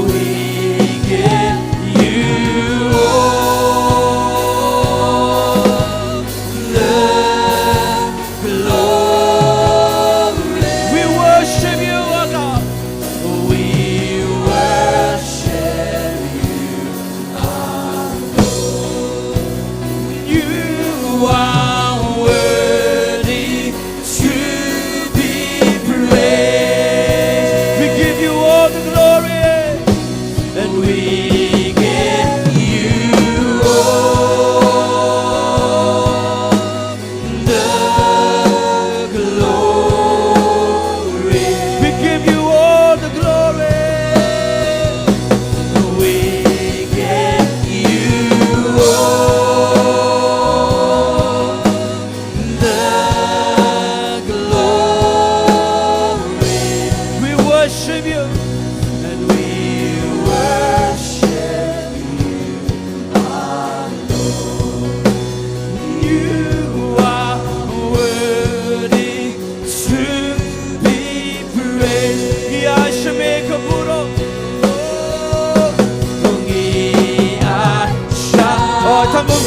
We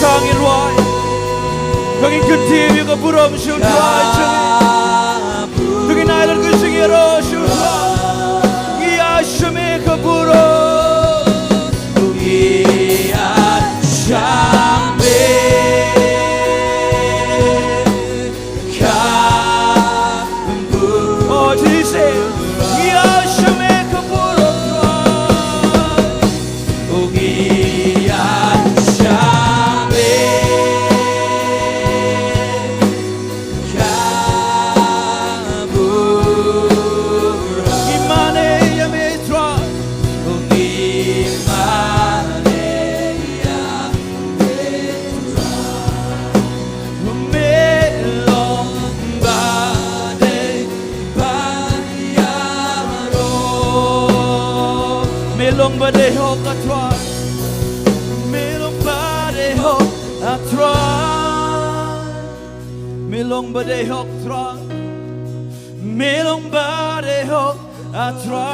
tangin roi Kangin kunti ka buram shul roi changi Tungin ailan ku jingiro shul roi Ngia shame ka buram Ngia shame ka buram Oh Jesus Ngia shame ka buram Ngia shame Melong bade hok atwa Melong bade hok atwa Melong bade hok atwa Melong bade hok atwa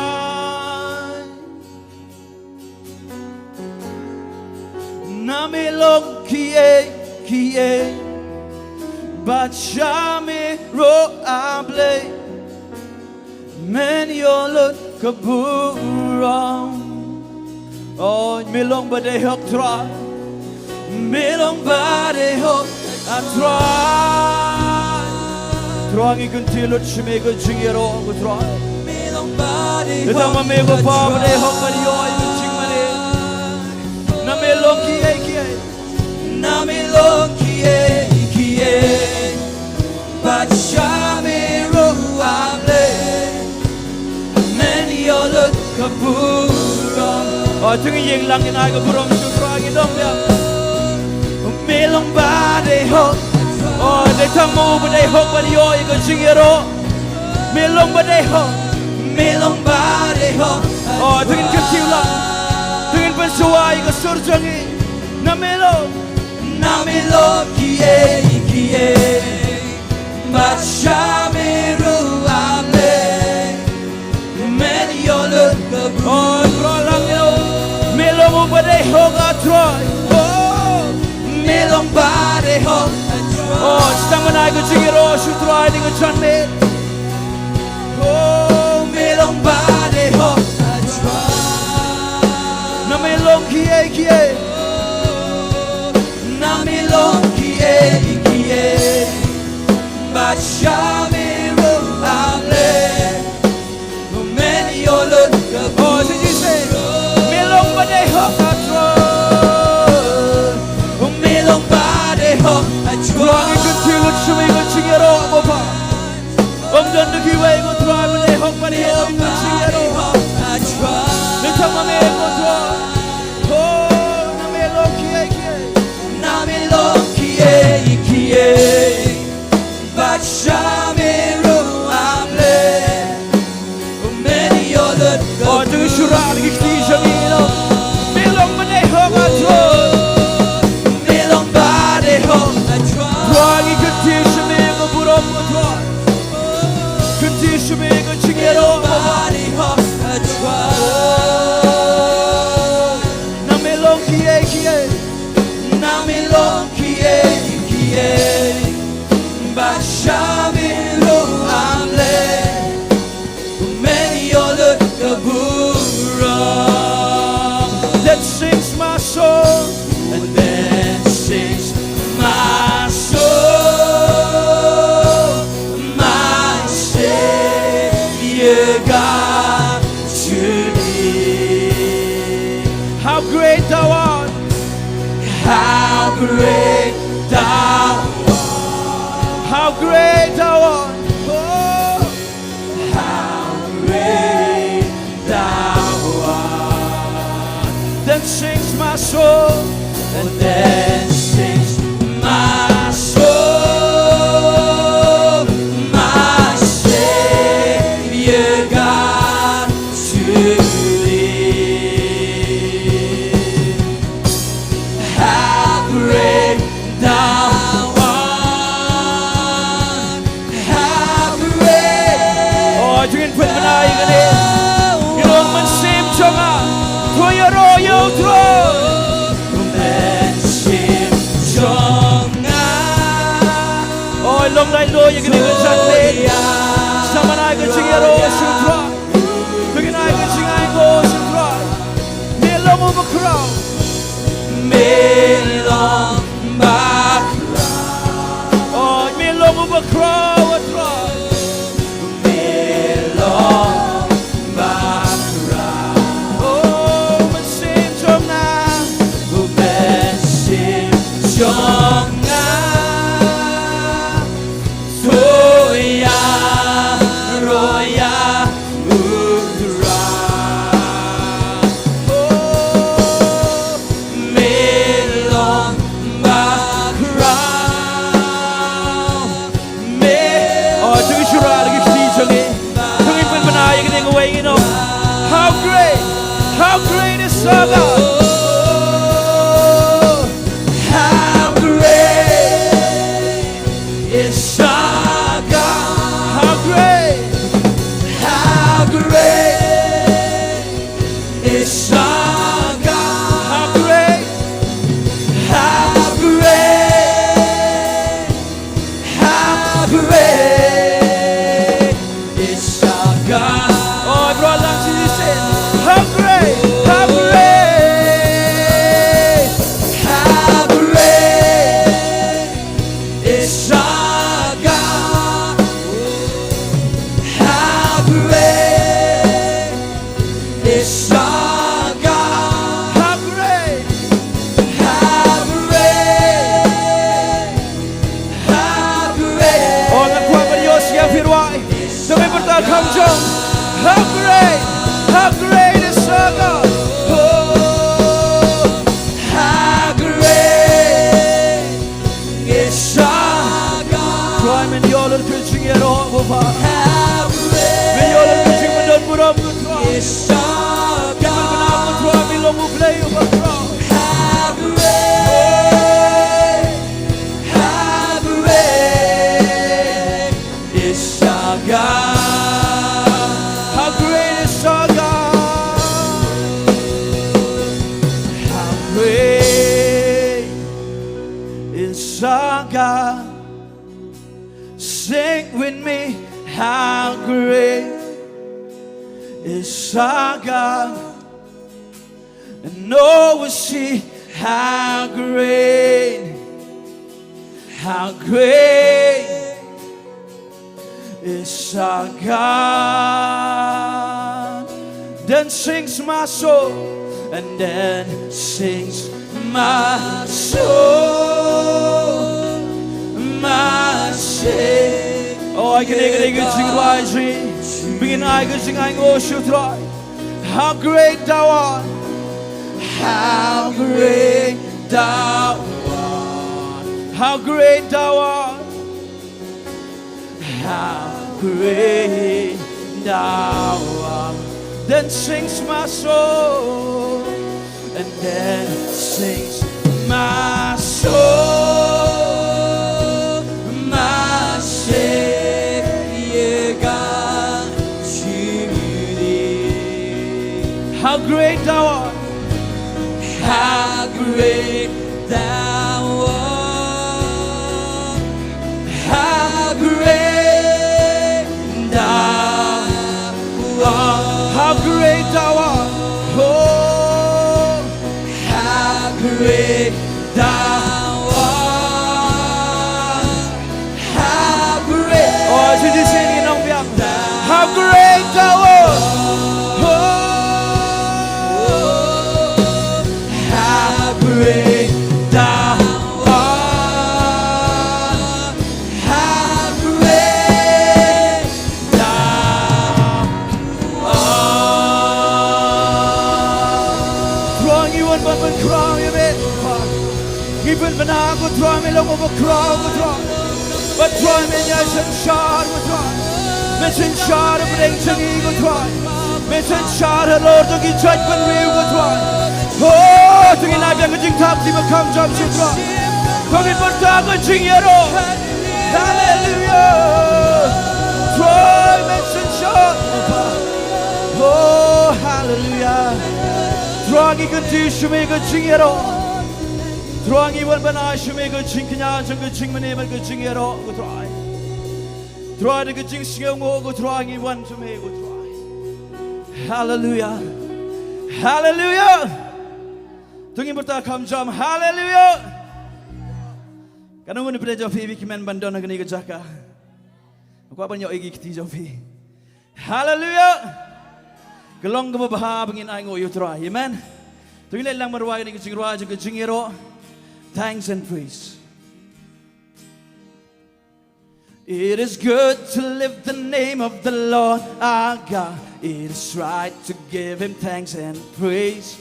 Na melong kie Bacha me ro able Men yolot kaburang Oh, melong bade hok tra Melong bade hok atra Trangi kuntilot shmego jingero ko tra Melong bade hok Ita mamego pa bade hok bade yoy chingmane Na melong kie Na melong kie Bacha me ro able Men yolot kaburang Oh, tungi yeng lang yang aga burong sutra ngidong ya. Melong bade hok. Oh, de tamu bade hok bade yo iko jingero. Melong bade hok. Melong bade hok. Oh, tungin kecil lang. Tungin pensuai iko surjangi. Na melong kie. Bacha meru ame. Men yolot kabur. Oh, trolang yo. Melong bade hok atroy. Oh, melong bade hok. Oh, stang manai ko jingiro sutroy ni ko chanme. Oh, melong bade hok atroy. Na melong kie. Na melong kie. Bacha meru ame. Men yolot kabur. Oh, did you say? Melong bade hok atroy. Melong bade hok atroy. Rangi kuntilut shumi ko jingiro mopa. Dan the giveaway go try bade hok bade hok jingiro atroy. Nitama me go try. Oh, na melong kie. Na melong kie. Bacha meru able. Oh, tu syurah lagi kita jamino. Melong bade hok atroy. Melong bade hok atroy. Rangi kunti shumi ko buram atroy. Kunti shumi ko jingiro bade hok atroy. Na melong kie. Na melong kie. Bacha meru able. That sings my soul, and then sings my soul, my Savior God to thee. How great thou art! How great thou art! How great thou art! Oh, how great thou art! Then sings my soul, and then sings my soul, my Savior God to thee. How great thou art! How great! Oh, jingin pun benai kani. Yung mensim jonga. Toyoro yo tro. Men sim long lai lo yang kini kesan le sama nai kecing ya ro sutra begin nai kecing ai go sutra me long over crown me long back oh me long over crown me long back oh man sim chom na man sim chom How great is our God? How great is our God? How great is our God? How great is our God? Oh, brother, you said, how great. How great is our God? Oh, how great is our God? Try me your little preaching at all, Papa. How great is our God? Try me long to play over crown. How great is our God? God, sing with me, how great is our God, and know we see how great is our God. Then sings my soul, and then sings my soul. Oh, I can hear Jingduwai begin I can sing I go Sohthri. How great thou art, how great thou art, how great thou art, how great thou art. Then sings my soul, and then sings my soul. How great thou art, how great thou art, how great thou art, how great thou art, oh, how great thou art, how great. Oh, should you sing it on behalf? How great thou art. Great thou art, how great thou art. Throng you and but crown you made. Even when I go throw me long over crown with rock, but try me yes and shard with rock. Mention shard of bring Sngi with rock. Mention shard of Lord to get judgment real with rock. Oh, to get life like a jing top, people come jump to rock. Come in for talk and Jingiasyllok. Hallelujah. Try mention shard. Oh, hallelujah. Throng you to show me a Jingiasyllok. Throng you when I show me a Jingiasyeng, a Jingmaname, a Jingiasyllok with right. Try the good things you go trying in one to me go try. Hallelujah. Hallelujah. Tungin bertakam jam. Hallelujah. Kanungun pada Jofi bikiman bandon nak ni kejaka. Aku apa nyok igi kiti Jofi. Hallelujah. Gelong ke baha bangin ai ngo you try. Amen. Tungin lang marwai ni kejingruai juga jingiro. Thanks and praise. It is good to lift the name of the Lord our God. It is right to give Him thanks and praise.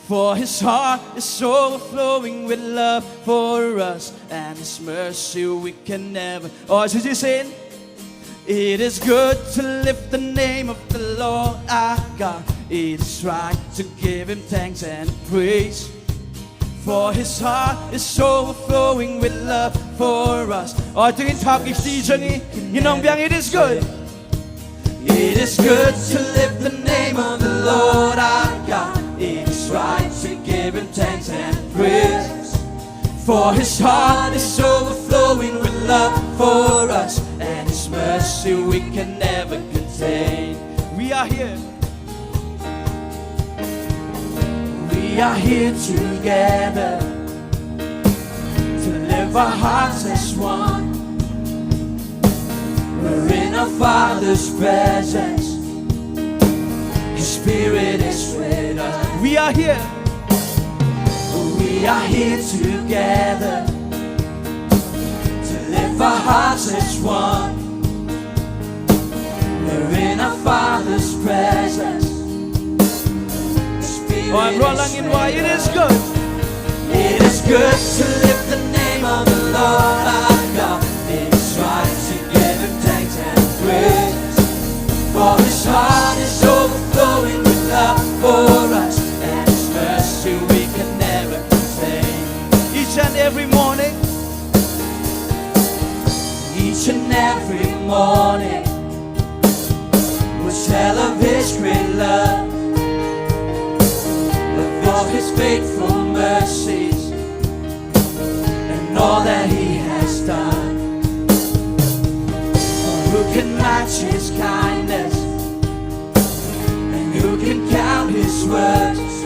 For His heart is overflowing with love for us, and His mercy we can never. Oh, should you sing? It is good to lift the name of the Lord our God. It is right to give Him thanks and praise. For His heart is overflowing with love for us. Oh, tingin talk if di jangi, Nyngkong biang it is good. It is good to lift the name of the Lord our God. It is right to give Him thanks and praise. For His heart is overflowing with love for us, and His mercy we can never contain. We are here. We are here together to live our hearts as one. We're in our Father's presence. His Spirit is with us. We are here. We are here together to live our hearts as one. We're in our Father's presence. Oh, I'm rolling why it is good. It is good to lift the name of the Lord our God. It is right to give Him thanks and praise. For His heart is overflowing with love for us, and His mercy we can never contain. Each and every morning, each and every morning, we'll tell of His great love. For His faithful mercies and all that He has done. For who can match His kindness, and who can count His words?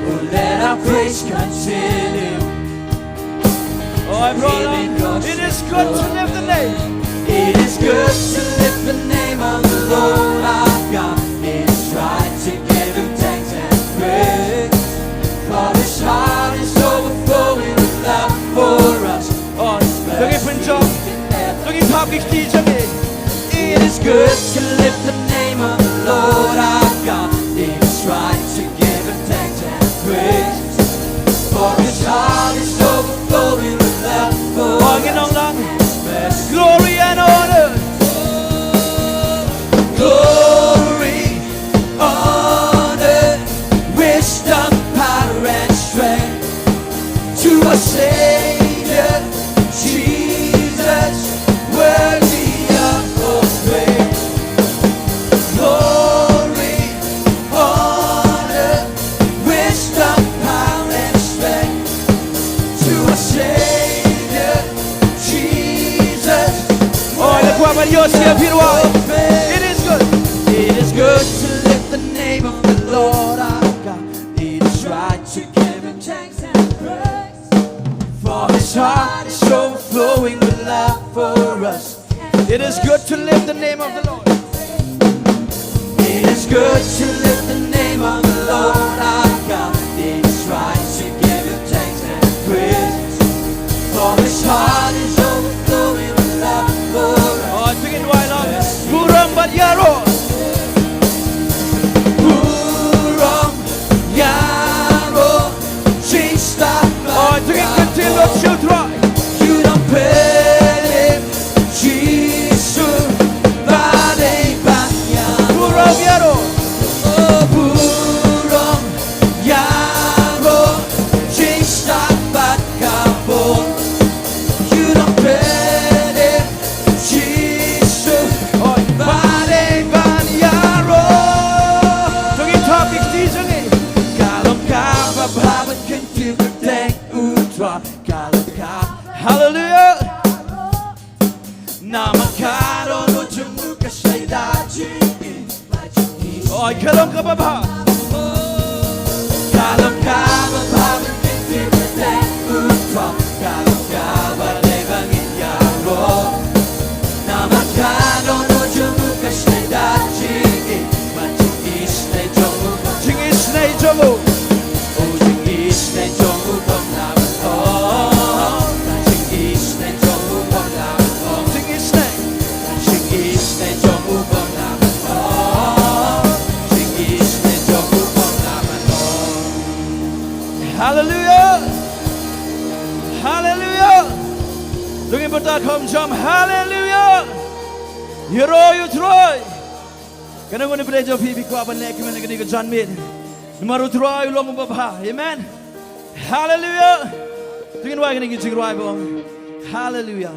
Oh, let our praise continue. Oh, I'm rolling. It is good to lift the name. It is good to lift the name of the Lord our God. It is right to give Him thanks and praise. For His heart is overflowing with love for us. Oh, look at Punjab. Look at top of It is good to lift the name of the Lord our God. It is right to give Him thanks and praise. For His heart is overflowing with love for us. Glory and honor. Glory, honor, wisdom, power and strength to our Savior, Jesus, worthy of all praise. Glory, honor, wisdom, power and strength to our Savior, Jesus. Oh, it is good. It is good to lift the name of the Lord our God. It is right to give Him thanks and praise. For His heart is overflowing with love for us. It is good to lift the name of the Lord. It is good to lift the name of the Lord our God. It is right to give Him thanks and praise. For His heart is overflowing with love for us. Oh, sing it while on. Puram Badyaro. Puram Yaro. Oh, sing it continue, children. You don't pay Him. Jesus. Bade Banya. Puram Yaro. Ladthadlaboh. Oh, Jingiasyeng Dongmuloom Ladthadlaboh. Jingiasyeng Dongmuloom Ladthadlaboh. Jingiasyeng Dongmuloom Ladthadlaboh. Jingiasyeng Dongmuloom Ladthadlaboh. Hallelujah. Hallelujah. Tungin bertak hom jam. Hallelujah. Yero yutroy. Kana ngone prejo pipi ko aban lek men ngani ko janmit. Numaru troy long baba. Amen. Hallelujah. Tungin wa ngani Jingiasyylok bong. Hallelujah.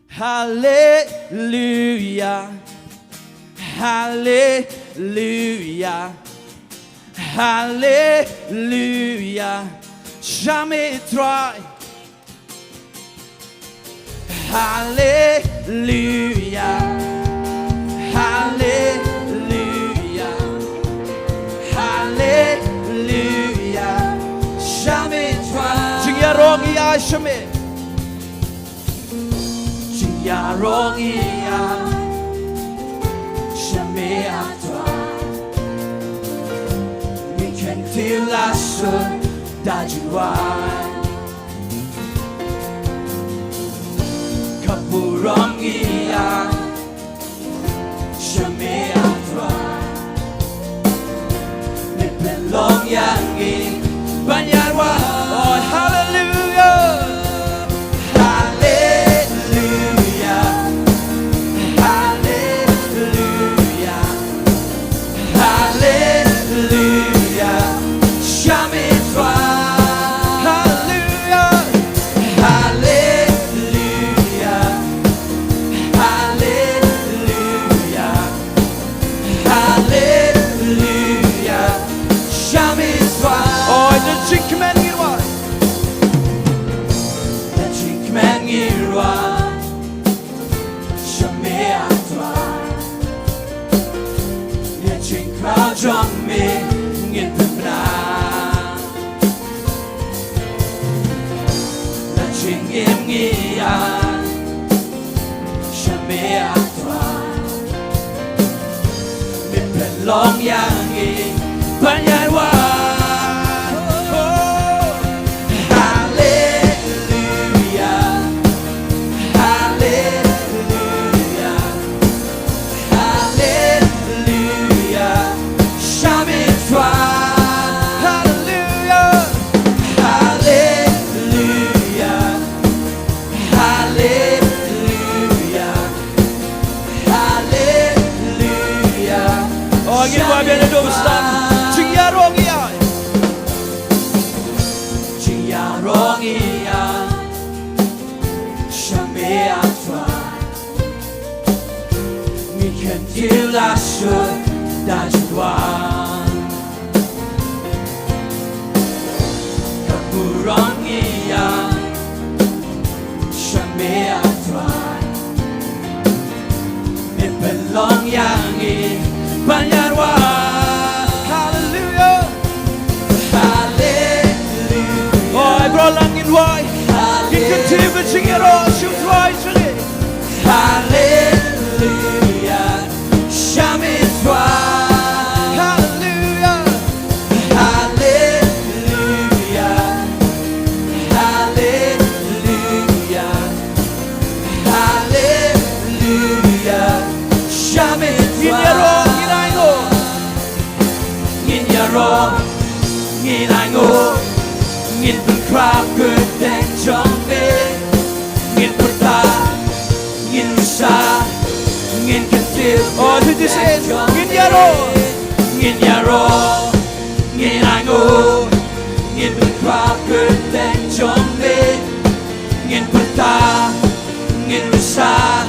Hallelujah. Hallelujah. Hallelujah. Jamais try. Hallelujah. Hallelujah. Hallelujah. Jamais try. Jingiarong iya jamais. Jingiarong iya jamais try. Till I should die, Jowai. Kapurong iya, shame I try. Nipelong yangi, banyarwa. Oh, hallelujah, hallelujah, hallelujah, hallelujah. Jamais try. Hallelujah. Hallelujah. Hallelujah. Hallelujah. Jamais try. Oh, the Jingiasyeng Ri-Bhoi. The Jingiasyeng Ri-Bhoi. Jamais try. The Jingiasyeng Jingiasyeng jamais try. Nipelong yangi banyarwa. Hallelujah. Hallelujah. Hallelujah. Jamais try. Diengdoh besar. Jingiarong iya. Jingiarong iya. Jamais try. Mikan till I should die, Jowai. Kapurong iya. Jamais try. Nipelong yangi banyarwa. Hallelujah. Hallelujah. Oh, Balang in Wai. You continue to sing it all. Shoot right to it. Hallelujah. Jamais try. Hallelujah. Hallelujah. Hallelujah. Hallelujah. Jamais try. Ngin I ngo, ngin pun krap gedeng jombe, ngin peta, ngin lusa, ngin ketil. Oh, this is ngin yaro, ngin I ngo, ngin pun krap gedeng jombe, ngin peta, ngin lusa,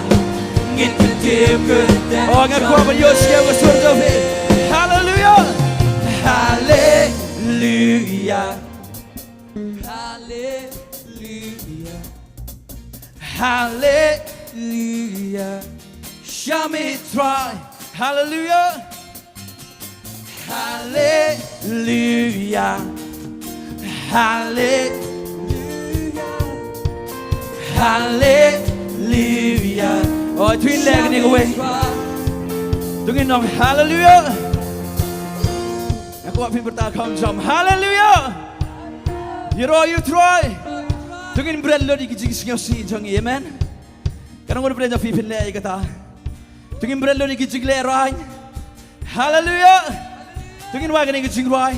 ngin ketil gedeng. Oh, ngin kuat beliau siapa surga. Hallelujah. Hallelujah. Hallelujah. Hallelujah. Jamais try. Hallelujah. Hallelujah. Hallelujah. Hallelujah. Oh, twin leg ni away. Tungin nong hallelujah. Aku apin bertakam jam hallelujah. Yiro you try. Tungin bread lo di Jingiasyong jangi amen. Karang udah bread pipin le kata. Tungin bread lo di Jingiasyong rai. Hallelujah. Tungin wagan di Jingduwai.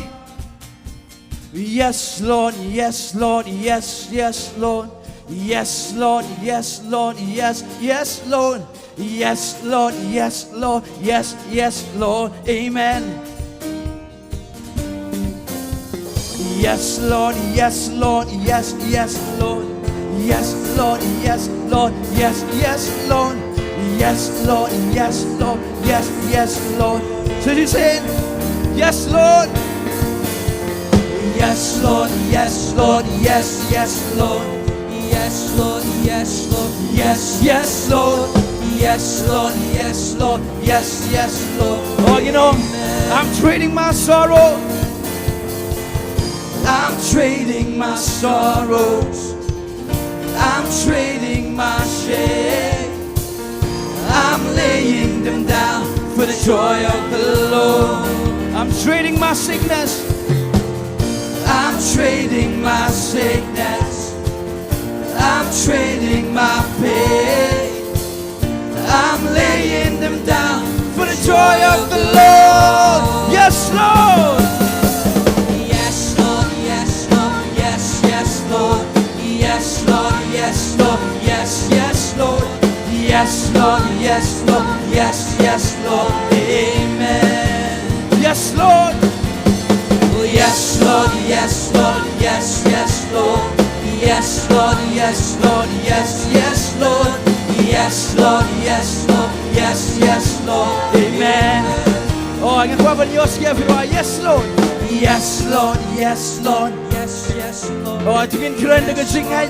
Yes Lord, yes Lord, yes yes Lord. Yes Lord, yes Lord, yes yes Lord. Yes, Lord, yes, Lord, yes, yes, Lord, amen. Yes, Lord, yes, Lord, yes, yes, Lord. Yes, Lord, yes, Lord, yes, yes, Lord. Yes, Lord, yes, Lord, yes, yes, Lord. So you say, yes, Lord. Yes, Lord, yes, Lord, yes, yes, Lord. Yes, Lord, yes, Lord, yes, yes, Lord. Yes, Lord, yes, Lord, yes, yes, Lord. Oh, you know, I'm trading my sorrow. I'm trading my sorrows. I'm trading my shame. I'm laying them down for the joy of the Lord. I'm trading my sickness. I'm trading my sickness. I'm trading my pain. I'm laying them down for the joy of the Lord. Yes, Lord. Yes, Lord. Yes, Lord. Yes, yes, Lord. Yes, Lord. Yes, Lord. Yes, yes, Lord. Yes, Lord. Yes, Lord. Yes, yes, Lord. Amen. Yes, Lord. Yes, Lord. Yes, Lord. Yes, yes, Lord. Yes, Lord. Yes, Lord. Yes, yes, Lord. Yes, Lord, yes, Lord, yes, yes, Lord, amen. Oh, I can have a yes, yes, Lord. Yes, Lord, yes, Lord, yes, yes, Lord. Oh, I think in grand the Jingai.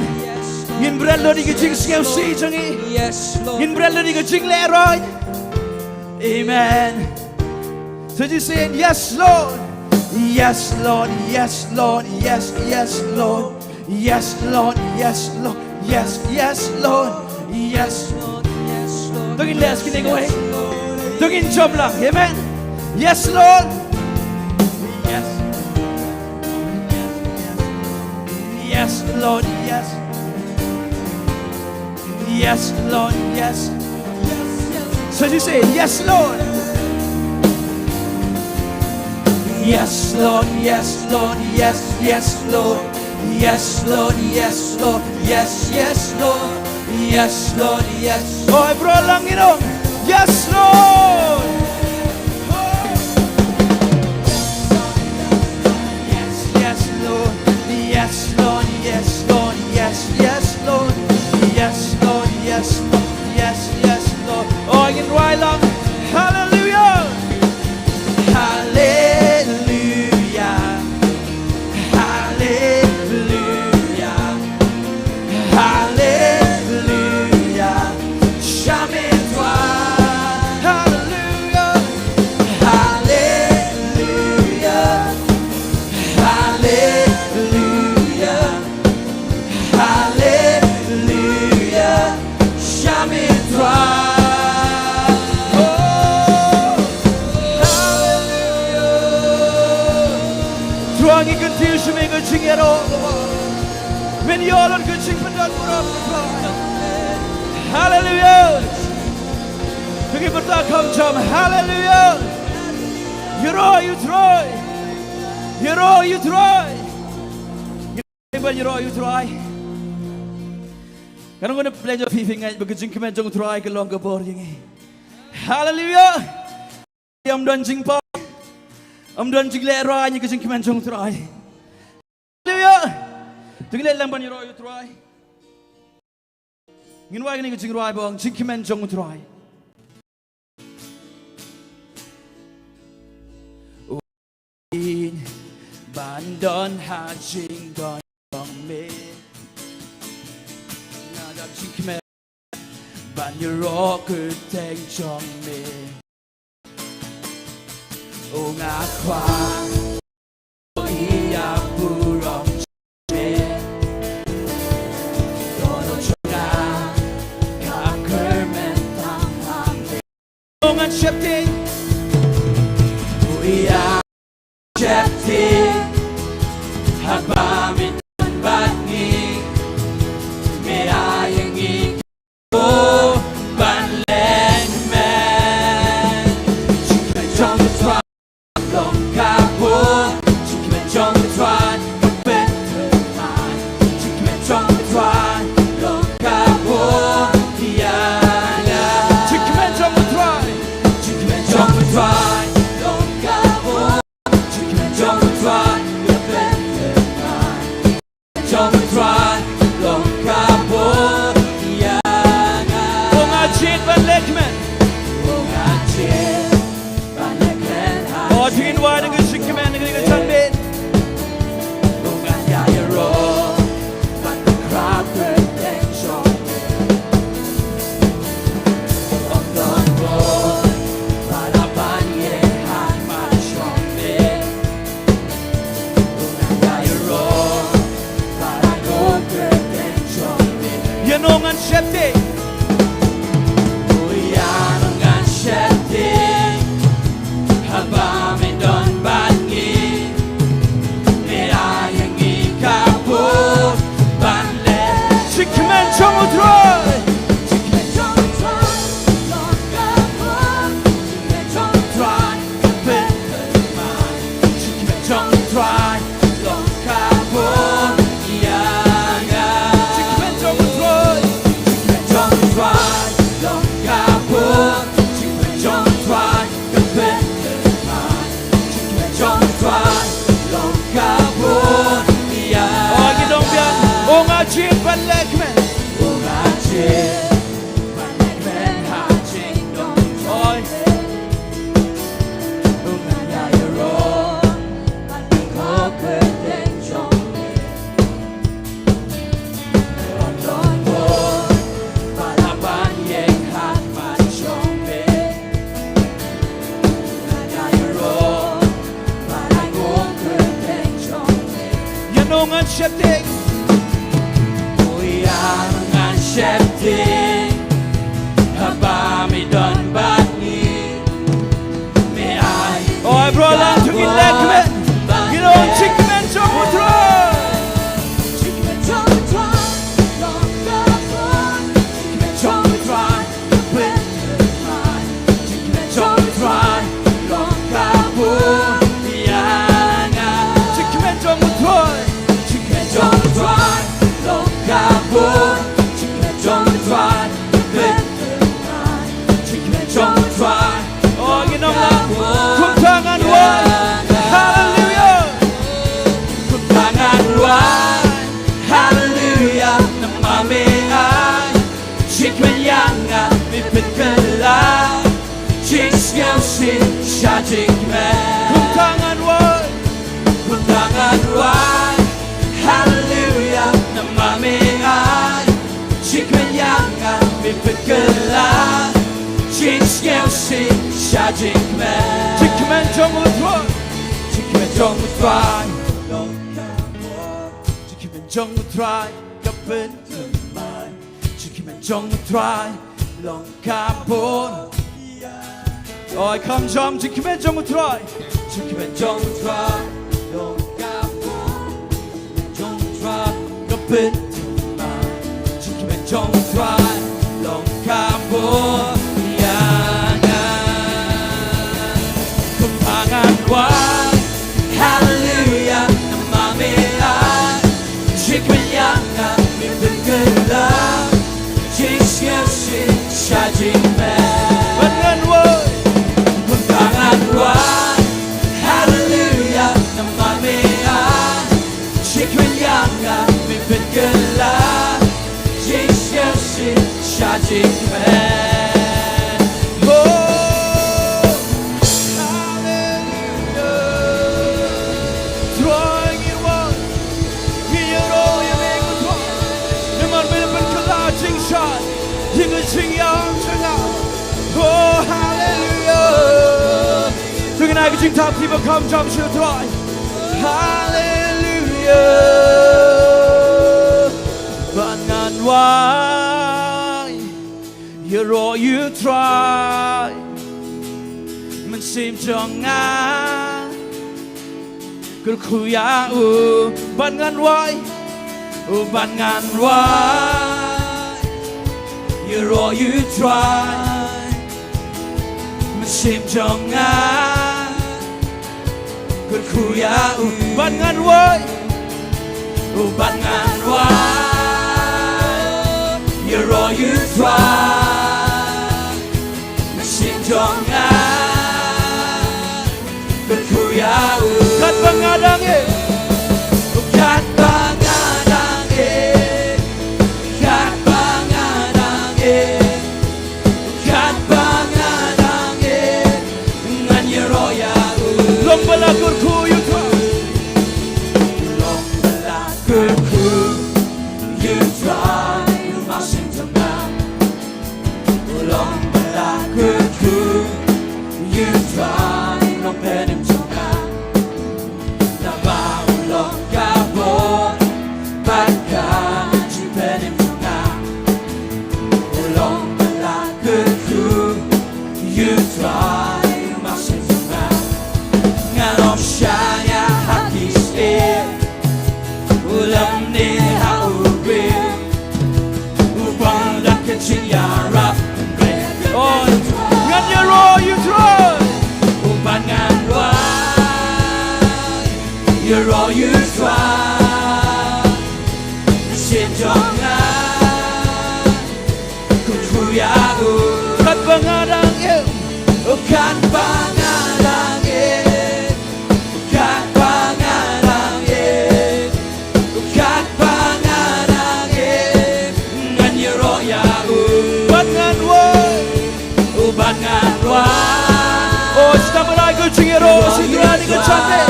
In bread, Lord, you can see Jingi. Yes, Lord. In bread, Lord, you can right. Amen. So you say, yes, Lord. Yes, Lord, yes, Lord, yes, yes, Lord. Yes, Lord, yes, Lord, yes, yes, Lord. Yes, Lord, yes, Lord. Tungin les kinig away. Tungin job lang, amen. Yes, Lord. Yes. Yes, Lord, yes. Yes, Lord, yes. So you say, yes, Lord. Yes, Lord, yes, Lord, yes, yes, Lord. Yes, Lord, yes, Lord, yes, yes, Lord. Yes, Lord, yes. Oh, bro, lang ino. Yes, Lord. Yes, yes, Lord. Yes, Lord, yes, Lord, yes, yes, Lord. Yes, Lord, yes, Lord, yes, yes, Lord. Oh, in right lang. Hallelujah. Hallelujah. Hallelujah. Hallelujah. Men jag har Gud sing för den Hallelujah. Tugin berta kom jam hallelujah. You try. You try. You try. Kan ngone play jo fifing ngai begejing kemen jong try ke long ke bor yang hallelujah. Am don jing pa. Am don jing le ra ni ke jing kemen jong try. Hallelujah. Tungin lang ban you try. Ngin wa ni ke jing rai bong jing kemen jong try. Ban don ha jing don dong me. Na da jing kemen ban you ro ke teng jong me. O nga kwa iya burong me. Dono chonga ka kermen tang hang. O nga shifting yang cepti Habami batni Mera yang ikut Ban len men Chikme trong twa Long kapur Chikme trong twa Kapet terman Chikme trong twa Long kapur Tiada Chikme trong twa Chikme trong twa Long kapur Chikme trong twa Kapet terman Trong twa Long kapur Tiada Ongacit ban lekmen Ongacit ban lekmen Oh Jingiasyllok dengan Shillong dengan Changbin Onganya yero Ban krab berdeng shong Om Nongpoh Balapan yehan man shong bin Onganya yero Balapan berdeng shong bin Yanongan Shepti Yanongan Shepti Habami don bangi Mera yang ikapur Banle Chikmen chomutroy Chikmen chomutroy Long kapur Chikmen chomutroy Kapit terman Chikmen chomutroy Long kapur Iyaga Chikmen chomutroy Chikmen chomutroy Long kapur Chikmen chomutroy Kapit trong thoại lòng ca buồn ôi cái đông biên ô ngã chết vẫn lệ kmen ô ngã chết vẫn lệ kmen hạ trình đông ôi ô ngã nhà rồi bạn có quyết định trong mình còn đón buồn và là bạn yên hát bạn trong mình ngã nhà rồi Yanongan Shepti Yanongan Shepti Habami don batni Me ai Oi Balang tungin lekmen Ginoon Chikmen chomutro Chikmen chomutro Long kapur Chikmen chomutro Kapit terman Chikmen chomutro Long kapur Trong thoại lòng kapur Chikmen trong thoại Kapit terman Chikmen trong thoại Oh you know that Kum tangan wai Hallelujah Kum tangan wai Hallelujah Namame ai Chikmen yang mi penkelah Jingiasyllok sha Chikmen Kum tangan wai Kum tangan wai Hallelujah, namame ai Chikmen yang mi penkelah Jingiasyllok sha Chikmen Chikmen chomutroy Chikmen chomutroy Long kapur Chikmen chomutroy Kapit terman Chikmen chomutroy Long kapur Oi come chom Chikmen chomutroy Chikmen chomutroy Long Kapit terman Chikmen chomutroy Long kapur Iyaga Kumpangan wai Hallelujah Namame ai Chikmen yang mi penkelah Jingiasyllok sha Chikmen Kumpangan wai Kumpangan wai Hallelujah Namame ai Chikmen yang mi penkelah Jingiasyllok sha Chikmen Oh Hallelujah Trying it one Here all you make a try Naman mi penkelah Jingshan Jingiasyllok Oh Hallelujah Tungin ay kajing top people come jump shoot try Hallelujah Banan why You're all you try Man seem to kuya ban ngan wai ban ngan wai you're all you try sim trong nga kuya ban ngan wai ban ngan wai you're all you try sim trong nga kuya kat bangadang kat bangadang kat bangadang kat bangadang ngan yeroya long balakur kuyu long balakur kuyu try masin tengah long balakur kuyu try long penim tengah na baulong kabon bakal penim tengah long balakur kuyu try masin tengah nganom shanya hakis ulam ni haubi ubang dak Jingiarap oh ngan yero you try uban ngan wai you're all you try sim trong nga kuya kat bangadang kat bangadang kat bangadang kat bangadang ngan yero ya ban ngan wai uban ngan wai oh sedang merayu Jingero sidra ni kecante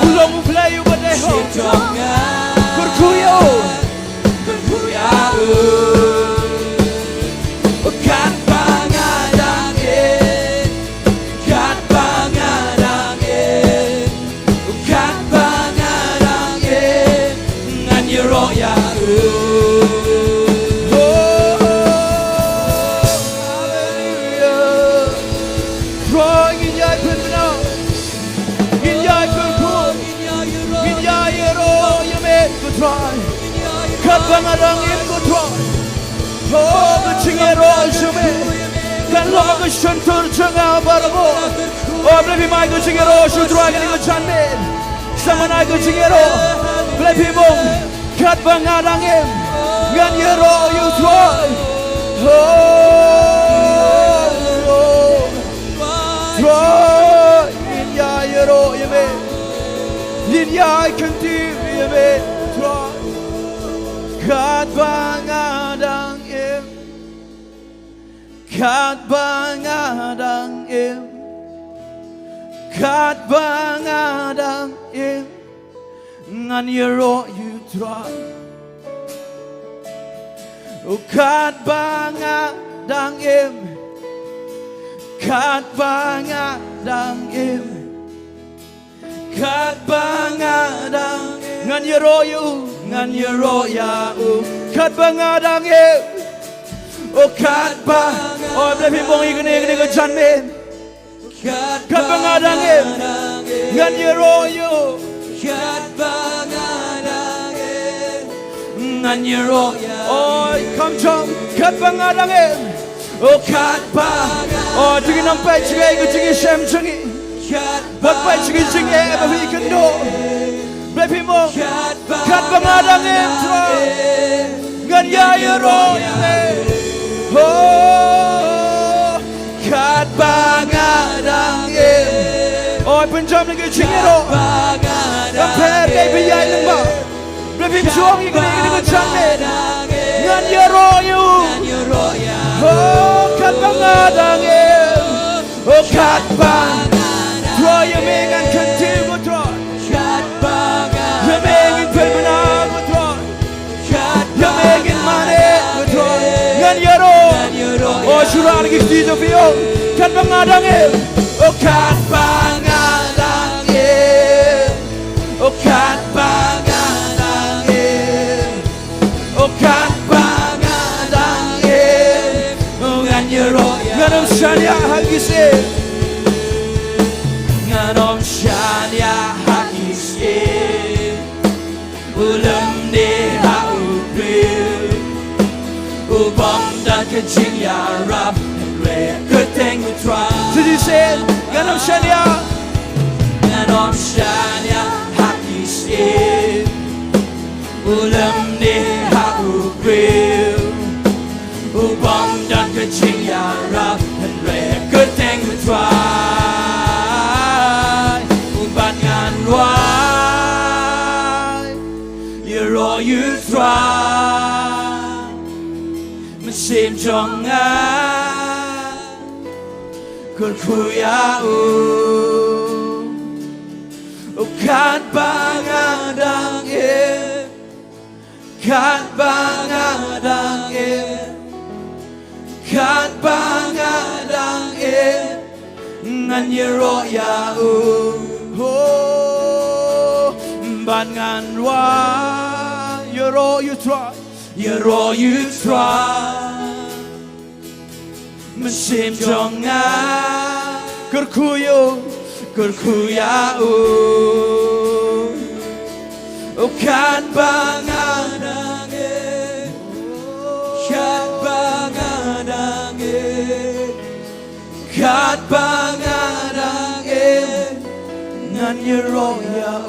ulong melayu badeho kurkuyo kat bangadang kat bangadang kat bangadang ngan yero ya kat bangadang ko try oh the Jingero shume kan lo ko shuntur changa barbo oh blebi mai ko Jingero shu try ni ko chanme samana ko Jingero blebi mong kat bangadang ngan yero you try oh try in ya yero yeme in ya continue yeme try kat bangadang kat bangadang kat bangadang ngan yero you try kat bangadang kat bangadang kat bangadang ngan yero you ngan yero ya kat bangadang oh kat ba oh blebi mong igni ko janmen kat bangadang ngan yero you kat bangadang ngan yero ya oh come chom kat bangadang oh kat ba oh jigi nampai jigi ko jigi shem jigi bat pai jigi jigi ba vi kendo blebi mong kat bangadang ngan ya yero oh kat bangadang oh penjam lagi Jingero kamper kay biyay ng ba blebi chuang igni ko chanme ngan yero you oh kat bangadang oh kat bang try you make and continue try kat bangadang you make it permanent try you make it money try ngan yero oh surah lagi video video kat bangadang oh kat bangadang oh kat bangadang oh kat bangadang ngan yero nganom shanya hagise nganom shanya hagise Jingiarab Good thing we try Did you say Ganom Shania Ganom Shania Haki Shib Ulam Ni Ha'ubril Ubam Dan Good Jingiarab Good thing we try Ubat Ngan Wai You're all you try Sim Jonga Kurkuya Kat bangadang Kat bangadang Kat bangadang Ngan yero ya Ban ngan wa You're all you try You're all you try Mesim jonga Kurkuya Kan bangadange Kat bangadange Kat bangadange Ngan yero ya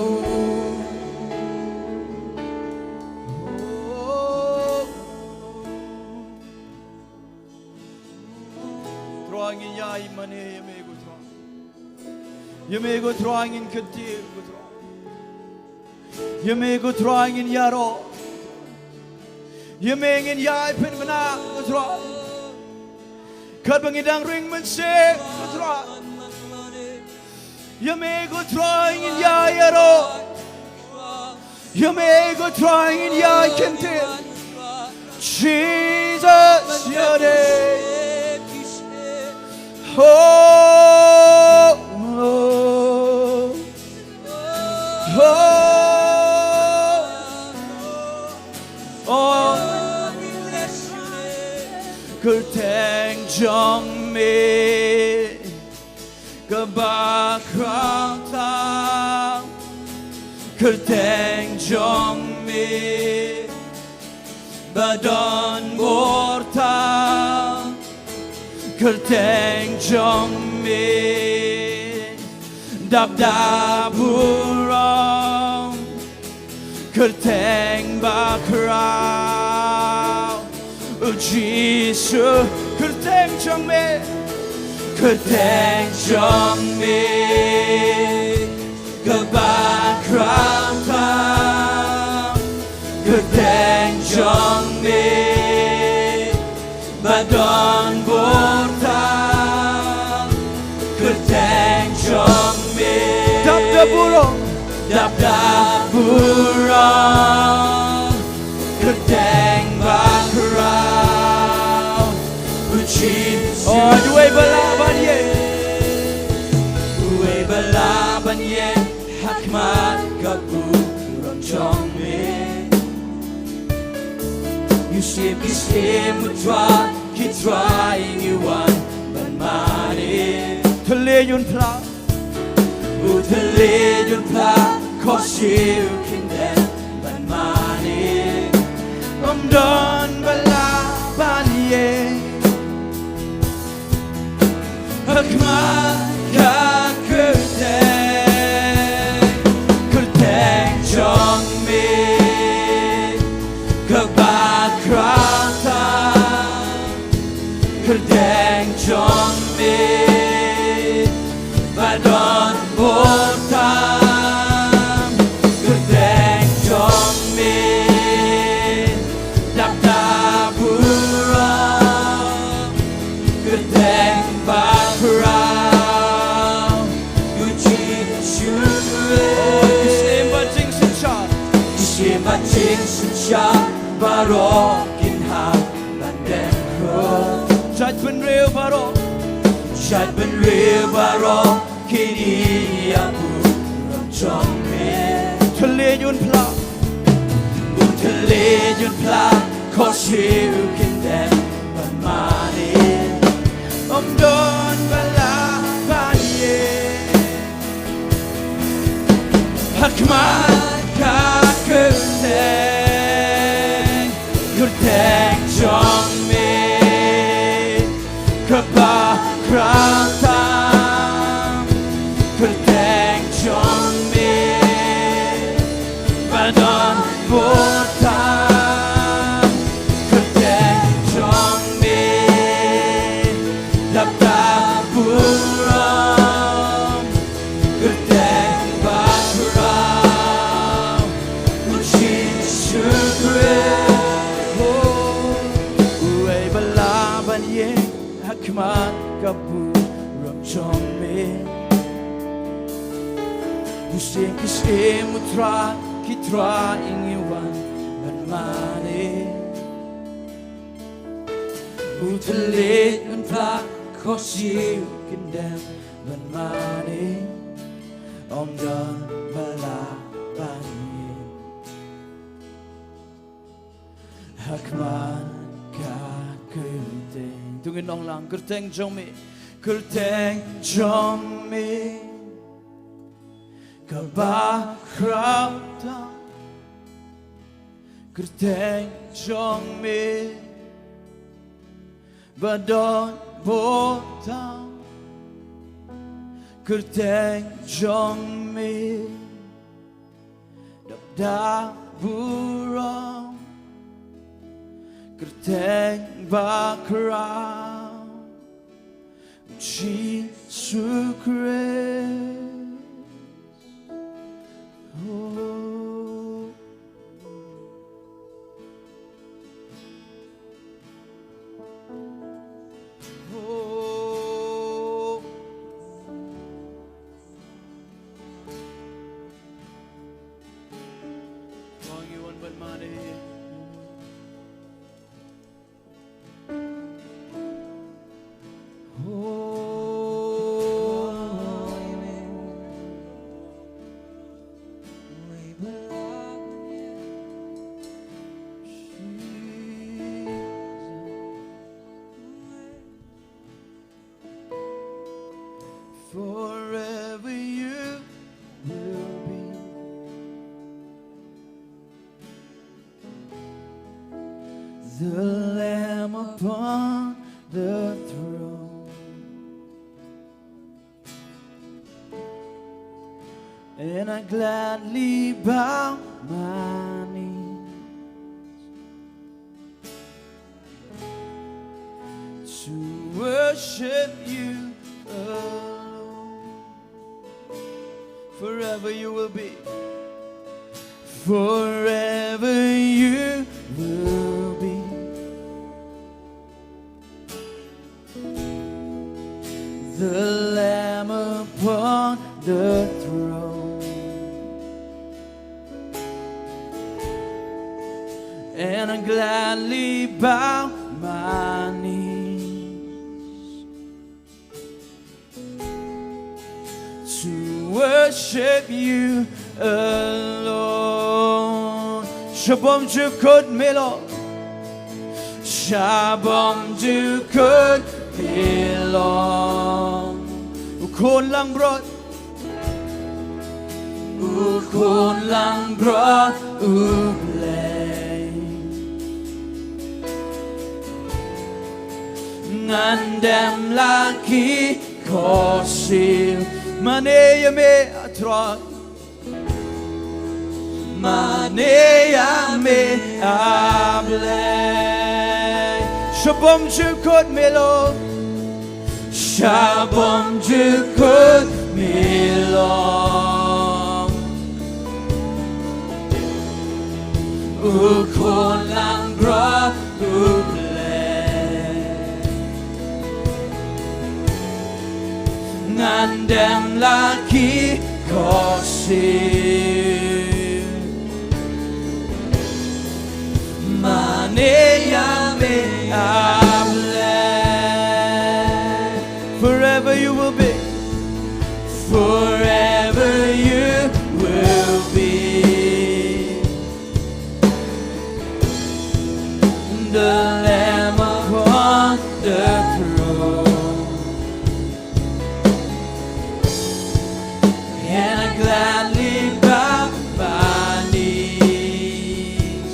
Trångin jag mane yemego trång Yemego trångin kutir go trång Yemego trångin yaro Yemengin jag pen mana go trång Kat bangidang ring men se go trång Yemego trångin jag yaro Yemego trångin jag kentir Jesus your name Oh, oh, oh, oh, Cứ thèn trong mi Cứ ba kháng thang Cứ thèn trong mi Ba đòn bột thang Kerteng trong mi Đạp đạp burong Kerteng ba krao Jesus Kerteng trong mi Kerteng trong mi Cơ ba krao thang Kerteng trong mi Ba đòn bột thang Kerteng trong mi Đạp đạp burong Kerteng ba krao Jesus Duwe balaban ye Duwe balaban ye Hakmat kaburong trong mi You seem to try Keep trying you want But money Thale yun pla Thale yun pla Cause you can then But money Don balaban ye Hakmat ka kerteng Kerteng trong mi Kabak krata Kerteng trong mi Ba đòn bột tham Kerteng trong mi Đạp đạp burong Kerteng ba krao You cheat Isim ba jing sin cha Isim ba jing sin cha Baro kinham Bandem kro Chad ben real baro Chad ben real baro Kini aku Rong me Thale yun pla Thale yun pla Cause you can then But money Don balaban ye Hakmat ka kerteng Kerteng trong mi กับบุรังจอมเมอยู่เสียงคิดเอมุตราคิดราอิงวันมันมาเนอุทะเลมันพลาขอชิวกินแดมมันมาเนอมดอนบาลาบานเยหักมันกาเกิดเตงตุงินองหลังกระเตงจงมีกระเตงจงมีกับบาคราบตังกระเตงจงมีบาดอนโบตังกระเตงจงมีดับดาบุรองกระเตงบาคราชีสุคเรForever you will be the Lamb upon the throne, and I gladly bow my knees to worship you alone. Forever you will be. Forever you will be the Lamb upon the throne, and I gladly bow my knees to worship you alone. Shabam jukut melo, Shabam jukut melo. Ukon lang brot, ukon lang brot, ublay. Ngandem laki kosil. Maneya me atrak, maneya me ablay. Shabam jukut melo, Shabam jukut melo. Ukon lang bra ublay. Ngandem laki kosil. Maneya me ablay. Forever you will be. Forever you will be the Lamb upon the throne, and I gladly bow my knees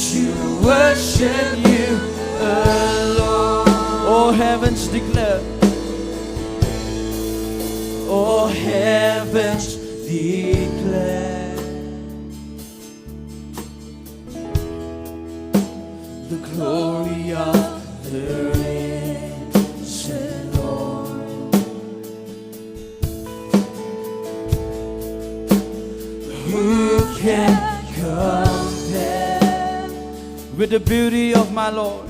to worship you alone. Oh, heavens declare, oh, heavens declare the glory of the risen Lord. Who can compare with the beauty of my Lord?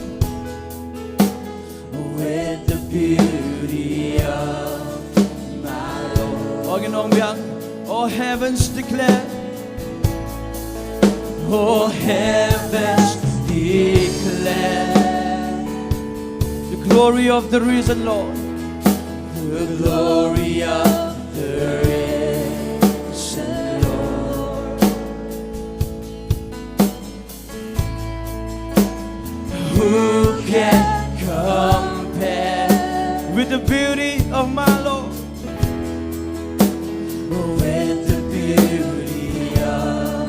nong biang. Oh, heavens declare. Oh, heavens declare the glory of the risen Lord. The glory of the risen Lord. Who can compare with the beauty of my Lord? With the beauty of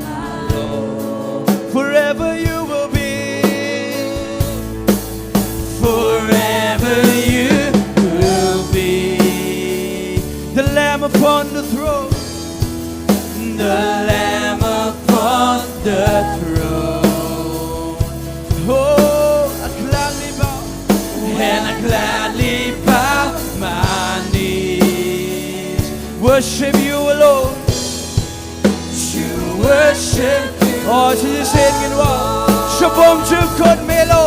my Lord. Forever you will be. Forever you will be. The Lamb upon the throne. The Lamb upon the throne. Oh, I gladly bow. And I gladly bow my knees. Worship you alone. To worship you. Oh, to the singing one. Shabom to God Melo.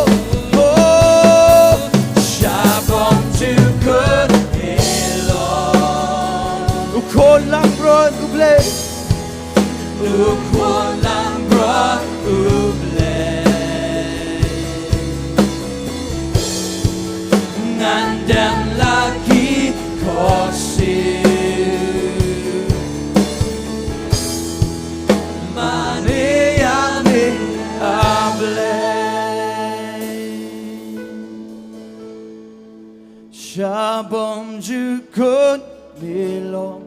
Oh, Shabom to God Melo. Ukon lang bron uble. Ukon lang bron uble. Ngandam lagi kosi. Shabom jukut bilong.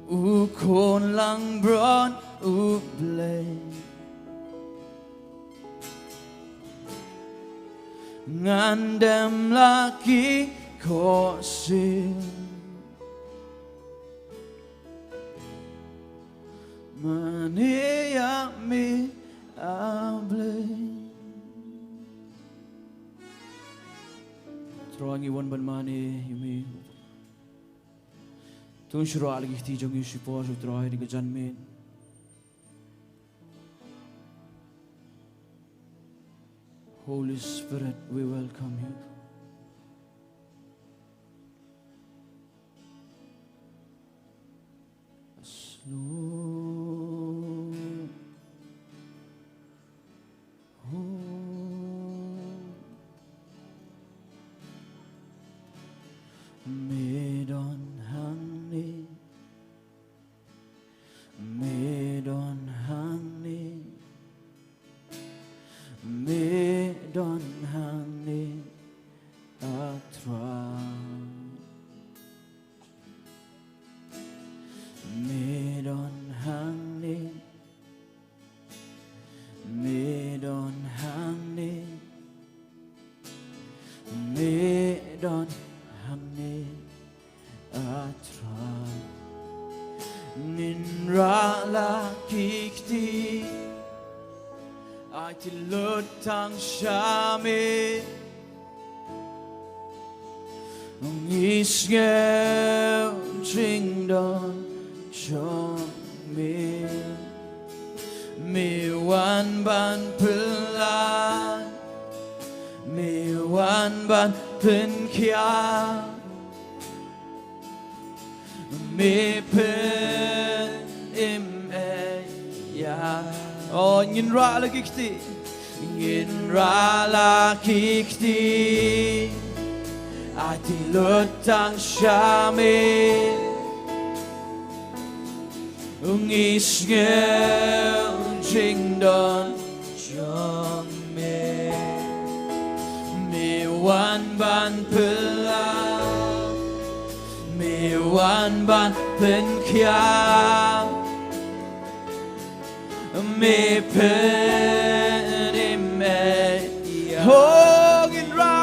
Ukon lang bron uble. Ngandam laki kosil. Maniyami able. Throwing you one but money, you may. Don't show all the teaching you should pause with try to get me. Holy Spirit, we welcome you. Slow. Madan hangni, Madan hangni, Madan hangni atra. Madan hangni, Madan hangni, Madan hangni atra. Ninrala kikti ai til lutang shame Isngel Jingduwai chong me wan ban pelan me wan ban pen kia me pen im ya oh ngin ra la kikti ati lutang shame Isngel Jingduwai chong me wan ban pelan me wan ban pen kia me pen imeya oh ngin ra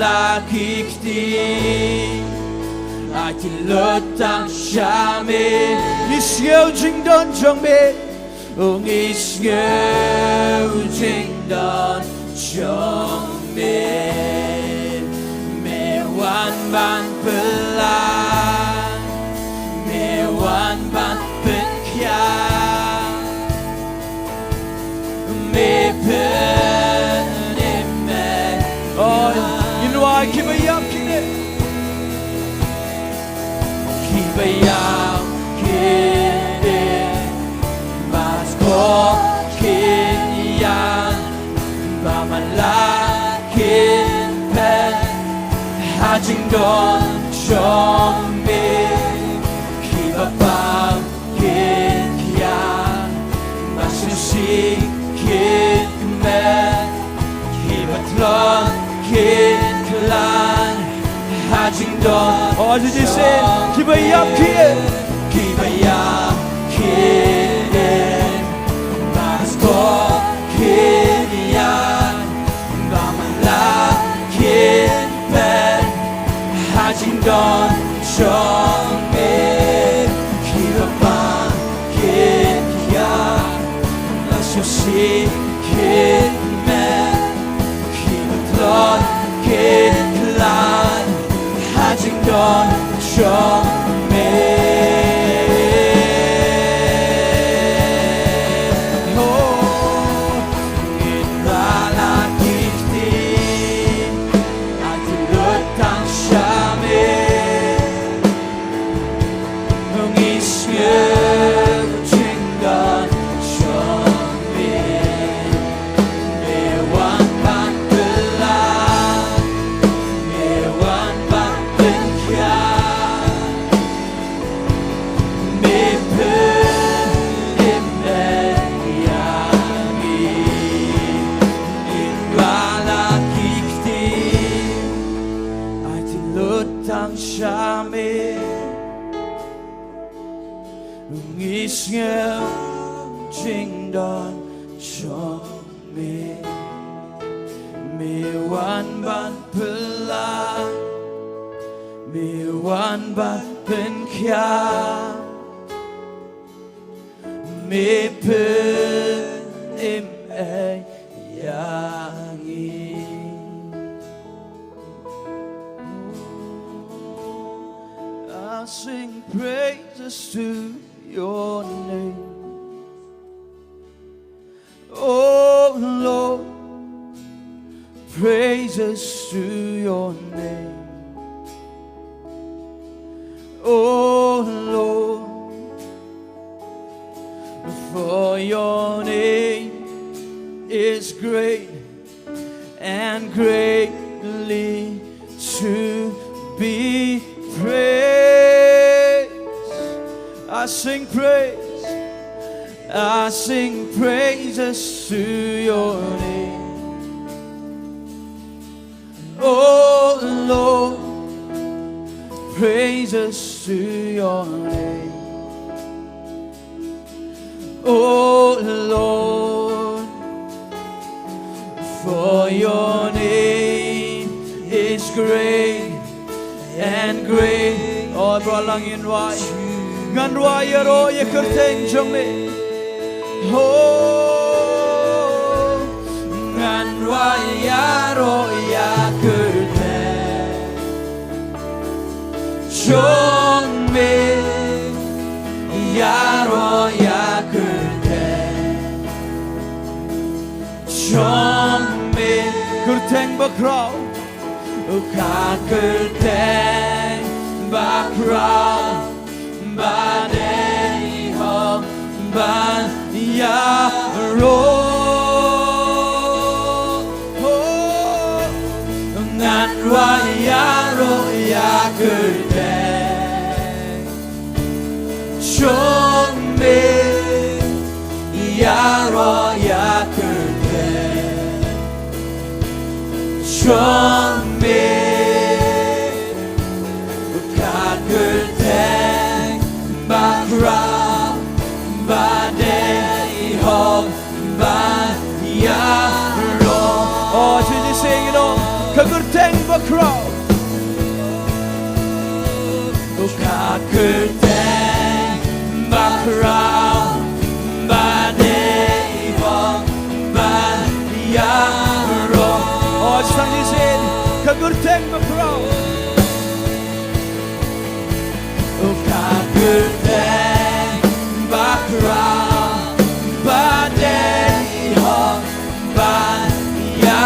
la kikti ati lutang shame Isngel Jingduwai chong me Isngel Jingduwai chong me wan ban pelan me wan ban pen kia me pen imeya kibayam kine kibayam kine mas ko kinyan bamalakin pen hajingdon shombe kibabam kinyan masusi kinmen kibatlon kinlan hajingdon oh did you say kibayam kin kibayam kin mas ko kinyan bamalakin pen hajingdon shombe kibabam kinyan masusi kinmen kibatlon kinlan hajingdon shombe Jingduwai Chome Me wan ban pela Me wan ban pen kya Me pen im yangi I sing praises to your name oh Lord praises to your name oh Lord for your name is great and greatly to be praised I sing praises to your name oh Lord praises to your name oh Lord for your name is great and great oh Balang Nyngkong ngan raya ro ye kerteng jome oh ngan raya ro ya kerteng jome ya ro ya kerteng jome kerteng bakrau ka kerteng bakrau Badai hom ban ya ro ngan wa ya ro ya kerteng shombe ya ro ya kerteng shombe ka kerteng Bakra badai hog bayaro oh should you sing it all kakurteng bakra kakurteng bakra badai hog bayaro oh should you sing kakurteng bakra kakurteng bakra badai hog bayaro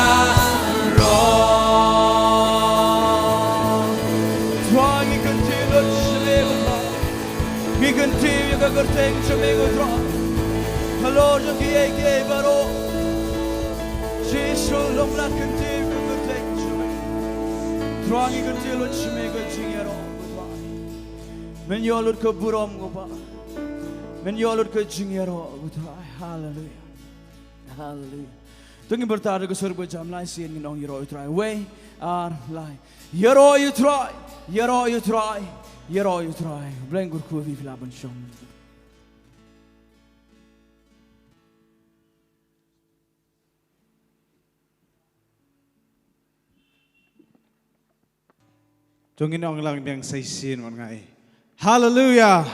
seng chumego dra hello jogi ege baro Jesus long la kente ko tek chume drangi kente lo chumego jingero men yolur ko burom go ba men yolur ko jingero go hallelujah hallelujah tungi bertada ko surga jam lai sin nong yero try way are lai yero you try yero you try yero you try blengur ku vi laban shom tungi nong lang dang sai sin wan ngai hallelujah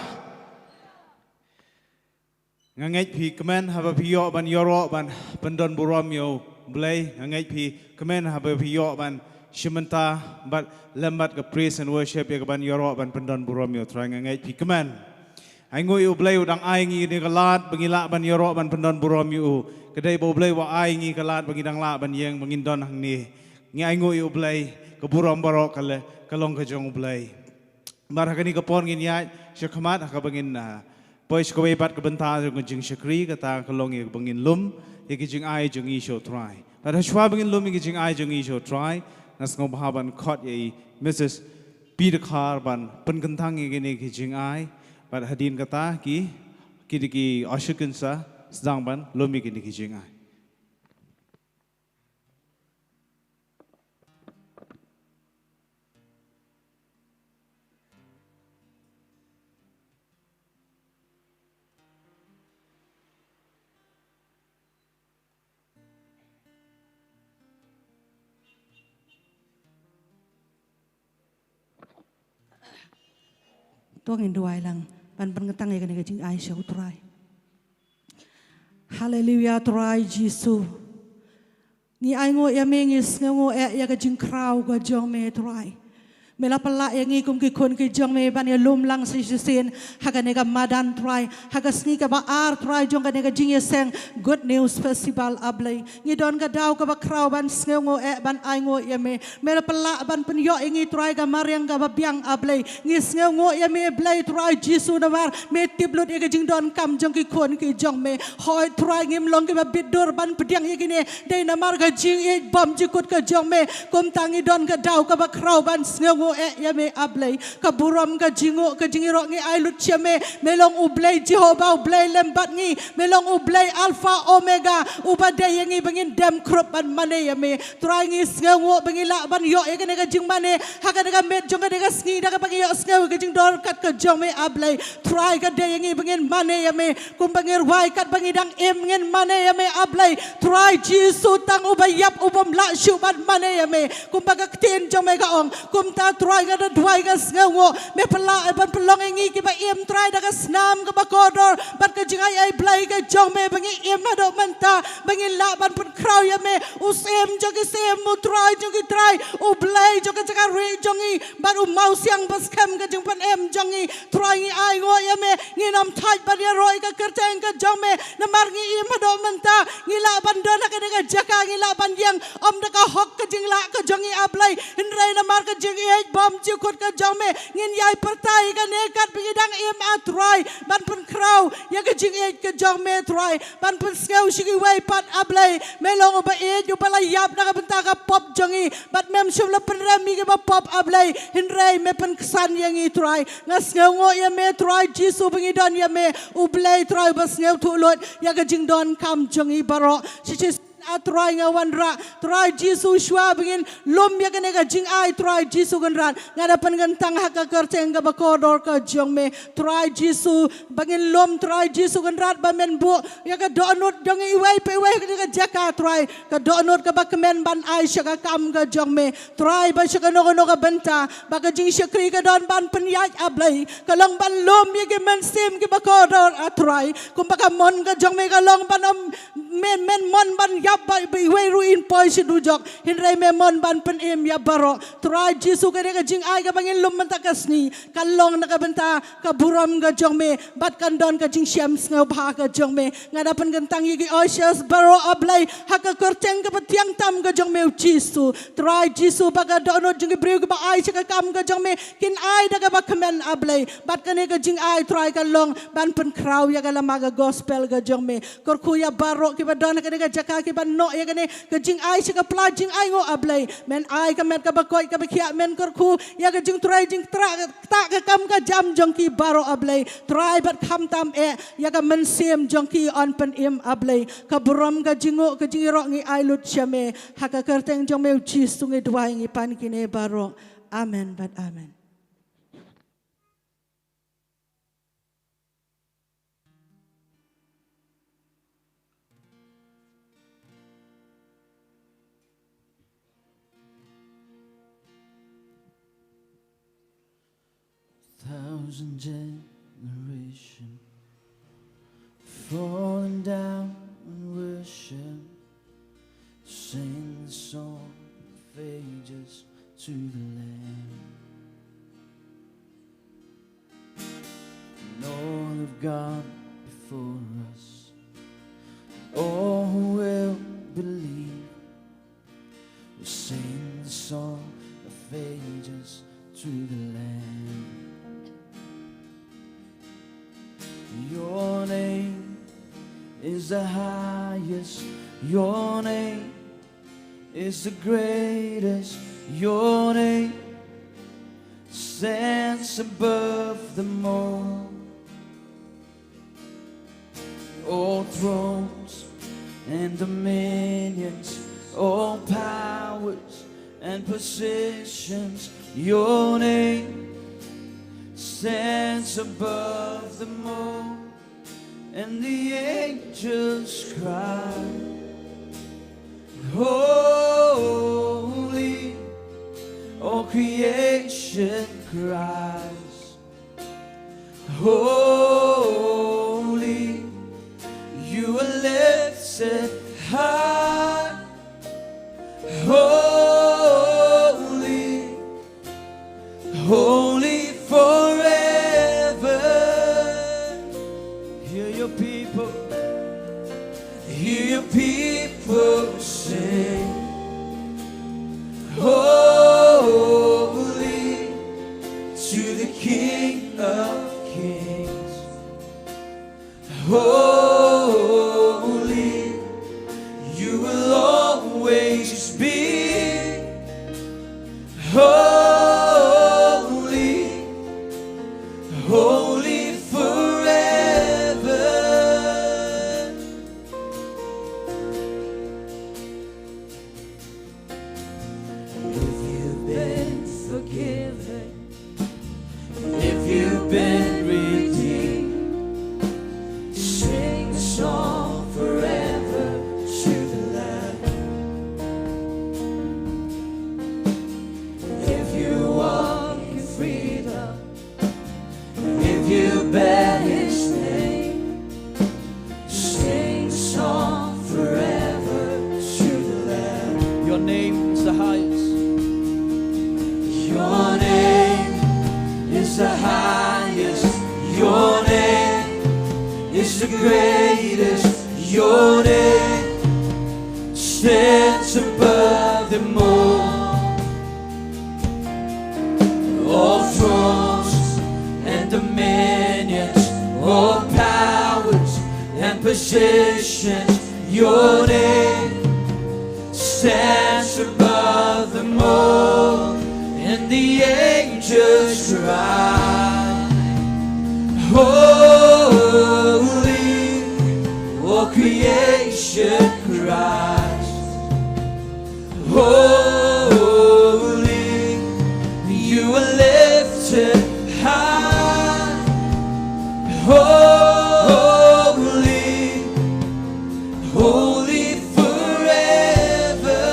ngangai phi kemen haba phi yo ban yoro ban pendon buram yo blai ngangai phi kemen haba phi yo ban shimanta but lembat ke praise and worship ya ban yoro ban pendon buram yo try ngangai phi kemen ai ngoi u blai udang ai ngi ni kalat bangila ban yoro ban pendon buram yo kedai bo blai wa ai ngi kalat bangi dang la ban yeng bangin don hang ni ngi ai ngoi u blai ke buram baro kale kalong ke jong blai mar hakani ke pon ngin ya shakhamat ka bangin na Pois ko ibat ke Bynta jong jing Shakri kata kalong ye bangin lum ye jing ai jong i show try pada shwa bangin lum ye jing ai jong i show try nas ngom haban khot ye Mrs. Peter Car ban pen kentang ye gini jing ai pada hadin kata ki diki ashukensa sedang ban lum ye gini jing ai Tuang Jingiduwai lang pan pengetang ya kene jing ai show try hallelujah try Jesus ni ai ngo ya mengis ngo ya ka jing crowd ga jong me try Mela pala yang ikum ki kon ki jong me ban ya lum lang si sin haga nega Madan try haga Sngi ka ba ar try jong ka nega Jingiaseng good news festival ablay ngi don ka daw ka ba kraw ban sngo ban ai ngo ya me mela pala ban pen yo ngi try ka mariang ka ba biang ablay ngi sngo ya me blay try jisu na mar me tiblut e ka jing don kam jong ki kon ki jong me hoy try ngim long ki ba bidur ban pediang ye gine dei na mar ka jing e bom jikut ka jong me kum tangi don ka daw ka ba kraw ban sngo ya me ablay kaburam ka jingo ka jingiro ngi ai lut chame melong ublay Jehovah ublay lembat ngi melong ublay alpha omega ubade ngi bangin dem krop ban mane ya me try ngi sngo bangila ban yo e ka jing mane ha ka met jong ka Sngi da ka bagi yo sngo ka jing dor kat ka jong me ablay try ka de ngi bangin mane ya me kum bangir wai kat bangi dang em ngin mane ya me ablay try jisu tang ubayap ubom la shu ban mane ya me kum bagak tin jong me ka ong kum ta try ka da dwai ka sngo me pala ban pelong ngi ki ba em try da ka snam ka ba kodor ban ka jingai ai blai ka jong me bangi em na do manta bangi la ban pun kraw ya me usem jogi sem mu try jogi try u blai jogi jaka re jongi ban u mau siang bas kam ka jing pan em jongi try ngi ai ngo ya me ngi nam thai ban ya roi ka kerteng ka jong me na mar ngi em na do manta ngi la ban do na ka jaka ngi la ban yang om da ka hok ka jing la ka jongi ablai in rai na mar ka jing e bom jikut ka jong me ngin yai pertai ka nekat bigidang em atrai ban pun kraw ya ka jing e ka jong me try ban pun skau shigi wai pat ablay melong ba e ju pala yap na ka benta ka pop jongi bat mem shum la penrami ka ba pop ablay hinrai me pen ksan yang i try ngas ngo ya me try jisu bingidon ya me ublay try bas ngau thulot ya ka jing don kam jongi baro chichi atrai ngawan ra try jisu shwa bingin lom ya kene ka jing ai try jisu kan ran ngada pan kan tang ha ka kerteng ka ba kodor ka jong me try jisu bangin lom try jisu kan rat ba men bu ya ka donut jong i wai pe wai ka jaka try ka donut ka ba kemen ban ai sha ka kam ka jong me try ba sha ka no ka Bynta ba ka jing Shakri ka don ban pen ya ablai ka long ban lom ya ke men sim ki ba kodor atrai kum ba ka mon ka jong me ka long ban men mon ban ya ba wei ruin poi si dujok hinrai memon ban pen im ya baro turai jisu ka ka jing ai ka bangin lum menta kasni kalong na ka benta ka buram ka jong me bat kan don ka jing siam sngo bha ka jong me ngada pen gentang yi oisias baro ablai haka korteng ka patiang tam ka jong me jisu turai jisu ba ka dono jing breu ka ba ai ka kam ka jong me kin ai da ka ba kamen ablai bat kan ka jing ai turai ka long ban pen kraw ya ka lamaga gospel ka jong me korku ya baro ki ba don ka jaka ki ba no ya gane ka jing ai ka pla jing ai ngo ablai men ai ka met ka ba koi ka ba khia men korku ya ka jing turai jing tra ta ka kam ka jam jong ki baro ablai turai bat kham tam ya ka men sem jong ki on pen im ablai ka buram ka jingo ka jingiro ngi ai lut chame haka kerteng jong me chi sungai dwai ngi pan kine baro amen but amen. Thousand generations falling down in worship, sing the song of ages to the Lamb. And all have gone before us, all who will believe will sing the song of ages to the Lamb. Your name is the highest, your name is the greatest, your name stands above them all. All thrones and dominions, all powers and positions, your name stands above them all, and the angels cry, holy, all creation cries, holy, you are lifted high, holy, holy forever. Hear your people sing, holy to the King of Kings, holy, you will always be, holy, holy forever. If you've been forgiven, if you've been redeemed, sing the song forever to the Lamb. If you walk in freedom, if you bear His name, sing the song forever to the Lamb. Your name is the highest. Your name is the highest. Your name is the greatest. Your name stands above them all. All thrones and dominions, all powers and positions, your name stands above them all, and the angels cry, holy, all creation cries, holy, you are lifted high, holy, holy forever.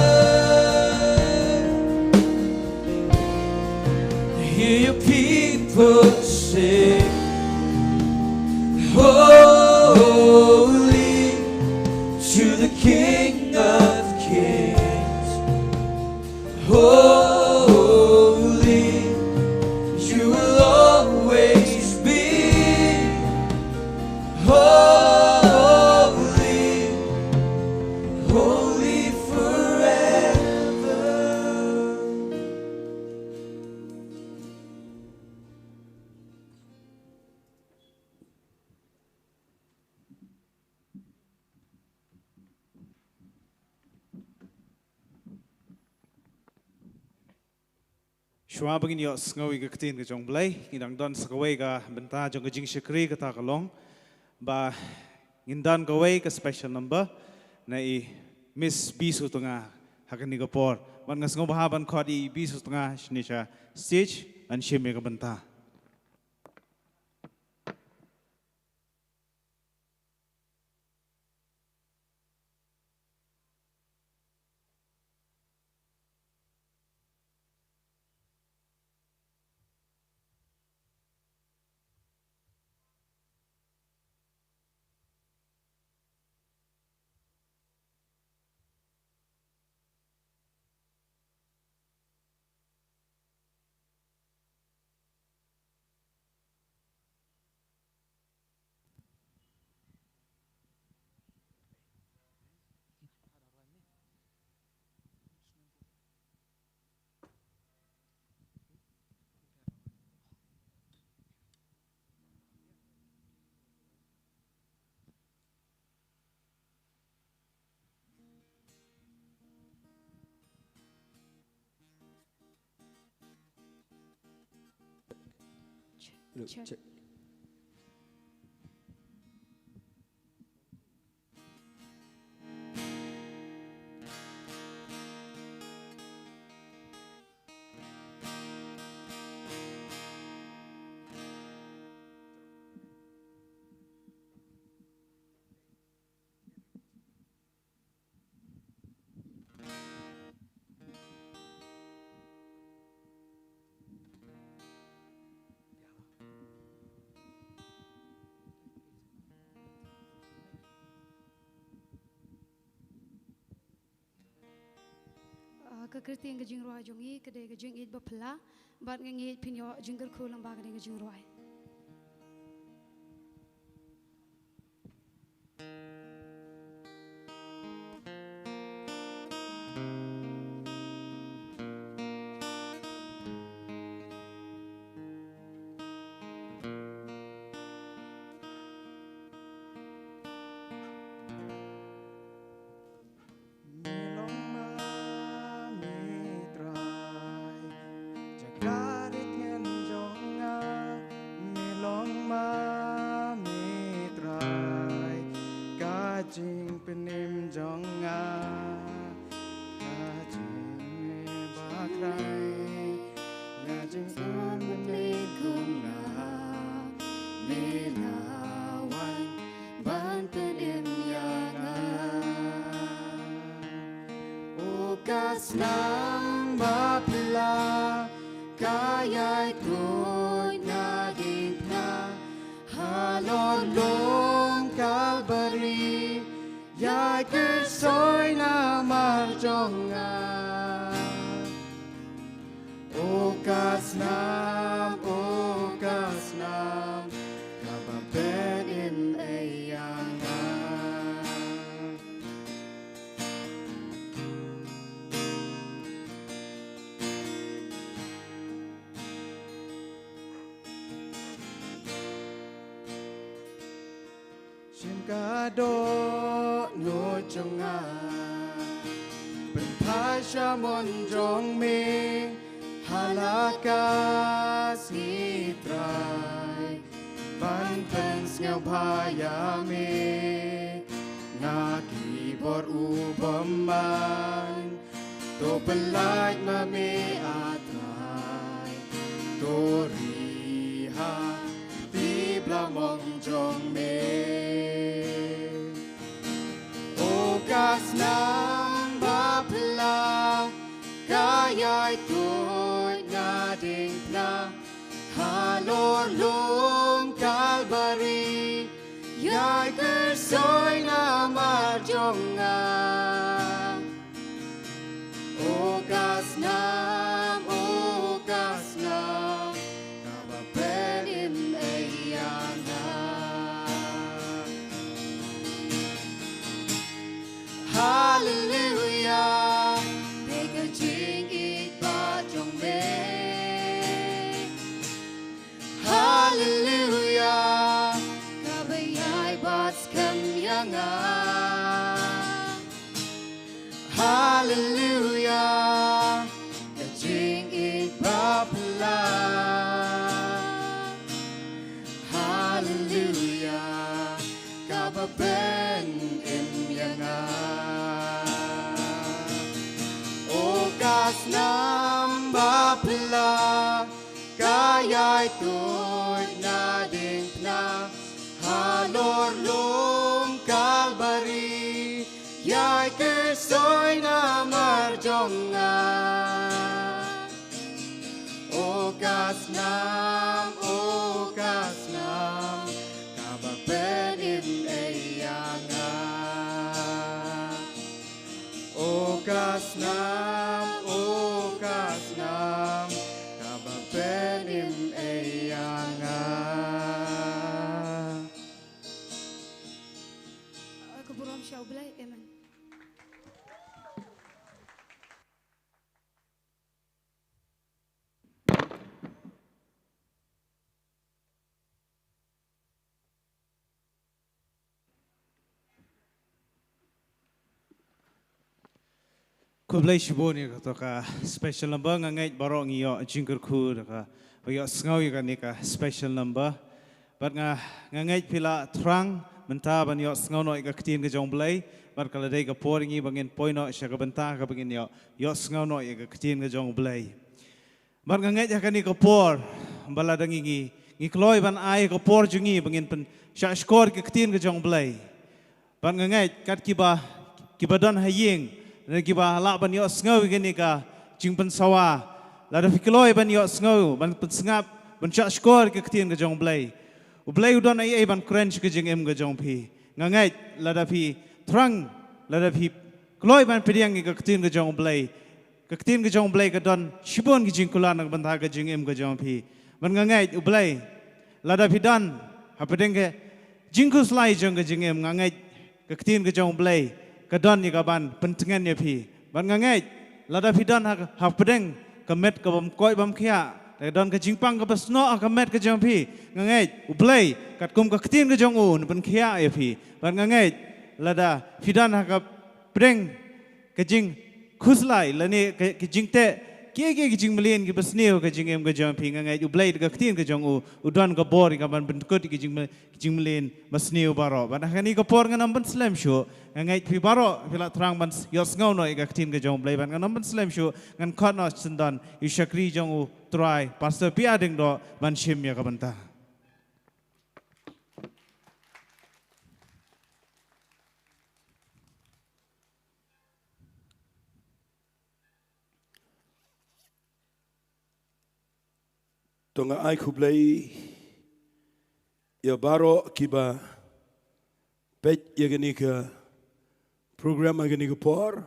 Hear your people sing, holy to the King of Kings. Holy, you will always be. Holy, holy forever. Shwa bangin yo Sngi ke ketin ke jong blai ngidang don sakawai ka Bynta jong ke Jingiasyllok ke ta kalong ba ngindan kawai ke special number na I Miss Bisu tengah hakan ni kapor ban ngas ngau bahaban khot I Bisu tengah shnisha stage an shime ke Bynta. Check. Kekerti yang Jingiasyllok jongi kedai Jingiasyllok berpela, bat Jingiasyllok pinyo Jingiasyllok lembah kedai Jingiasyllok. Jing penim jonga Kajing bakrai Ngajing sun menikungna Melawan ban penim yana Ukas nang bapla Kayai tuj naging na Halor long kalbari Yai kersoi na marjonga Okas nam Kababen in ayanga Shimkado no chonga Pentasha mon jong me Halakas hitrai Bantens ngau payame Nakibor ubaman To belaj mame atrai To riha Di blamong jong me Okas nang bapla Kayai tuj ngading na Halor lung kalbari Yai kersoi na marjonga Ogasnam Kabapenim eyana Hallelujah Bega jingit bajong me Hallelujah Kabayay bats kamyanga Hallelujah Kajingit bapla Hallelujah Kababen imyanga Ogasnam bapla Kaya'y tu'y nading na halorlong Calvary Ya'y kersoy na marjonga Ogasnam Kabapenim eyanga Ogasnam Kabapenim eyanga Keburam syau belai, amen. Kublai shiboni ka ka special number ngangai barok ngiyo jingker khu ka bayo sngaw ka ni ka special number bat ngangai pila trang Bynta ban yo sngaw no ka ktin ka jong blai bat kala dei ka poringi bangin poino sya ka Bynta ka bangin yo sngaw no ka ktin ka jong blai bat ngangai ka ni ka por bala dangi ngi kloi ban ai ka por jungi bangin pen sya skor ka ktin ka jong blai bat ngangai kat kiba don haying Nagi ba halak ban yo sngaw gini ka jingpen sawa lada fikloi ban yo sngaw ban pensengap ban cak skor ke ketien ke jong blai ublai udon ai ban crunch ke jing em ke jong pi ngangai lada pi trang lada pi kloi ban pediang ke ketien ke jong blai ke don shibon ke jing kulan nak ban ke jing em ke jong pi ban ngangai ublai lada pi dan hapedeng ke jingkus lai jong ke jing em ngangai ke ketien ke jong blai Kadon ni kaban pentingan ni pi, ban ngangai lada pidan hak pedeng kemet kabam koi bam kia, kadon ke jingpang ke besno kemet ke jong pi, ngangai ublai kat kum ke ketin ke jong un pen kia ya pi, ban ngangai lada pidan hak pedeng ke jing khuslai lani ke jing te ke jing melin ke besneu ke jing em ke jong pi ngangai ublai ke ketin ke jong udon ke bor kaban bentukut ke jing melin besneu baro, ban hakani ke por nganam ben slam show ngai pi baro pila terang ban yos ngau no iga tin ke jong blai ban ngan ban slam shu ngan khot no sendan i shakri jong try pastor pia Diengdoh ban shim ya ka Bynta Tonga ai kublai ya baro kiba pet ya gani ka program agani ka por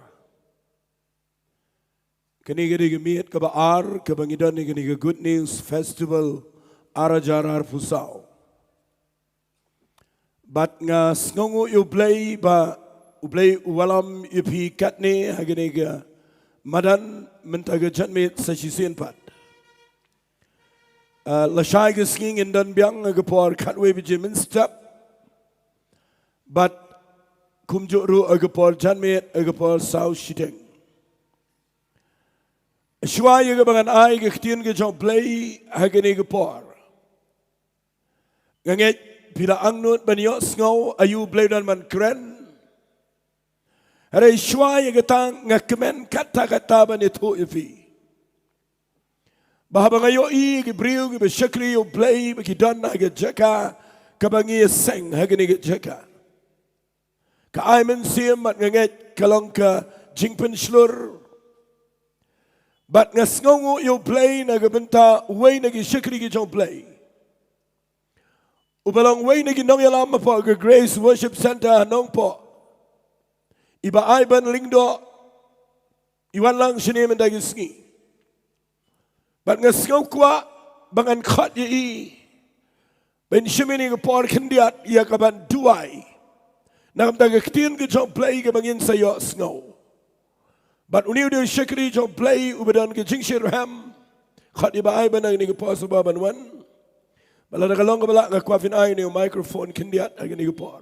kani gani ka miet ka baar ka bangidan gani ka good news festival arajarar fusau bat nga sngongo yu play ba uplay walam ipi katne agani ka madan mentaga chatmet sasisen pat Lashai ke Sngi dan biang agapor katwe bijimin step but kumjuru agapor janmet agapor sau shiteng Shwai agabangan ai ke ktien ke jong play hagani agapor nganget pila angnut banyo sngaw ayu play dan man kren Hare shwai agatang ngakemen kata-kata ban itu ifi Bahaba ngayo i gibriu gi beshakri yo play bagi donna ga jaka kabangi seng hagani ga jaka ka aimen sim mat nganget kalong ka jingpen shlur bat ngasngongo yo play na ga Bynta way na gi shakri gi jong play Ubalang way na ginong yalam po ke Grace Worship Center Nongpoh. Iba Iban Lingdo iwan lang siya naman dahil Sngi. But nga singaw kwa bangan kat yi ben siya mini nga por kandiat iya kaban Jowai. Nakamdaga ktiin ka jong play ka bangin sayo singaw. But uniw diyo syakri jong play ubadan ka Jingiasyllok kat iba Iban ang ni ka po sa babanwan. Bala nakalong ka bala nga kwafin ay ni yung microphone kandiat ang ni ka por.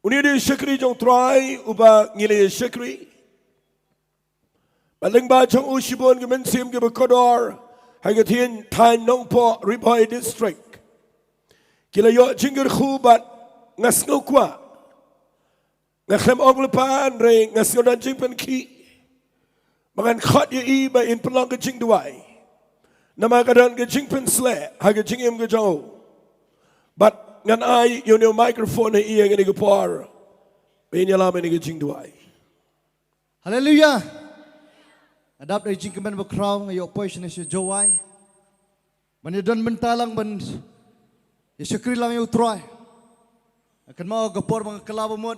Uniw diyo syakri jong try uba ngili syakri. Balang ba chong usibon ke mensim ke bekodor hagatin time Nongpoh Ri-Bhoi district. Kila yo jingir khubat ngas ngukwa. Ngaklem oglepan re ngas ngodan jingpen ki. Mangan khat ye ba in pelong ke Jingduwai. Nama kadan ke jingpen sle haga jingim ke jong. But ngan ai yo no microphone iya ngani ke por. Ben yalam ni ke Jingduwai. Hallelujah. Adap dari jingkemen berkraw ngayok poy sini si Jowai. Manidon mentalang ban ya syakri lang yu try. Akan mau gapor mga kalabo mo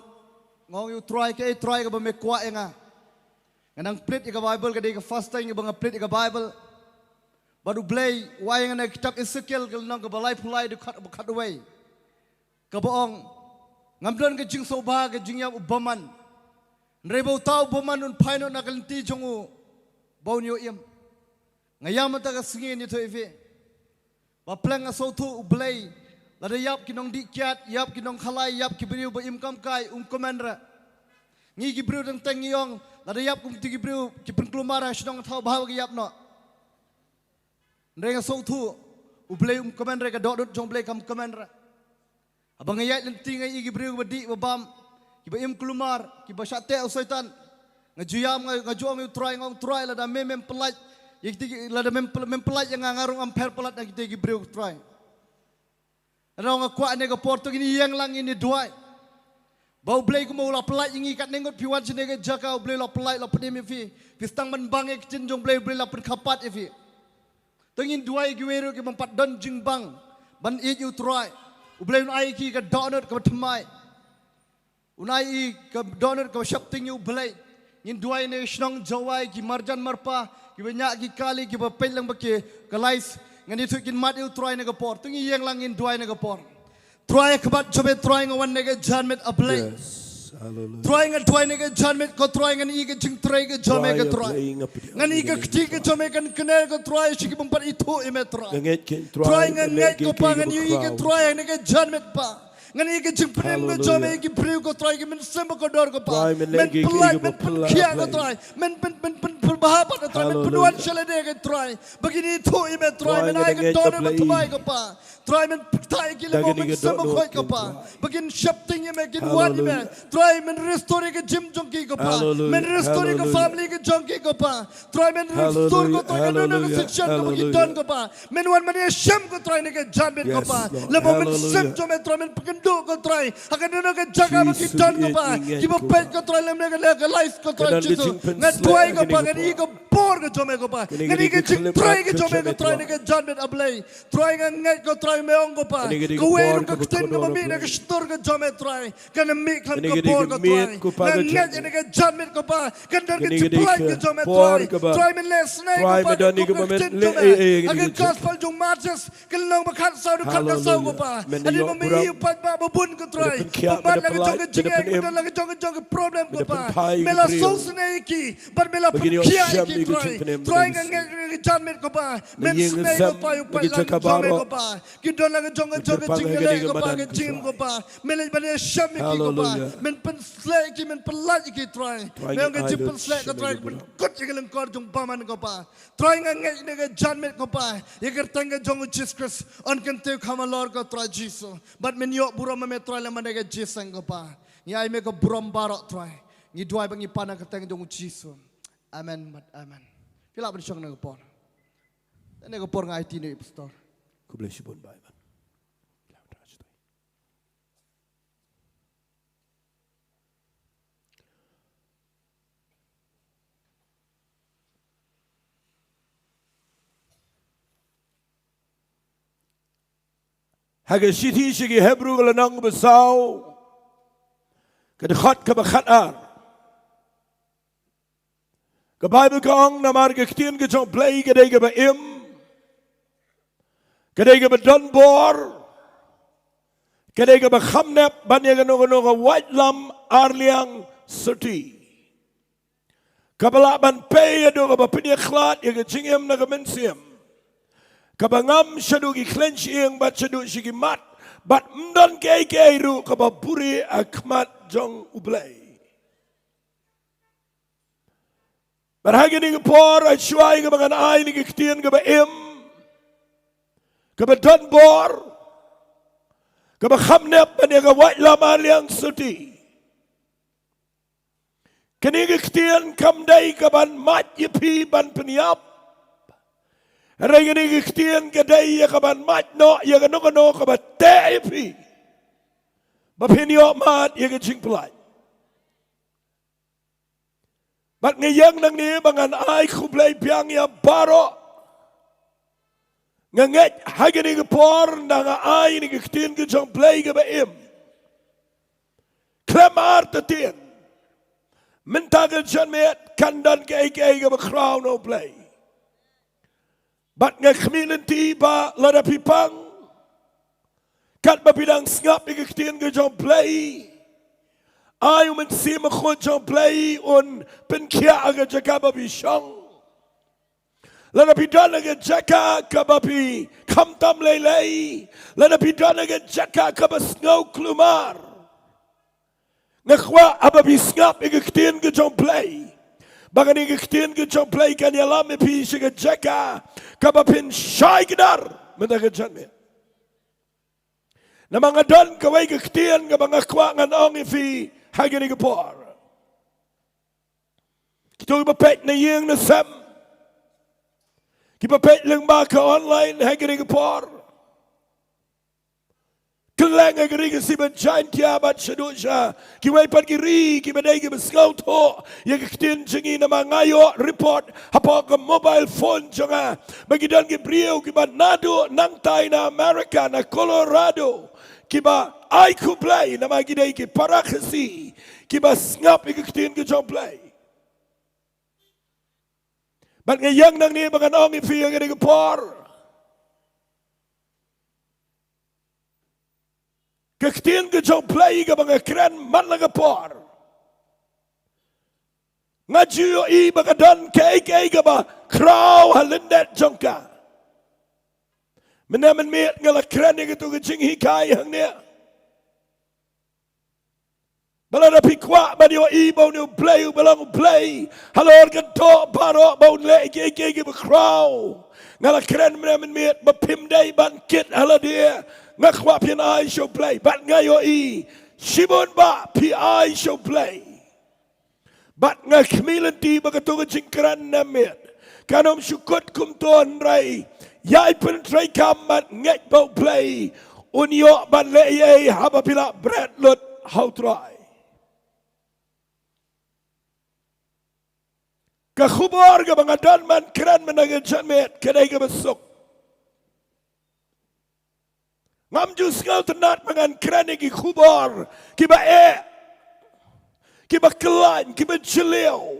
ngong yu try ke ka ba mekwa nga. Nganang plate ka Bible ka ka fasting nga plate ka Bible. Baru blay way nga kitab Ezekiel kal nang ka balay pulay de cut away. Kaboong ngamdon ka jing soba ka jing yam ubaman. Nrebo tao ubaman un paino na kalinti jongu bau niyo iyam. Ngayam mata ka Sngi nito ife. Baplang nga Sohthri ublay. Lada yap kinong dikyat, yap kinong khalay, yap kibriw ba imkam kay komendra. Ngi kibriw ng tengiyong, lada yap kung tigibriw kipenklumara sinong tao bahawag yap no. Nre nga Sohthri ublay komendra ka dodot jong blay kam komendra. Abang ngayat ng tingay igibriw ba di babam, kiba imklumar, kiba syate o soitan. Ngajuyam ngajuang yu try ngong try lada mem pelat yik lada mem pelat yang ngarung amper pelat na kita gibriu try. Ano nga kwa ne ga porto gini yang lang ini duai. Bau blay ko maula pelat yang ikat nengot piwan sine ga jaka blay la pelat la pedim fi. Pistang man bange kitchen jong blay la pen kapat fi. Tengin duai giweru ki mempat don jingbang ban it yu try. Ublay un ai ki ga donut ka tmai. Unai ka donut ka shapting yu blay. Nyngkong ne Shillong Jowai ki marjan marpa ki banyak ki kali ki bapel lang baki kalais ngani tu kin mat eu try ne gapor tu yang lang Nyngkong ne gapor try kabat jobe try ngawan ne ga janmet ablay try nga try ne ga janmet ko try ngani ga jing try ga jome ga try ngani ga kti ga jome kan kene ga try shi ki bampat itu ime try try ngai ko pa ngani ga try ne ga janmet pa ngani ke jing prem ko jome ki priu ko try ki men sem ko dor ko pa men pelai men kia ko try men bahapa ko try men penuan shalade ko try begini tu ime try men ai ko dor ko try ko pa try men tai ki le men sem ko ko pa begin shapting ime kin wan ime try men restore ke jim jong ki ko pa men restore ko family ke jong ki ko pa try men restore ko try no no section ko ki don ko pa men wan men shem ko try ne ke janbet ko pa le men sem jome try men ko try akan dino ka jaga makitan ko pa kiba pet ko try lemne ka life ko try chiso nga tuai ko pa ngani ko por ko jome ko pa ngani ka jing try ko jome ko try ne ka janbet ablay try nga ngai ko try meong ko pa ko wen ko kten ko mami na ka stor ko jome try kana mi kan ko por ko try nga ngai ne ka janbet ko pa kan dan ka jiplai ko jome try men les snai ko pa ko kten jome akan gospel jong marches kalong bakat sau kan ka sau ko pa ani mo mi pat ba bun ko try pambat lagi jong jing ko lagi jong problem ko pa mela sosne ki bar mela kia ki try ngai janmet ko pa men snai ko pa upat lagi ko pa ki don lagi jong jing ko pa ki jing ko pa mela bane sham ki ko pa men pen slay ki men pelat ki try men ga jip pen slay ko try men kot ki lang kor jong paman ko pa try ngai ne janmet ko pa ye kertang jong Jesus on kan te khama lor ko try Jesus but men yo buram me try la manega Jingiaseng ko pa ni ai me ko buram barok try ni duai bang ipana kateng jong Jesus amen mat amen pila bersong na ko por ne ko por ngai ti ne pastor ku bless you bon bye. Haga siti sigi Hebrew galanang besau. Kedekhat ke bakhatar. Ke Bible kong namar ke ktien ke jong play ke dei ke ba im. Ke dei ke ba donbor. Ke dei ke ba khamnep ban ye ke no white lam arliang suti. Kabala ban pay ado ka ba piniaklat ye ke jingem na ke mensiam. Kabangam syadu ki clench ing bat syadu shiki mat bat mdon ke ru kababuri akmat jong ublay. Barhagi ni por ay shuai ka bangan ay ni kitien ka ba im ka ba don bor ka ba khamnep ban ka white lama liang suti. Kani kitien kam day ka ban mat yipi ban peniap. Rai ni kitien kadai ya kaban mat no ya no kabat tepi. Bapinyo mat ya jing pelai. Bat ngayang nang ni bangan ay kublay piang ya baro. Nganget hagani por nang ay ni kitien ke jong play ke baim. Klemar tatien. Mintagal janmet kandan ke ba crown no play. Bat nga community ba lada pipang kat ba bidang ngap ikitien ke jong play ay si makhod jong play un penkia aga jaka ba bishang lada bidan aga jaka ka ba pi kamtam lelei lada bidan aga jaka ka ba snow klumar ngakwa aba bisngap ikitien ke jong play. Bagan ni kitien ke jong play kan yalam me pi shiga jaka kabapin shay gedar mendaga janme. Na mga don kaway ke kitien ka mga kwa ngan ong ifi hagani ke por. Kito ibapet na yeng na sem. Kibapet lang ba ka online hagani ke por. Kelang agari ke siban Jaintia bat syadusha. Kiway pan kiri, kibaday ke Sohthri. Yang kitien jengi nama ngayo report. Hapa ke mobile phone jonga. Bagidan ke brio kiba nado nang tay na Amerika na Colorado. Kiba ay kublay nama giday ke parakasi. Kiba ngap ke kitien ke jong play. Bat ngayang nang ni bagan ong ifi agari ke por. Kitien ke jong play ka mga kren man lang por. Nga juyo i bagadan kay ka ba kraw halindet jong ka. Menaman miet nga la kren nga ito ka jing hikay hang niya. Bala na pikwa ba niyo i baw niyo play balang play. Halor ka to baro baw le kay ka ba kraw. Nga la kren menaman miet ba pimday ban kit haladia. Ngakwa pian ay show play. Bat ngayo i. Shibon ba pi ay show play. Bat nga kmilanti bagatunga jingkran namit. Kanom syukot kumton ray. Yay pen tray kamat ngek bau play. Unyo ban leye haba pila bread lut how try. Kakhubor ka mga danman kran managan janmet. Kaday ka basok. Ngam jus ngau tenat mangan kranik ki khubor kiba kiba kelan kiba jeliu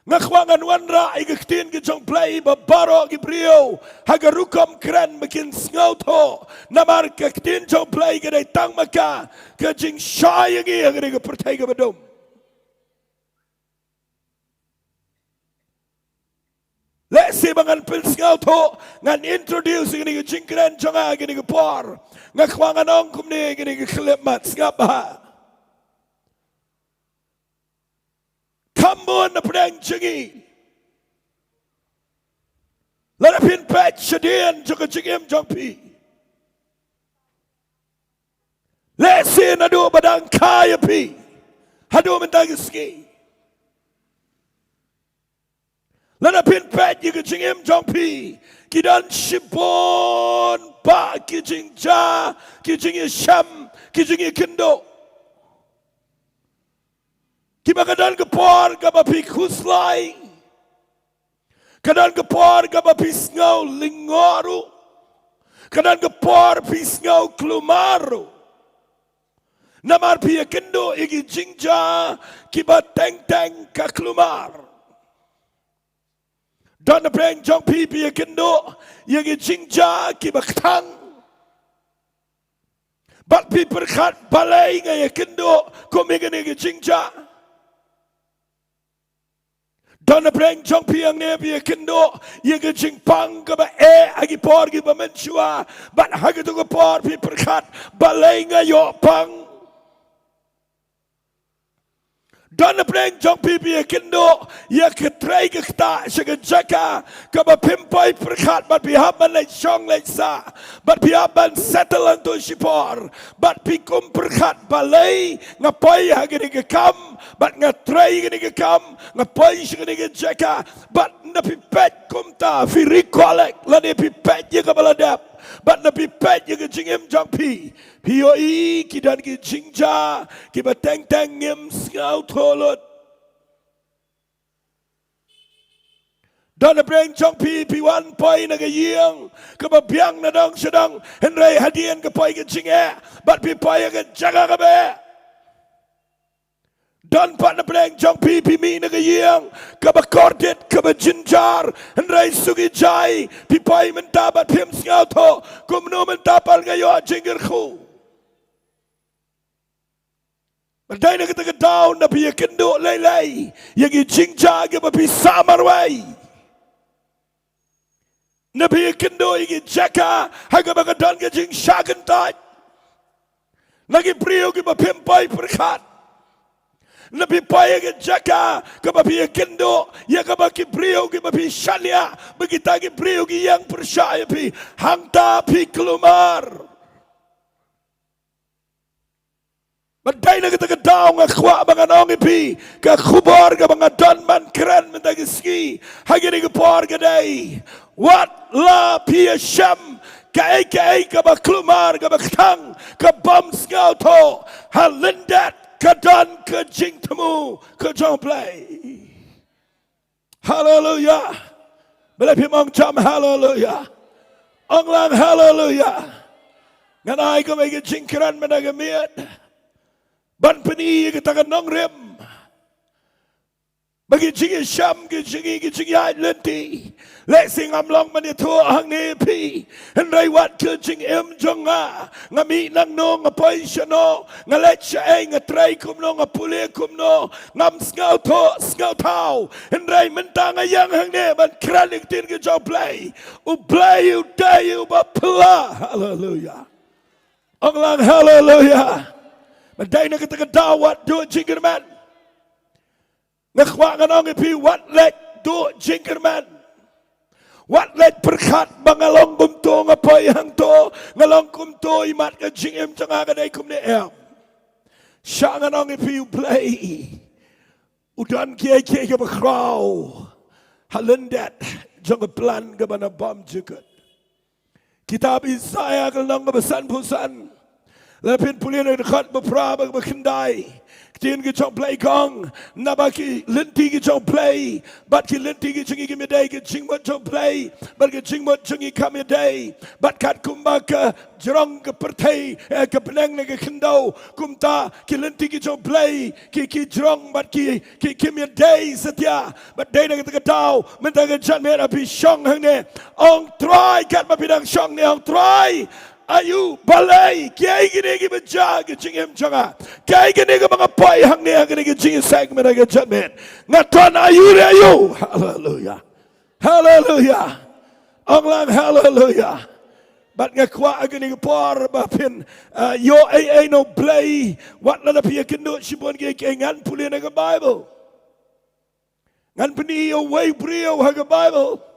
ngakwangan wanra ikaktin ki jong play ba baro ki brio hagarukam kran makin ngau to namar kaktin jong play ka day tang maka ka jing shayangi agari ka pertai ka badum. Let's see bangan pilsngau to ngan introduce gini jingkran jonga gini por ngakwangan ong kumni gini klimat ngapa kambon na pedang jingi larapin pet shadian joka jingem jongpi let's see nadu badang kaya pi hadu mentang ski Lana pin pet you can sing him jumpy. Kidan shipon pa kijing ja kijing sham kijing kendo. Kibakadan kapor kabapi kuslay. Kadan kapor kabapi snow lingoru. Kanan kepor pi Sngi kelumaru. Namar pi kendo igi jingja kiba teng ka kelumar. Dan preng jong pi kendo igi jingja kiba tang. Bat pi perkat balai ngaya kendo komegan igi jingja. Dan preng jong pi yang ne pi kendo igi jingpang kaba agi por kiba menchua. Bat hagatu ko por pi perkat balai ngayo pang. Dan preng jong pipi kendo ya ketrai ke kta segejaka ke pimpai perkat bat pihaban lai chong lai sa bat pihaban settle antu sipor bat pikum perkat balai ngapai hagini ke kam bat ngatrai gini ke kam ngapai segini ke jaka bat na pipet kumta fi recolect lani pipet ye ke baladap bat na pipet ye ke jingim jong pi POE kidan ki jingja ki bateng ngim Sngi tholot dan breng chong pi wan poi na ga yang ka ba biang na dong sedang henrei hadian ka poi ka jinge bat pi poi ka jaga ka be dan pat na breng chong pi mi na ga yang ka ba kordet ka ba jinjar henrei sugi jai pi poi menta bat pim Sngi tho kum no menta pal ga yo jingir khu Badai na kita down na pi kendo lay yagi jingja ga ba pi samarwai na pi kendo yagi jaka haga ba don ga jing shagan tai lagi priyo ga ba pimpai perkat na pi pai ga jaka ga ba pi kendo ya ga ba ki priyo ga ba pi shalia begita gi priyo gi yang percaya pi hangta pi kelumar Badai na kita kedaw nga kwa mga nongi pi ka kubor ka mga donman keren mentagi ski hagini ka por ka day wat la pi sham ka ba klumar ka ba ktang ka bam Sngi to halindat ka don ka jingtamu ka jomplay hallelujah bila pi mong jam hallelujah ong lang hallelujah nganay ka may jingkeren menagamiat ban peni kita kan nongrem bagi jingi syam ke jingi ai lenti lek sing amlong mani thu hang ni pi henrai wat ke jing em jonga ngami nang no ngapai shano ngalet chae ngatrai kum no ngapule kum no ngam Sngi tau henrai mentang ayang hang ne ban kranik tin ke job play u day u bapla hallelujah onglang hallelujah Badai na kita kedawat do jingkerman. Ngakwa nganong ipi wat let do jingkerman. Wat let perkat bangalong kumto ngapai hang to ngalong kumto imat ka jingem changa ka dai kum ne em. Sya nganong ipi play. Udan kiai ka bakraw. Halendat jang plan ka bana bam jikut. Kitab Isaiah ka nang basan pusan. Lapin pulian dekat beberapa berkendai. Ketiin ke jong play gong. Nabaki lenti ke jong play. Bat ki lenti ke jengi kami day. Ke jing mot jong play. Bat ke jing mot jengi kami day. Bat kat kumba ke jerong ke pertai. Ke penang ke kendau. Kumta ki lenti ke jong play. Ki jerong bat ki kami day setia. Bat day na kita ketau. Minta ke jan merah pi syong hang ne. Ong try kat mapidang syong ne. Ong try. Ayu balai kiai gini ki berjag jingem janga kiai gini ki mengapai hang ni hang gini ki jingiaseng mereka jamin ngatuan ayu hallelujah hallelujah onglang hallelujah bat ngakwa gini ki por bapin yo no play wat la pia kendo sibon ki ngan pulin ke Bible ngan peni yo way brio hang Bible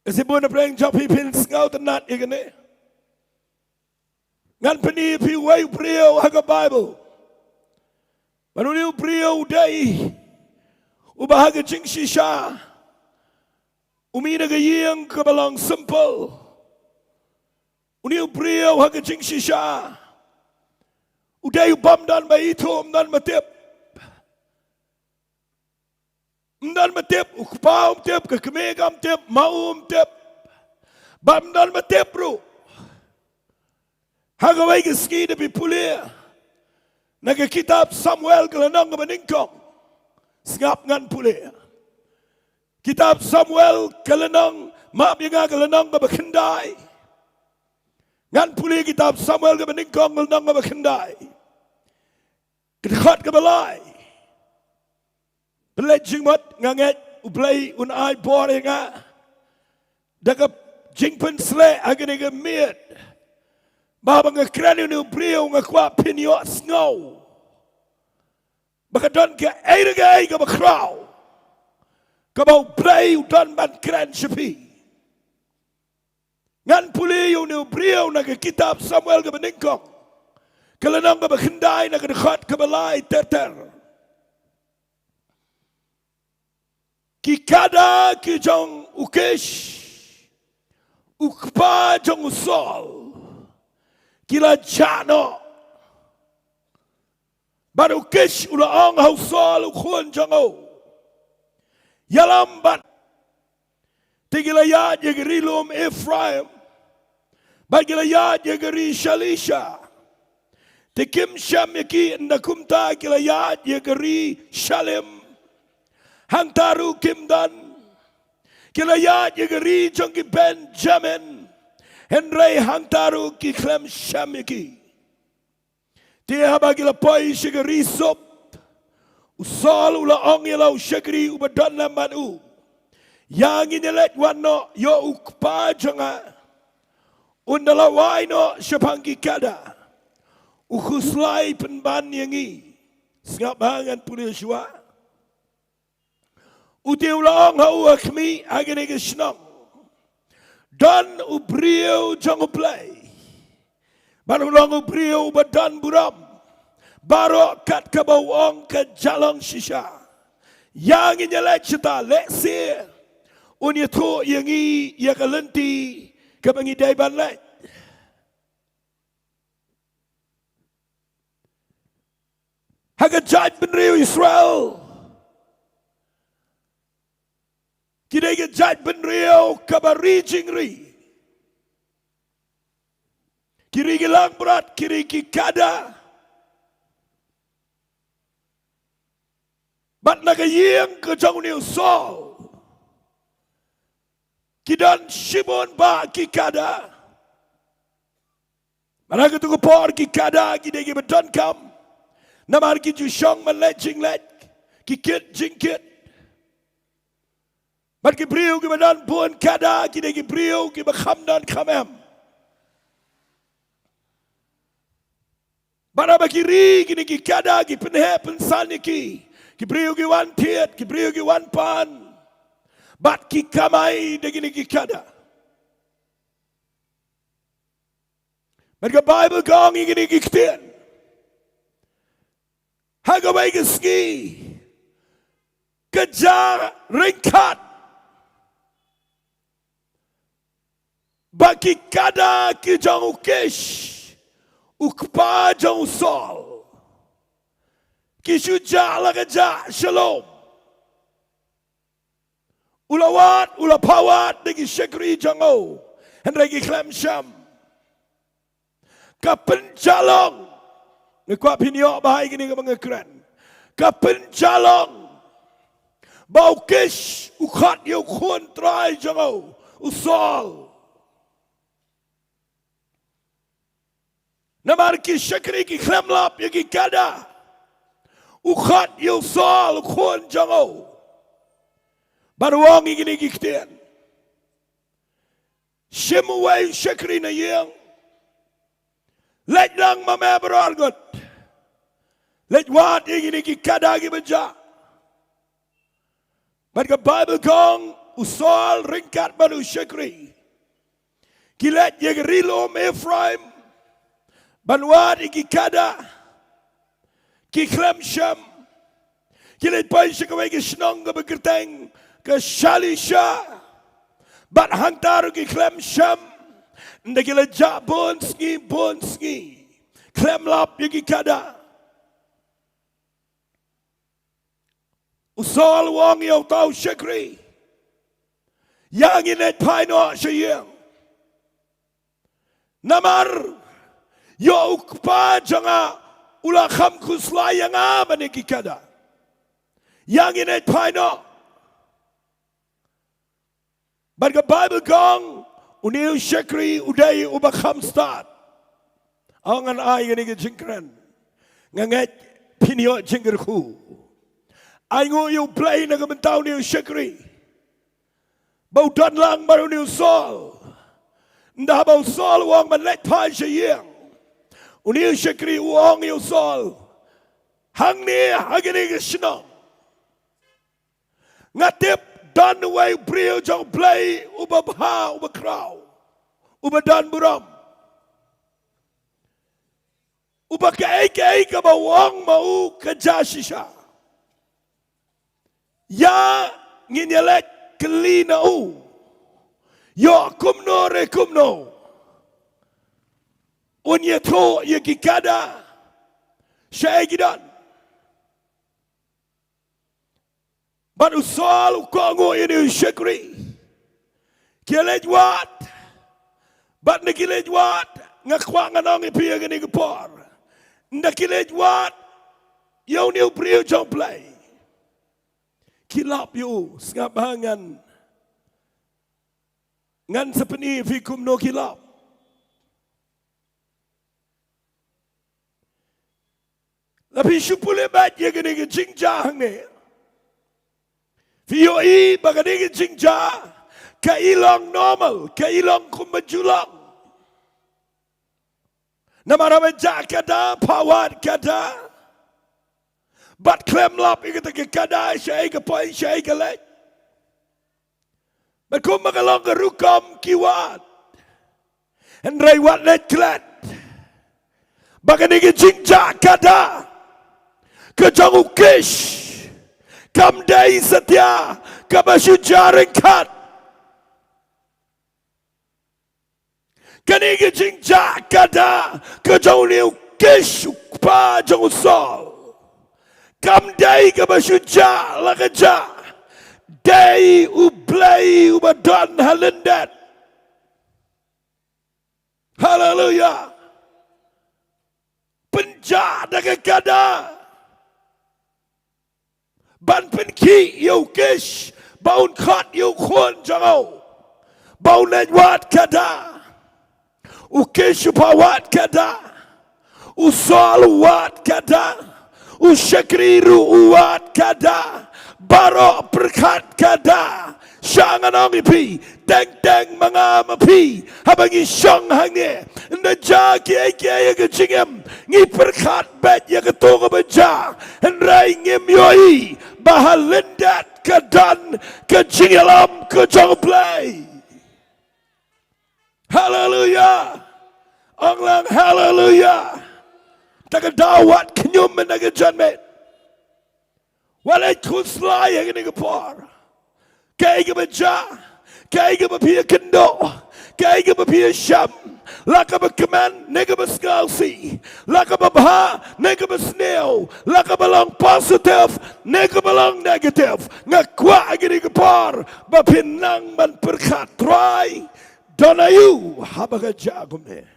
Kasi buwan na praying job pipin Sngi tanat igani. Ngan peni pi way priyo haga Bible. Manuniw priyo day. Ubahaga jing shisha. Umina gayang kabalang simple. Uniw priyo haga jing shisha. Uday bamdan ba ito umdan matip. Umdan matip, ukpaum tip, kakimegam tip, maum tip. Bamdan matepro. Hagaway ke Sngi na pipulia. Nagkikitab Samuel kalanang ka Nyngkong. Sngap ngan pulia. Kitab Samuel kalanang maap yung nga kalanang ka bakanday. Ngan pulia kitab Samuel ka Nyngkong kalanang ka bakanday. Kadakot ka balay. Pelejing mat nganget ublay unay bore nga. Dagap jingpen sle agani ka miet. Baba nga kranyo ni ubriyo nga kwa pinyo sngaw. Baka doon ka ay ka bakraw. Kabaw blay udan man kran sipi. Ngan puliyo ni ubriyo nagkikitab Samuel ka Nyngkong. Kalanang ka bakanday nagkakot ka balay terter. Kikada ki jong ukish. Ukpa jong usol. Kila jano. Baru kish ulaang hausol ukhuan jango. Yalambat. Tigilayad yagarilum Ephraim. Bagilayad yagari Shalisha. Tikim Sham yaki nakumta gilayad yagari Shalim. Hangtaru Kimdan. Gilayad yagari jongi Benjamin. Henry hangtaru ki klem shamiki. Dia bagila poi shigari sop. Usal ula ong yalaw shigari ubadan naman u. Yang inilet wano yo ukpa janga. Undalawai no shapangi kada. Ukuslay penban yangi. Sngap hangan punya shwa. Uti ula ong hau akmi agane geshnong. Dan ubriyo jang uplay. Baru lang ubriyo badan buram. Baru kat kabawang ke jalang shisha. Yang inyalet cita leksi. Unya tu yang i ya kalenti kabangi day banlet. Hagajat benriyo Israel. Kidai ke jat benriau kabari jingri. Kiri gilang berat, kiri kikada. Bat naga yang ke jauh ni usol. Kidan Shimon ba kikada. Mana ke tu por kikada kidai ke beton kam. Namar ki jushong malet jinglet. Kikit jingkit. Bat kibriu ki Madan pun kada kide kibriu ki bakham dan khamem. Bara bakiri kide ki kada ki penhe pensan ki. Kibriu ki wan tiet, kibriu ki wan pan. Bat ki kamai de kide ki kada. Mereka Bible gong kide ki kten. Hagawai ki Sngi. Kejar ringkat. Bagi kada ki jang ukish. Ukpa jang usol. Ki syuja lagaja shalom. Ulawat, ulapawat degi syekri jango. Hendregi klem syam. Kapenjalong. Nekwa pinyo bahai gini ke mengekran. Kapenjalong. Baukish ukat yu khun trai jango. Usol. Namar ki syakri ki klemlap ya ki kada. Ukhat yu sol khun jango. Baruang igini ki kten. Shimuway syakri na yang. Let lang mame berargot. Let wat igini ki kada ki beja. Mereka Bible gong usol ringkat baru syakri. Kilet yagrilom Ephraim. Banwad iki kada. Ki klem syam. Kilit pai syakawai ki Snong ke bekerteng. Ke Shalisha. Bat hangtaru ki klem syam. Nda kila jak bon Sngi. Klem lap yaki kada. Usol wong yaw tau syakri. Yang inet pai no syayang. Namar yo ukpa janga ulakam kuslay yang manikikada. Yang ini paino. But the Bible gong unil shekri uday ubakam start. Angan ay gani jingkran. Nganget pinyo jinggerku. Ay ngo yu play na kamentaw niyo shekri. Bau dan lang baru niyo sol. Nda bau sol wang manlet pai shayang. Unil shekri uang yu sol. Hang ni hagani Shillong. Ngatip dan way brio jong play ubabha ubakraw. Ubadan buram. Ubakaik ka bawang mau kajashisha. Ya nginyalet kelina u. Yo kumno re kumno. Unyeto yekikada. Shagidan. But usal ukongo ini shekri. Kilej wat. But nikilej wat. Ngakwangan ang ipiya gani kapor. Nakilej wat. Yaw niyo priyo jong play. Kilap yu sengabangan. Ngan sepeni fikum no kilap. Tapi syupule bat ya gani ke jingjang ni. Fioi bagani ke jingja. Kailong normal. Kailong kumbajulang. Namara kada pawat kada. But klem lap ikata ke kada syai ke poi syai ke lek. But kum magalong ke rukam kiwat. And ray wat let klet. Bagani ke jingja kada. Kejang ukish. Kam dai setia. Kabasyu jaring kat. Kani ke jingja kada kejauh liu kish pa jauh sol. Kam day ke bashuja lagaja. Day ublay ubadan halendat. Hallelujah. Penja daga kada. Ban penki yu kish baun kat yu khon jauh. Baun lejwat kada. Ukeshu pawat kada. Usal wat kada. Usyakriru wat kada. Barok berkat kada. Syangan angipi. Teng-teng mangamapi. Habang isyang hangi. Najaki eki ke jingem. Ngi berkat bet ya ketunga beja. Rai ngim yoi. Bahalindat kadan. Kejingelam kejong play. Hallelujah. Anglang hallelujah. Taga dawat kenyum menaga janmet. Walay kuslay yang ini kepor. Kaya ke beja. Kaya ke bapia kendo. Kaya ke bapia syam. Laka berkeman. Nega berskalsi. Laka babha. Nega bersneo. Laka balang positif. Nega balang negatif. Ngakwa yang ini kepor. Bapinang man perkat. Try. Donayu habaga jagume.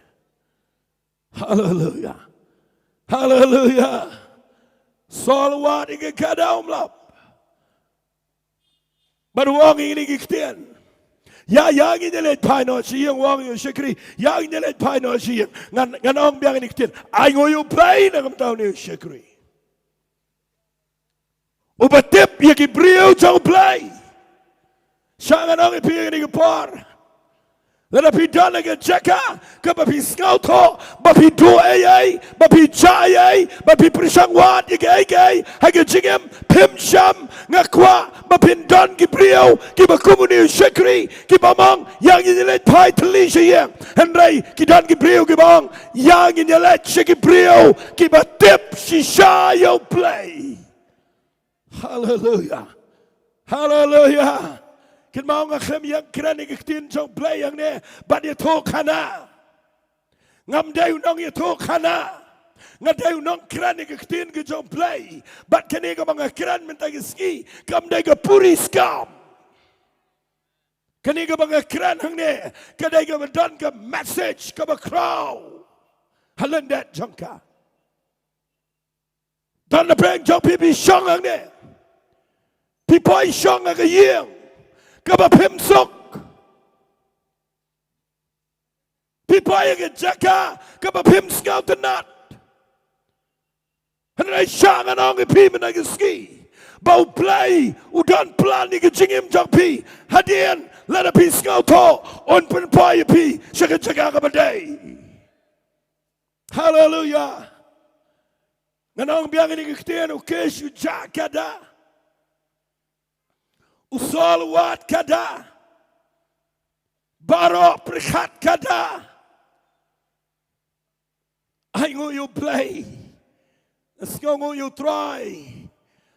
Hallelujah. Hallelujah. Solwat ike kada umlap. Baruang ini kiktian. Ya yang ini let paino siyang wang yung shekri. Yang ini let paino siyang. Ngan ong biang ini kiktian. Ay ngoyo play na kamtaw ni shekri. Ubatip yaki brio jang play. Siya ngan ong ipiyang ini kipar. Tetapi dana ke jaka, ke bapi skauto, bapi doai, bapi jai, bapi persangwat, ikai, hage jingem, pim sham, ngakwa, bapi dan ki brio, ki bakumuni shekri, ki bamang, yang ini let pai telisha yang, henrai ki dan ki brio ki bang, yang ini let sheki brio, ki batip shisha yo play. Hallelujah, hallelujah. Kin mau ngakem yang keren iktin jong play yang ne bad ye to kana ngam dai unong ye to kana ngadai unong keren iktin ke jong play bad kene ga mga keren mentagi ski kam dai ga puri skam Kani ka mga kran hang ne, kaday ka madan ka message ka makraw. Halandat jangka. Dan na preng jang pipi syong hang ne. Pipoy syong ang kayeng. Ka mapimsok. Pipoy ang jaka, ka mapimskaw tanat. Hanay syang anong ipiman ang Sngi. Bau play, udan plan ni kejingim jang pi. Hadian, lada pi skaw to. On pen pay pi, syaka jaka ka baday. Hallelujah. Nganong biang ini kektian ukesyu jakada. Usol wat kada. Baro perkat kada. Ay you play. Skong you try.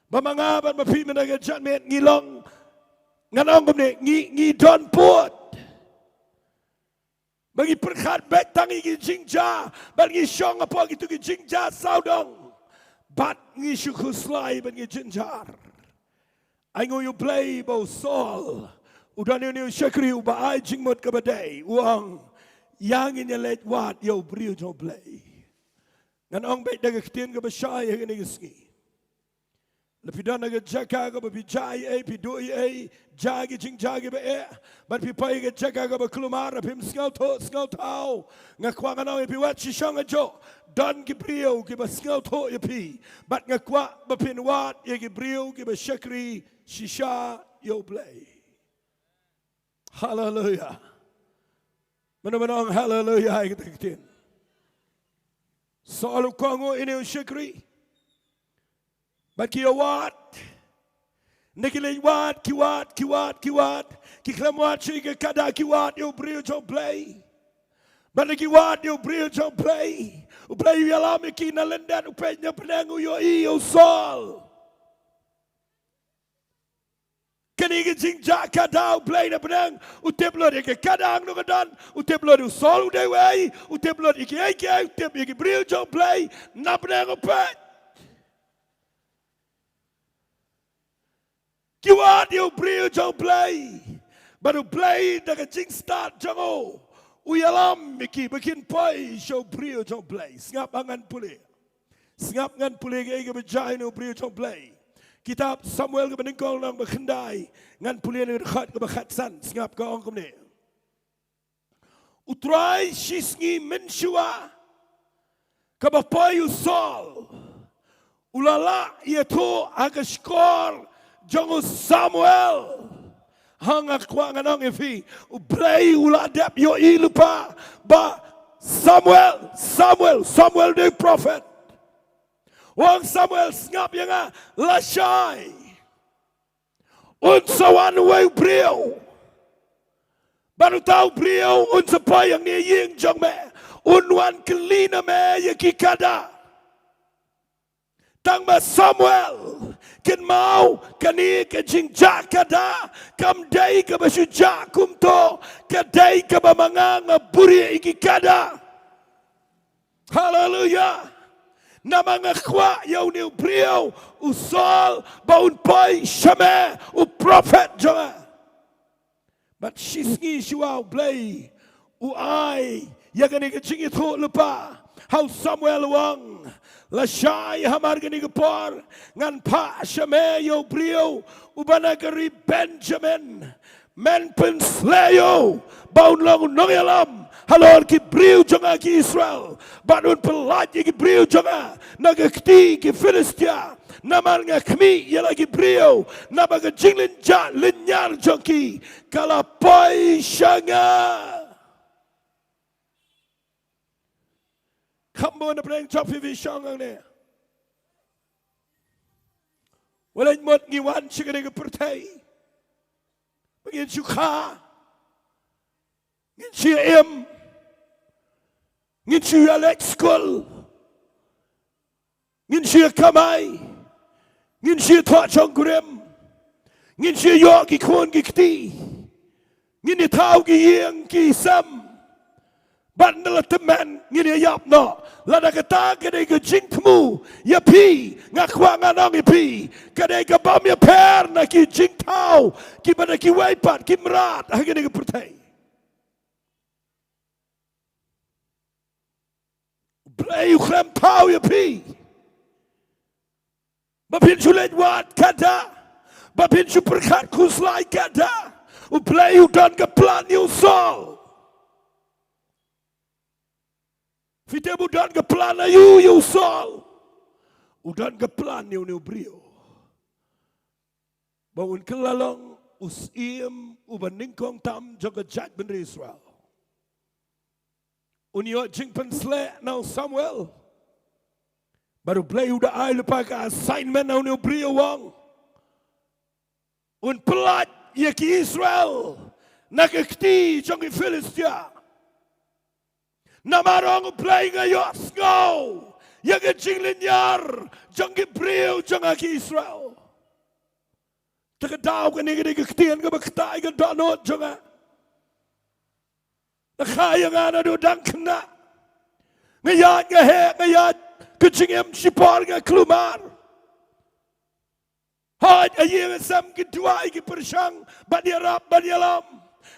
Bamangaban mapiman ang judgment ngilong. Nganong kumni ngi don put. Bagi perkat back tangi ki jingja. Bagi syong apa gitu ki jingja saudong. Bat ngi syukuslai bagi jinjar. Aingo you play bo sol. Udan you syakri uba ai jingmot kabadai. Uang yang ini let wat yo brio jo play. Nganong baik daga ketien ka basyay ang ini Sngi. Lapidan naga jaka ka babijay pidoi jagi jing jagi ba but pipay ka jaka ka baklumar pim skaw tao ngakwa nganong piwat sisang ajo don gibriyo ki ba skaw to pi but ngakwa bapinwat ye gibriyo ki ba syakri shisha yo play. Hallelujah. Manong hallelujah ay ketien. Soalu kongo ini syakri. But kiwat, nikilay wat, kiwat, kiklamwat siya kada kiwat yung brio jong play. But kiwat yung brio jong play. Uplay yung alam yung kinalandan, upay niya panango yung iyo sol. Kanigin sing jaka daw play na panang, uteplod yung kada ang nukadan, uteplod yung sol udeway, uteplod yung utep yung brio jong play, na panang upay. Kiwat yung brio jong play. Baru play daga jing start jango. Uyalam miki bikin pay show brio jong play. Singap angan puli. Singap ngan puli kaya ka bajay no brio jong play. Kitab Samuel ka Nyngkong lang bakhandai. Ngan puli na rekat ka bakhatsan. Singap ka ang kumni. Utray Sngi mensyua. Kabapay usol. Ulala ito agaskor. Jango Samuel hangak kwa nganong ifi ublay uladap yo ilupa ba Samuel the prophet wang Samuel ngap yang lashay unsawan way brio baru tahu brio unsapa yang ni ying jong me unwan kelina me yakikada tang ba Samuel ken mau kani ke jingja kada kam dai ka basuja kumto kadai ka bamanga buri iki kada. Hallelujah. Namanga kwa yau ni brio usol baun pai shame u prophet jonga. But Sngi shuau blay u ai yakani ke jingi tho lupa how Samuel wang Lashay hamar gani gapor ngan pa shame yo brio ubanagari Benjamin men penslayo baun long nongelam halor ki brio jonga ki Israel banun pelaj ki brio jonga nagakti ki Filistia namar nga kmi yala ki brio nabaga jinglin ja linyar jonki kalapoy shanga Kambo na preng chop fi syang ang ne. Walay mot ngiwan siya ka pertay. Bagin siya ka. Ngin siya ngin siya Alex School. Ngin siya kamay. Ngin siya tuwachong kurim. Ngin siya yogi kun gikti. Ngin itaw giyang kisam. Bandel teman ngini yap no. Lada kata kadai ke jing temu. Ya pi ngakwa nganong ya pi. Kadai ke bam ya per na ki jing tau. Ki pada ki waipat ki merat. Hagini ke pertai. Play ukrem tau ya pi. Bapin sulit wat kata. Bapin superkat kuslai kata. Play udan ke plan you sol. Fite udan ke plan you sol. Udan ke plan you brio. Bawun kelalong usim uban Nyngkong tam jaga jat ben Israel. Unyo jingpen slek now Samuel. Baru play udah ai lepas ke assignment now brio wang. Un pelat ya ki Israel. Nak ekti jang Filistia. Namarong play ngayon snow. Yang jing linyar jang brio jang ki Israel. Takadaw ka ni kitian ka baktai ka donot jang. Nakaya nga na do dang Khynnah. Ngayon ngayon kejingem sipar nga klumar. Haj ayeng sam Jingiduwai ki persyang banyarap banyalam.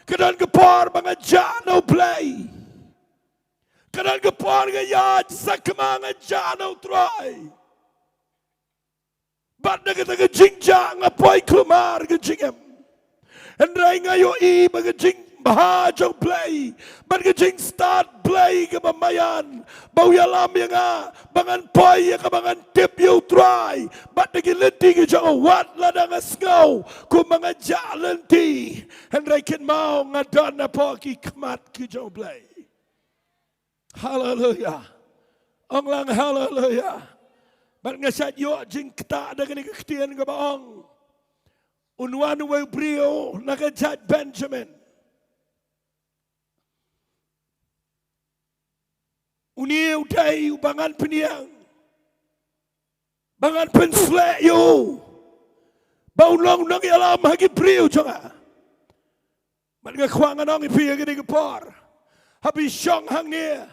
Kedan kepar mga jano play. Kedan kepar ngayad sakma nga jano try. Bat na kita kejingja nga poy klumar kejingem. Andray ngayo mga jing bahajang play. Bat kejing start play kemamayan. Bauyalam yang bangan poy yang bangan tip you try. Bat nagilenti ka dyan wat ladang asgaw kung mga jalenti. Andray kin mau nga dan na po ki kamat ki dyan play. Hallelujah. Ang lang hallelujah. Bat nga sa iyo jing kata na kanikaktiyan ka baong. Unwan way brio nakajat Benjamin. Uniu day bangan peniang. Bangan pensle yo. Baulong nang alam hagi brio jonga. Man nga kwangan ang ipi gini gapar. Habi syong hang niya.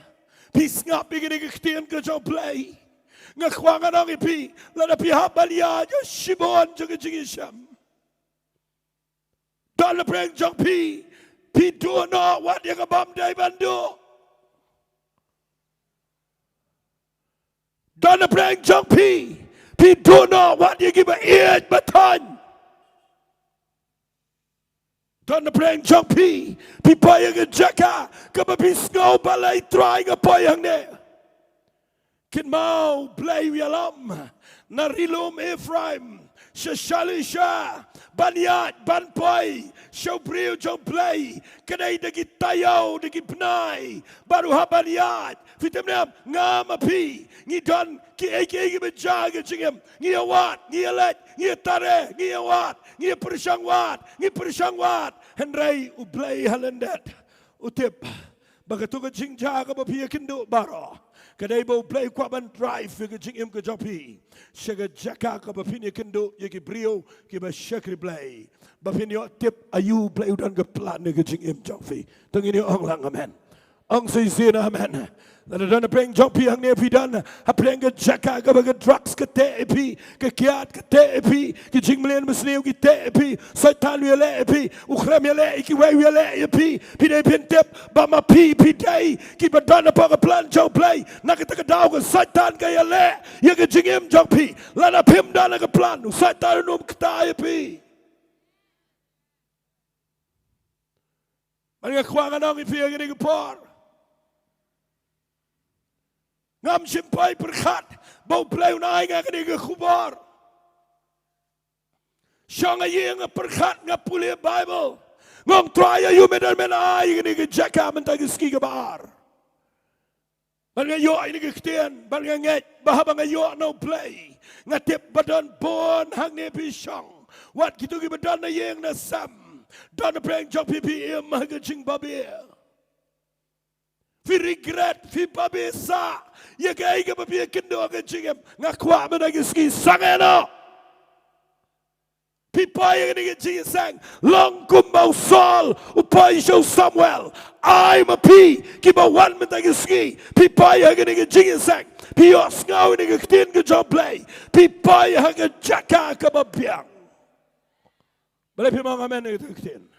Pisngap gini gaktian ka jong play. Nga kwangan ang ipi. Lada pihapal ya jo shibon jonga jingiasyam. Dala preng jong pi. Pi do no wat yang abam day bando. Dala preng jong pi. Pi do no wat yang giba iad batan. Dala preng jong pi. Pi payang jaka. Kaba pi snow balay try nga payang ne. Kin mau play yalam. Narilum Ephraim. Shashalisha, Banyat, Banpoy, Showbrio Jong Play, Kanay Dagi Tayo, Dagi Pnai, Baru Habanyat, Fitamnam, Ngamapi, Nidon, Ki Eki Bajaga Jingam, Niawat, Nialet, Niatare, Niawat, Niapershangwat, Henry Uplay Halendet, Utip, Bagatuga Jingjaga Bapia Kindu Baro. Kadai bau play kwaban drive ke jingim ke jopi. Shaga jaka ke bapini kendo yaki brio ke ba shakri play. Bapini tip ayu play udan ke plan ke jingim jopi. Tengini ong lang amen. Ong sisina amen. Lalu dan peng jopi ang ne pidan. Apeng ke jaka ke baga drugs ke tepi ke kiat ke tepi ke jingmlen mesniu ke tepi. Satan wile epi ukram wile iki wei wile epi. Pidai pintip bama pi pidai ki badan apa ke plan jauh play. Nak kita kedau ke Satan ke yale ya ke jingim jopi. Lana pim dan ke plan Satan num kita epi. Mereka kuangan orang ipi yang ini kepar. Ngam simpai berkat bau play unai nga kini ke kubar. Syanga yang berkat nga pulih Bible. Ngom try ayu medan menai kini ke jaka mentagi ski ke bar. Bang yo ini ke ketian, bang nget bahaba nga yo no play. Ngatip badan pon hang ne pisang. Wat gitu ke badan na yang na sam. Dan preng jok PPM hang jing babi. Fi regret, fi babesa. Ya kaya ka papiya kendo ang jingem. Nga kwa man ang ski sangeno. Pipai yang ni Jingiaseng, long kumbau Saul, upai show Samuel. I'm a P, keep a one minute Sngi. Pipai yang ni Jingiaseng, Pio Sngi ni Khynnah ke job play. Pipai yang Jaka ke babiang. Boleh pimang amen ni Khynnah.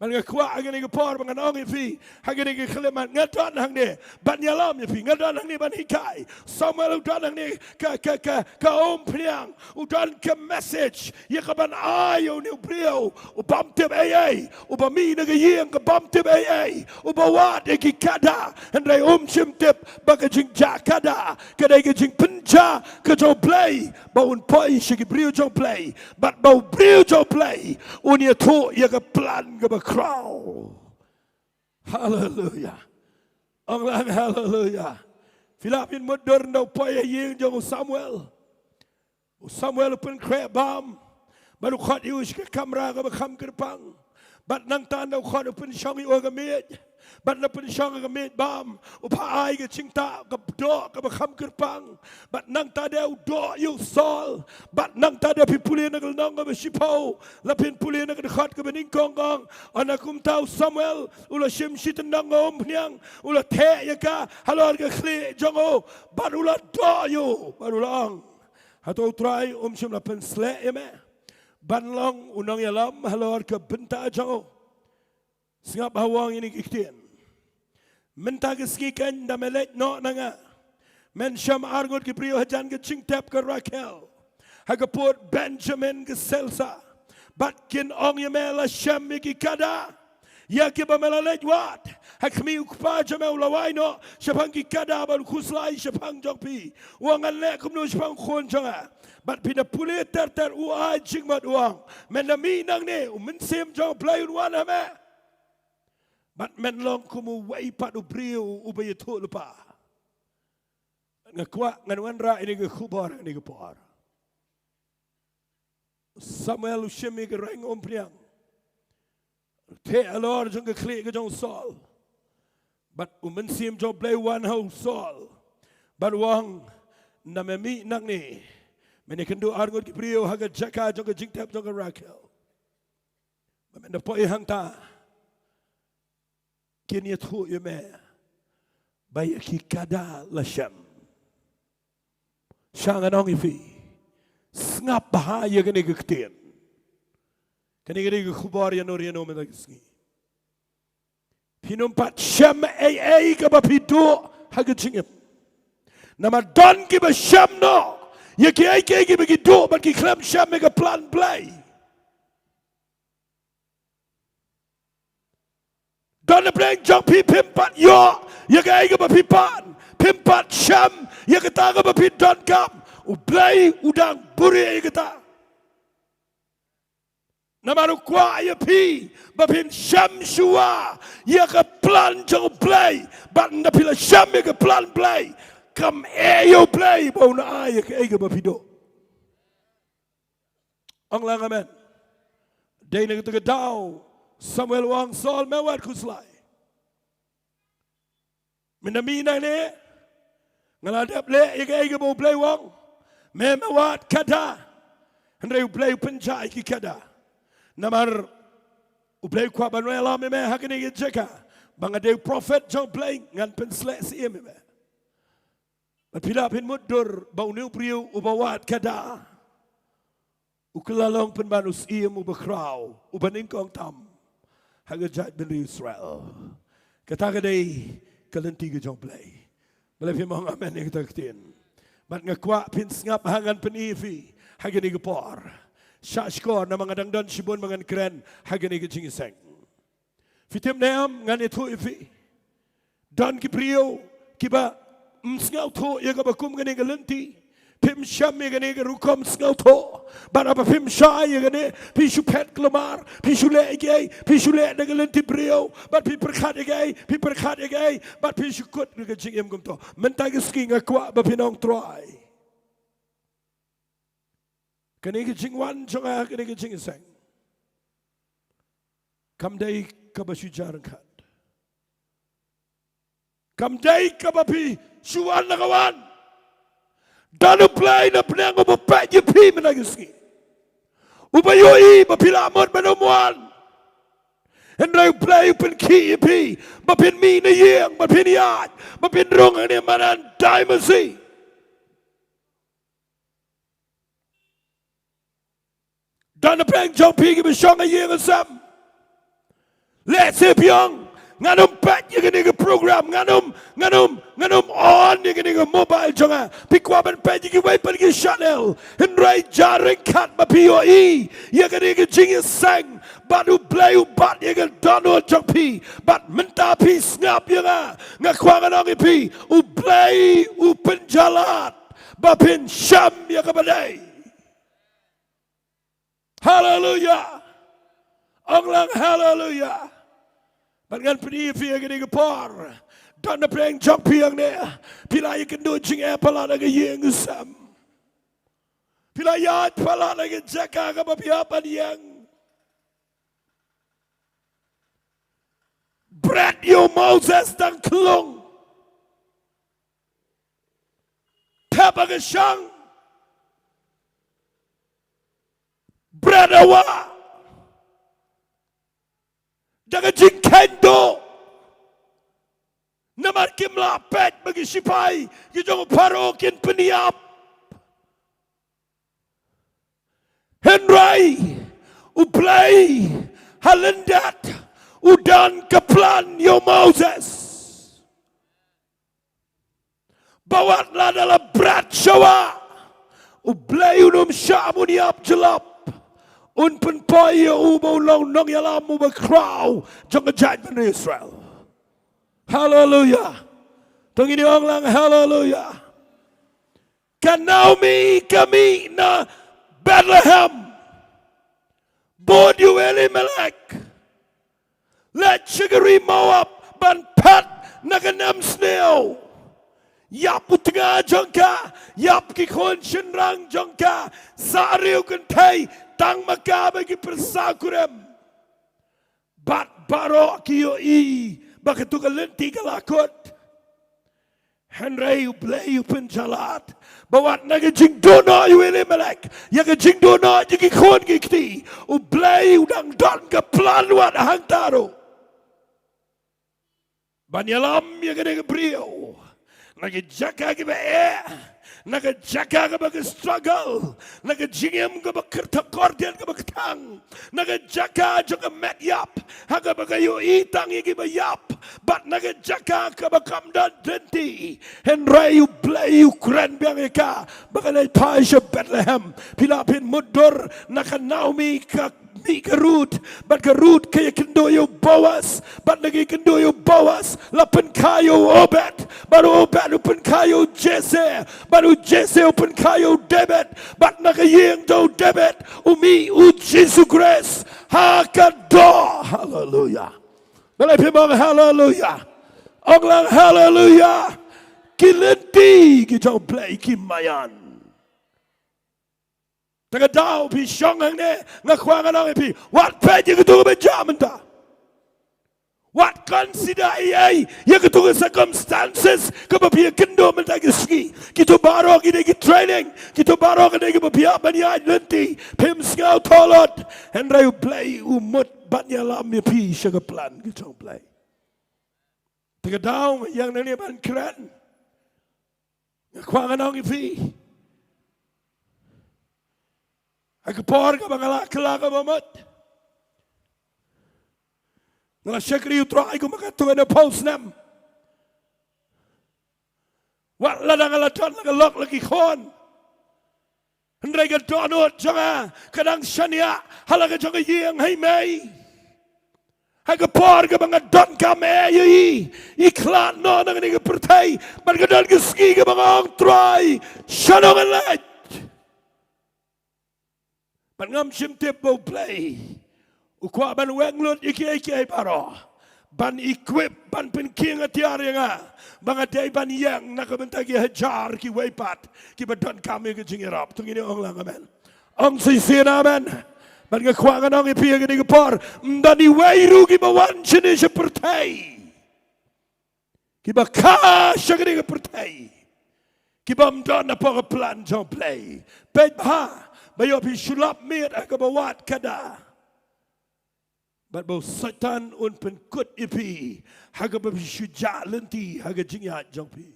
Man ngakwa ang ni por mga nong ifi hang ni khleman ngadon hang ni ban yalam ifi ngadon hang ni ban hikai Samuel udon hang ni ka ompriang udon ka message ye ka ban ayo ni brio u bam tip ai u ba mi na yeng ka bam tip ai u ba wat ki kada andai chim tip ba ka jing jakada ka dai ka jing punja ka jo play ba un poi shi ki brio jo play but ba brio jo play un ye to ye ka plan ka crowd. Hallelujah. Anglang hallelujah. Filapin modern daw poya yeng jong Samuel. Samuel pun krep bam. Baru khot yush ke kamera ke bakam kerpang. Bat nang tan daw khot pun shongi ogamit. Bat na pun shongi gamit bam. Upa ai ke cinta ke do ke bakam kerpang. Bat nang ta daw do yu sol. Bat nang ta daw pipuli na nong ke besipau. Lapin puli na ke khot ke Nyngkong kong. Anakum tahu Samuel ula shim shitan nang omnyang ula te ya ka halor ke khli jongo. Bat ula do yu barulang. Hato try shim la pen sle eme. Ban long unang yalam halor ke Bynta jongo. Singap hawang ini Khynnah. Minta ke Sngi kan da melet no nanga. Men sham argot ke prio hajan ke cingtap ke Rakel. Hagaput Benjamin ke Selsa. Batkin ong yamela sham ki kada. Ya ke ba melalet wat. Hakmi ukpa jame ulawai no. Shapang ki kada bal kuslai shapang jongpi. Wangan le kumno shapang khon jonga. Bat pina puli ter uai jingmat uang. Men na mi nang ne min sim jong play un hame. Bat men long kumu wai pat u brio u bayi tu lupa. Ngakwa nganuan ra ini ke kubar ini ke por. Samuel ushimi ke reng ompriang. Te alor jong ke klik ke jong Saul. Bat men sim jong play one ho Saul. Bat wang na memi nang ni. Mene kendo argot ki brio haga jaka jong ke jingtap jong ke Rakel. Men na poi hang ta. Kini tu yume bayi ki kada lasham shangan ong ifi ngap bahaya kene ke Khynnah kene ke khubar ya nori no me da Sngi pinum pat sham ai ka ba pido haga chingem nama don ki ba sham no ye ki ai ki ba ki do ba ki klam sham me ka plan play Don the blank jump pimpat yo ya ga ga pipan pimpat sham ya kata ga pit don kam u play udang buri kata namaru kwa ya pi ba pin sham shua ya ka plan jong play but na pila sham ya ka plan play kam yo play ba una ya ka ga pido ang lang amen day na ka daw Samuel wang Saul mewat kuslai. Minamina ne ngaladap le ige bo play wang mewat kada. Andre play penjai ki kada. Namar u play kwa banwela me hakini jeka. Bangade prophet jong play ngan pensle si me. Pila pin mudur bau new priu ubawat kada. Ukelalong penbanus iem ubakrau ubaningkong tam. Hagajat bin Israel. Kata kadai kalenti ke jong play. Malapit mga amen yang kita Khynnah. Mat ngakwa pin ngap hangan penifi hagani ke por. Syashkor na mga dangdan sibon mga kren hagani ke Jingiaseng. Fitim neam ngan itu ifi. Dan ki prio kiba msngau to ya ka bakum ngani kalenti. Pim sham ya gane ke rukom sngau to. Bara pa pim shay ya gane pishu pet klamar, pishu le gay, pishu le na galenti brio, but pi perkat gay, but pishu kut ke jingem gum to. Mentag ski ngakwa ba pinong try. Kani ke jingwan jonga kani ke Jingiaseng. Kam day ka ba shujaran kat. Kam day ka ba pi shuwan na kawan. Danu play na penang mo pa ye pi menagi Sngi. Ubayoi mapilamot manumuan. And I play open key p. Mapin me na yeng, mapin yard, mapin rong and Madan Daimasi. Donna Peng Jong Pig of Shong a yeng sam. Let's hip young. Nganum pat you can program. Nganum on you can mobile jonga. Pick up and pet you can wait but you channel. And right jarring cat ma POE. You can Jingiaseng. But who play who bat you can Donald Jopi. But Minta P snap you Ngakwanganongi P. Who play who pinjalat. Bapin Sham Yakabaday. Hallelujah. Onglang hallelujah. Bagan peni pia gini gepor. Donna Peng Jong Piang ne. Pila you can do Jingiasyllok pala naga yeng sam. Pila yat pala naga jaka ka papiapan yang. Brad yo Moses dan klong. Papa ka shang. Brad awa. Daga Diengdoh. Namar kimla pet bagi sipai. Gijong parokin peniap. Henry. Uplay. Halendat. Udan keplan yo Moses. Bawatlah dalam berat syawa. Uplay unum syamuniap jelap. Un penpoya ubo long nong yalam ubo crow jong judgment Israel. Hallelujah. Tungini onglang hallelujah. Kanaumi kami na Bethlehem. Bod you Elimelech. Let Shigari Moab ban pat naganam snail. Yap utnga jongka. Yap kikon shinrang jongka. Sariu kentay. Tang makabe ki persakurem. Bat baro kiyo i. Bakit tukalenti kalakot. Henry uplay upenjalat. Bawat naga Jingduwai na yu Elimelech. Yaga Jingduwai na yu kikon kikti. Uplay udang don ka planwat hangtaro. Banyalam yaga naga brio. Naga jaka ki ba Naga jaga ka mag-struggle. Naga jingim ka mag-kertakordian ka mag-tang. Naga jaga ka met-yap. Haga magayo itang ikibayap. But naga jaga ka mag-kamdan denti. Henry you play you kren biyang ika. Baka na tayo siya Bethlehem. Pilapin mudur. Naka Naomi ka root, but ka root kaya kendo yo Boaz, but nagi kendo yo Boaz, lapan kayo Obed, but Obed upan kayo Jesse, but Jesse upan kayo David, but nagayeng daw David, umi Jesus Christ, hakado, hallelujah. Malay mong hallelujah, onglang hallelujah, kilinti kitong play kimayan. Taga daw pi siyong ang ne ngakwangan ang ipi. What ped yung kutungo Benjamin ta? What consider iyay yung kutungo circumstances kapapiya kendo man tayo Sngi. Kito baro kita training. Kito baro kita kapapiyapan niya nanti. Pim Sngaw tolot. And rayo play umut bat niya lam yung pi siya kaplan. Kitong play. Taga daw yung naniyaman kran. Ngakwangan ang ipi. Agapor ka mga lakalaga mamat. Nga syakri utray ko makatungan na pulse nam. Wala na ngalatan nagalok lagi kon. Henry ka donot janga kadang syania halaga janga yeng hay may. Agapor ka mga don ka may iklan no nang nga pertay. Margadon ka Sngi ka mga ang try. Syanong alay. But ngam simtip bo play. Ukwa ban wenglot iki baro. Ban equip ban penking atiari nga. Banga day ban yang nakabentagi hajar ki waypat. Ki badon kami ke Jingirap. Tungini ong lang amen. Ong sisin amen. Ban ngakwa nga nong ipiya gini kapor. Mdani wayru ki bawan sini siya pertay. Ki baka siya gini pertay. Ki bamdon na po ka plan jong play. Ped ha. bayo pi sulap mit aga bawat kada. But bo Satan un pen kut ipi haga ba syuja lenti haga jingya jongpi.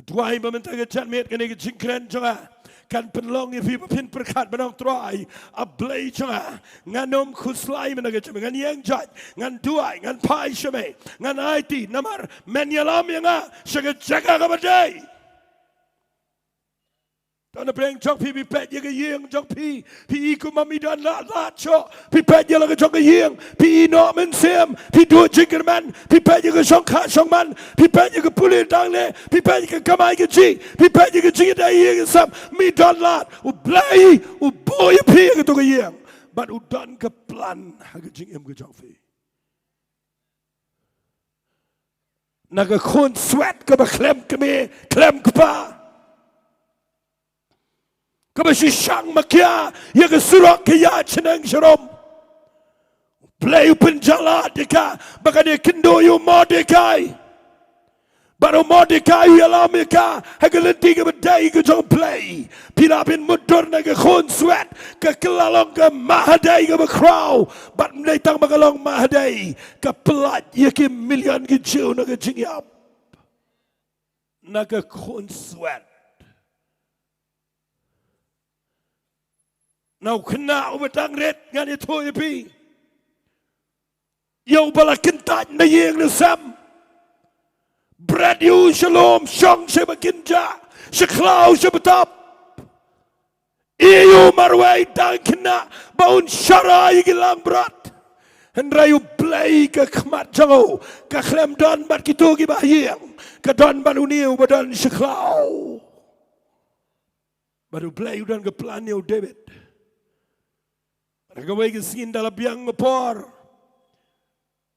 Dwai mamenta ga chan met kene ga jingkren jonga kan penlong ipi pin perkat banong trai a blay jonga nganom khuslai menaga chame ngan yang jat ngan duai ngan pai shame ngan IT namar menyalam yanga shaga jaga ga badai. Tana preng chok pi pet ye ga yeng chok pi ku mami dan la cho pi pet ye la ga chok ga yeng pi no men sem pi du jingerman pi pet ye ga shong kha shong man pi pet ye ga puli dang le pi pet ye ga kamai ga ji pi pet ye ga ji da ye ga sam mi dan la u blai u boy pi ga to ga yeng but u dan ka plan ha ga jing em ga chok fi na ga khon sweat ka ba klem ka me klem ka pa Kabasi siyang makya, yaga surok kaya chinang sharom. Play penjala deka, baka de kendo yu Mordecai. Baru Mordecai yalami ka, hagalenti ka badai ka jong play. Pinapin mudur na ka khon sweat, ka kelalong ka mahadai ka bakraw. Bat mnaitang magalong mahadai, ka pelat yaki million ka jiw na ka jingyap. Na ka khon sweat. Now Khynnah ubadang red ngan itu ipi. Yo bala kentat na yeng na sam. Brad yu shalom shong sheba kinja. Sheklau sheba top. Iyo marway dang Khynnah baun sharai gilang brat. Hendrayu play ka khmat jango. Ka khlem don bat kitu gi bahyeng. Ka don bat uniu badan sheklau. Baru play udan ka plan yo David. Nagaway sin dalam biang ngepor.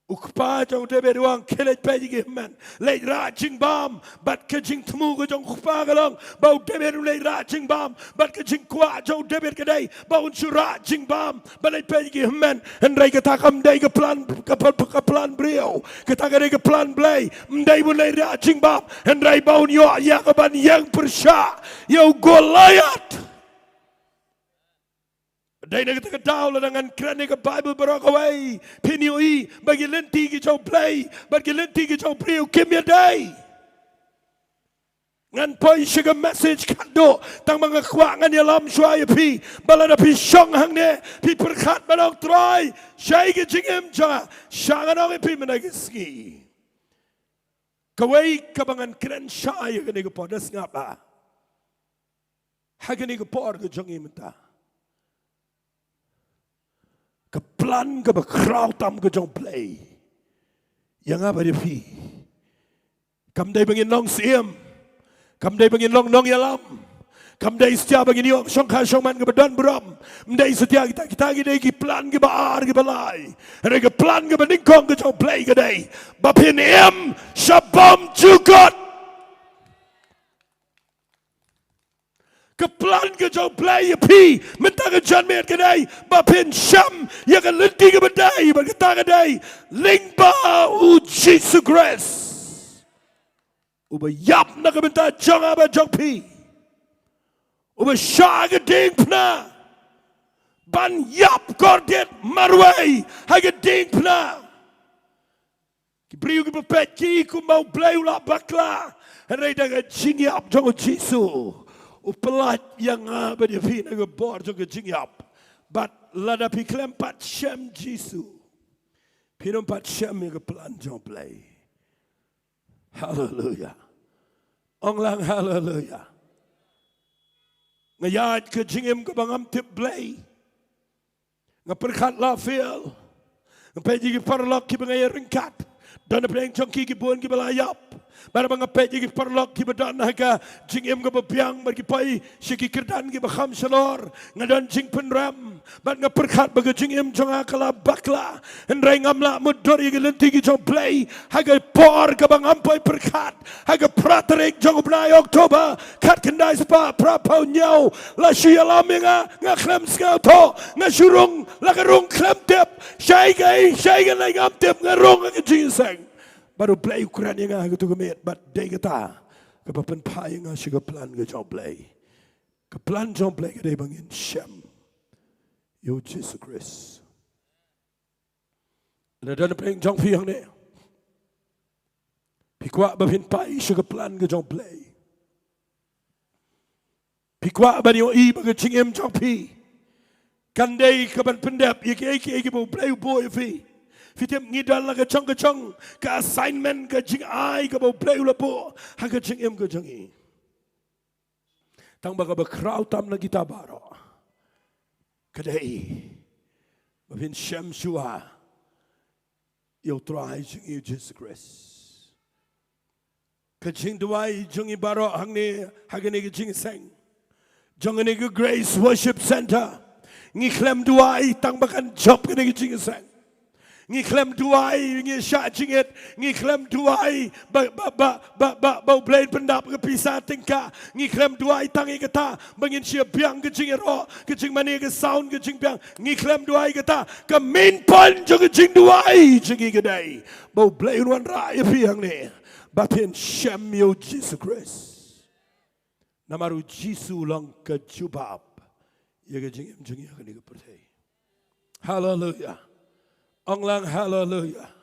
Ukpa jong tebe ruang kelet peji geman. Leit rajing bam, bat ke jing temu ke jong ukpa galong. Bau tebe ru leit rajing bam, bat ke jing kwa jong tebe kedai. Bau unsur rajing bam, bat leit peji geman. Hendrai ketakam dai ke plan beliau. Ketakam dai ke plan belai. Mdai pun leit rajing bam. Hendrai bau nyo ya keban yang persya. Yo Goliath. Dai na kita daw la dengan kerana ke Bible berokawai piniui bagi lenti ki chau play bagi lenti ki chau priu kimya dai ngan poi shiga message kado tang mga kwangan ya lam shwai pi balana pi shong hang ne pi perkhat balong troy shai ki jingem cha shanganong pi managi Sngi kawai kabangan kren shai ka ni ko podas ngapa hagani ko por ko jongi menta ke plan ke bakraw tam ke jong play yang apa dia pi kam dai bangin long siem kam dai bangin long nong yalam kam dai setia bangin yo song kha song man ke badan bram mdai setia kita dai ki plan ke baar ke balai re ke plan ke Nyngkong ke jong play ke dai bapin em shabam jugot Keplan ke jauh play pi mentang ke jan mer kedai bapin sham ya ke lenti ke bedai berkata kedai lingba u Jesus Christ uba yap na ke benta jong aba jong pi uba sha ke ding pna ban yap kordet marwai ha ke ding pna ki briu ke pepet ki ku mau play ula bakla henry da ke jingiap jong Jesus upelat yang apa dia pi nak bor jong jingiap but lada pi klem pat shem jisu pi nom pat shem yang plan jong play hallelujah ong lang hallelujah ngayat ke jingim ke bangam tip play ngaperkat la feel ngapeji ki parlok ki bangay ringkat dan apa yang jongki ki buan ki balayap bara mga peji ki parlok ki badan naga jingim ka babiang bagi pai siki kerdan ki bakham shalor ngadan jing penram bat nga perkhat baga jingim jonga kala bakla hendrai ngamla mudor ki lenti ki jong play haga por ka bang ampai perkhat haga praterik jong bnai Oktober kat kendai spa prapau nyau la shialam nga klem skau to nga shurung la karung klem tep shai gai la ngam tep nga rong nga Jingiaseng baru play ukuran yang aku tu kemet, but day kata kepapan payah yang aku plan ke jauh play, Keplan jong play ke day bangin Shem. Yo Jesus Christ. Ada peng jong pi hang ne. Pi kwa ba pin pai shi keplan ke jong play. Pi kwa ba yo I ba ke ching em jong pi. Kan day ke ban pendap ye ke bo play boy fi. Fitem ngidal la ke chong ke assignment ke jing ai ke bo play la po. Ha ke ching em ke jong I. Tang ba ka ba crowd tam na kita baro. Kadai. Ba pin Shem shua. Yo try Jingi Jesus Christ. Ka Jingduwai Jingi baro hang ne hagane ke Jingiaseng. Jongane ke Grace Worship Center. Ngi klem duai tang bakan job ke ne ke Jingiaseng. Ngi klem duai ngi sya jingit ngi klem duai ba blade pendap ke pisah tingka ngi klem duai tangi kata bangin sia biang ke jingero ke jing mani ke sound ke jing biang ngi klem duai kata ke main point jo ke jing duai jingi kedai ba blade wan ra ya piang ne batin Shem yo Jesus Christ namaru Jesus long ke jubab ya ke jing jingi ke ni ke pertai hallelujah Onglang hallelujah.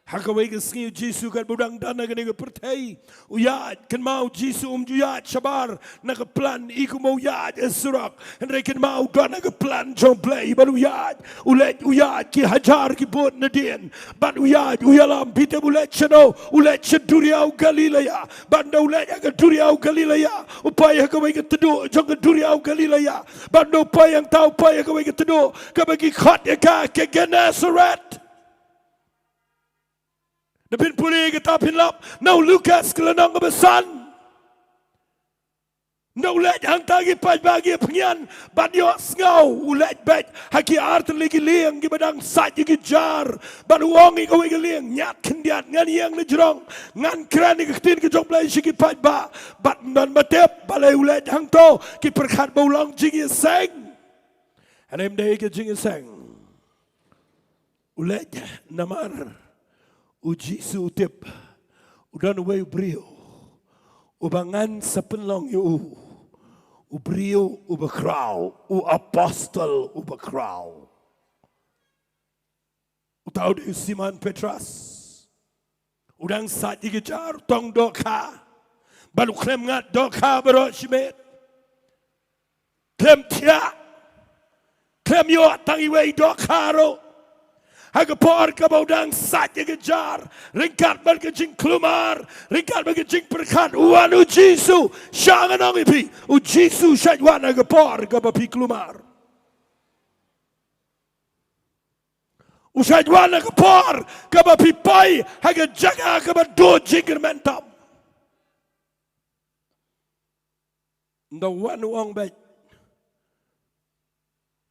Hakaway ke Sngi Jesus kan budang dana ke nega pertai. Uyat kan mau Jesus juyat sabar na ke plan iku mau yat esrak. Henry kan mau dana ke plan jong play ban uyat. Ulet uyat ki hajar ki bot nadien. Ban uyat uyalam pite ulet chano ulet cheduriau Galilea. Ban da ulet ke duriau Galilea. Upaya hakaway ke tedu jong ke duriau Galilea. Ban da upaya yang tahu upaya hakaway ke tedu ke bagi khat ke Genesaret. Napin puli kita pinlap, no Lucas kelenang kebesan. No let hang tagi bagi pengian, badio ngau ulet bet haki art lagi liang di badang sat gi jar, ban wong i kowe liang nyat kendiat ngan yang le jrong, ngan kran i ketin ke jong play sigi ba, bat nan batep balai ulet hang to ki perkhat baulang Jingiaseng. Anem day ke Jingiaseng. Ulet namar uji sutip udan way brio ubangan sa penlong yu ubrio ubakraw u apostle ubakraw utaw de Simon Petras udang sat igijar tong doka balu klem ngat doka baro shimet klem tia klem yo tangi way doka ro Hagapor kabodang satya kejar, ringkat berkecing kelumar, ringkat berkecing perkat, wanu Jisu, syangan ongipi, u Jisu syajwan hagapor kabapi kelumar. U syajwan hagapor kabapi pai, hagajaga kabado jingir mentam. Nda wanu ong baik,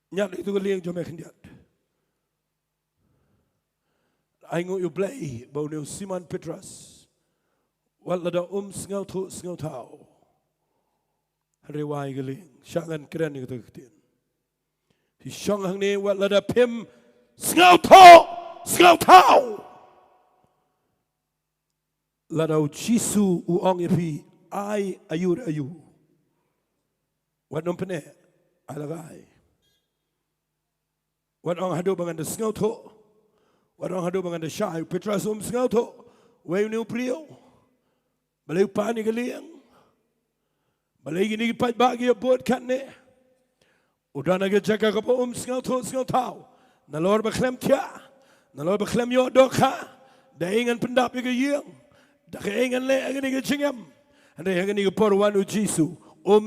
nyat itu keliang jomeh kendiat. Aingo you play bau neu Simon Petras wal lada sngau thu sngau thau rewai geling syangan keren ni kata ketin hi syang hang ni wal lada pim sngau thau lada Jisu uong ipi ai ayu wat nom pene alagai wat ong hadu bangan de sngau thu Warang hadu bangan syai Petras sengau tu, wei new prio, balai pani kaliang, balai gini kipat bagi buat kan ne, udah naga jaga kapo sengau tau, nalor berklem tia, nalor berklem yo doka, dah ingan pendap yang yang, dah ingan le yang ni kecingam, anda yang ni keporwan Jisu,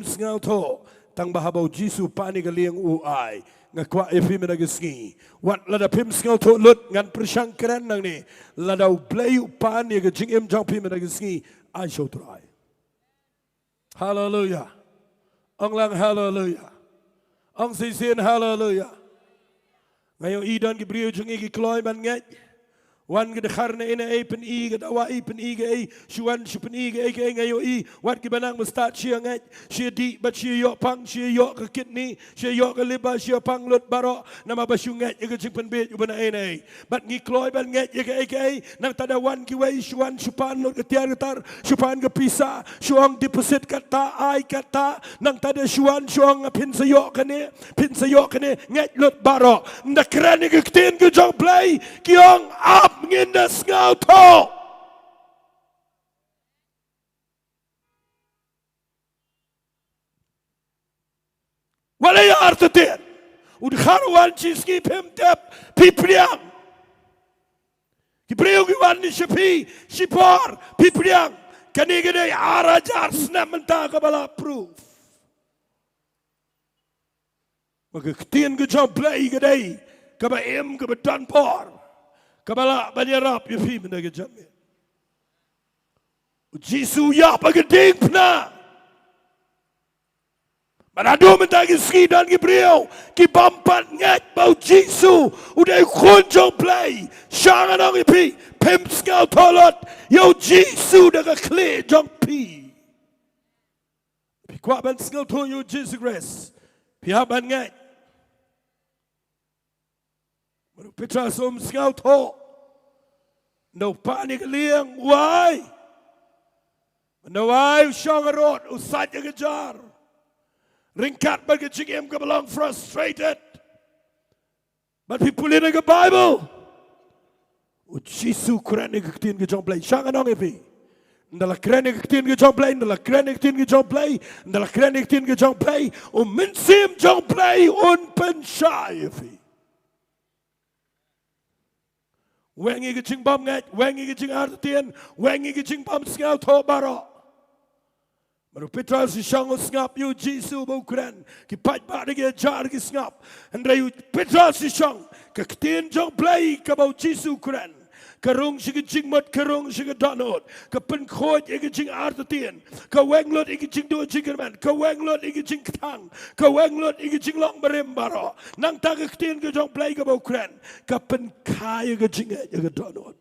sengau tu, tang bahabau Jisu pani kaliang uai. Ngakwa efi menagi Sngi. Wat lada pim sngau to lut ngan persangkeran nang ni. Lada blayu pan ye ke jingim jang pim menagi Sngi. I show try. Hallelujah. Ong lang hallelujah. Ong sisin hallelujah. Ngayon idan ki brio jungi ki kloy man ngai. Wan ke karna ina pen I ke dawa I pen I ke I shuan shu pen I ke ngayo I wat ke banang mustat sia ngai sia di bat sia yo pang sia yo ke Khynnah sia yo ke liba sia pang lut baro nama basu ngai ke jing pen bet ubana ina bat ngi kloi ban ngai ke nang tada wan ki wei shuan shupan lut ke tiar tar shupan ke pisa shuang deposit kata ai kata nang tada shuan shuang pin sa yo kene ngai lut baro nda krani ke tin ke jong play kiong up ngin ngau to wala ya artatin ud kharwan chiski pem tep pipriang kibreu giwan ni shipi shipar pipriang kanigede arajar snamenta kabala proof magktin ge jom play gede kaba em kaba dan por kabala banyarap yupi mendaga jamme Jisu ya pageding pna manado mendaga ski dan gibreo ki bampat ngat bau Jisu udah kunjung play shangan ang yupi pem skau tolot yo Jisu daga clear jong pi pi kwa ban skau to yo Jesus Christ pi haban ngat Maru Petra som skau to no panik liang why no why shangarot usat kejar ringkat bagi jingem ke Balang frustrated but people in the Bible Jisu Quran ke tin ke jong play shanganong epi ndala Quran ke tin ke jong play ndala Quran ke tin ke jong play ndala Quran ke tin ke jong play minsim jong play un penshai epi wengi ke jing bom ngat wengi ke jing artian wengi ke jing bom skau to baro maru Petra si shango ngap yu Jisu bukran ki pat ba de jar ki ngap andre yu Petra si shang ke tin jong play ka bau Jisu kran karung si jing mat karung si danot ka pen khoj e jing artian ka wenglot e jing do jingman ka wenglot e jing tang ka wenglot e jing long barem baro nang ta ke tin ke jong play ka bau kran ka pen kai ke jing e danot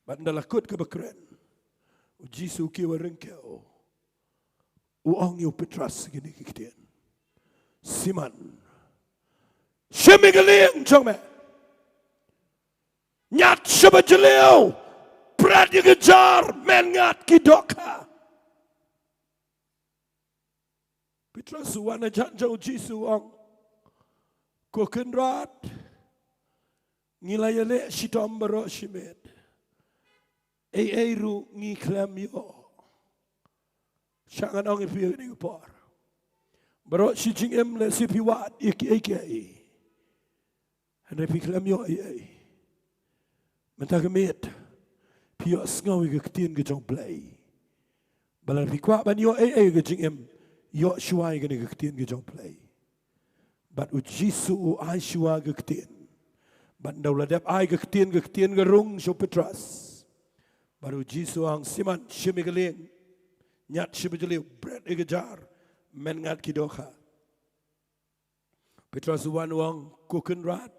bandala kut ka bakran Jisu ki warengkeo uang yu Petras gini kiktian siman shemigaling jongme nyat shabajaleo prat yagar men ngat kidoka Petras wana janjau Jisu ang kokenrat ngilayale shitom baro shimed ru ngi klem yo shangan ong ipi ni par baro si jingem le si piwat iki hande pi klem yo menta gemet pi yo sngawi ge tin ge jong play balar pi kwa ban yo ge jingem yo shuai ge ge tin ge jong play bat u Jisu u ai shua ge tin bat dauladap ai ge tin ge rung so Petras baru Jisu ang siman shimigaling nyat shibajali bread egajar men ngat kidoka Petras wan wang kuken rat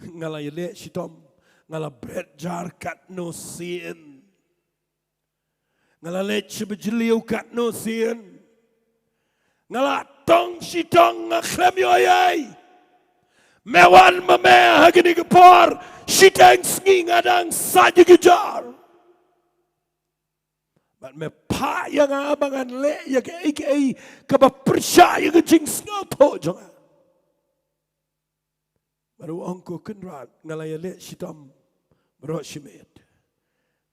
ngala yele shitom ngala bread jar kat no sin ngala le shibajali kat no sin ngala tong shitong nglem yoyai mewan mame hagini gepor shitang Sngi ngadang saja gejar But me pa yang abangan le ya ke kaba percaya ke jing ngau to jonga. Baru angko kenrat ngalaya le shitam bro shimet.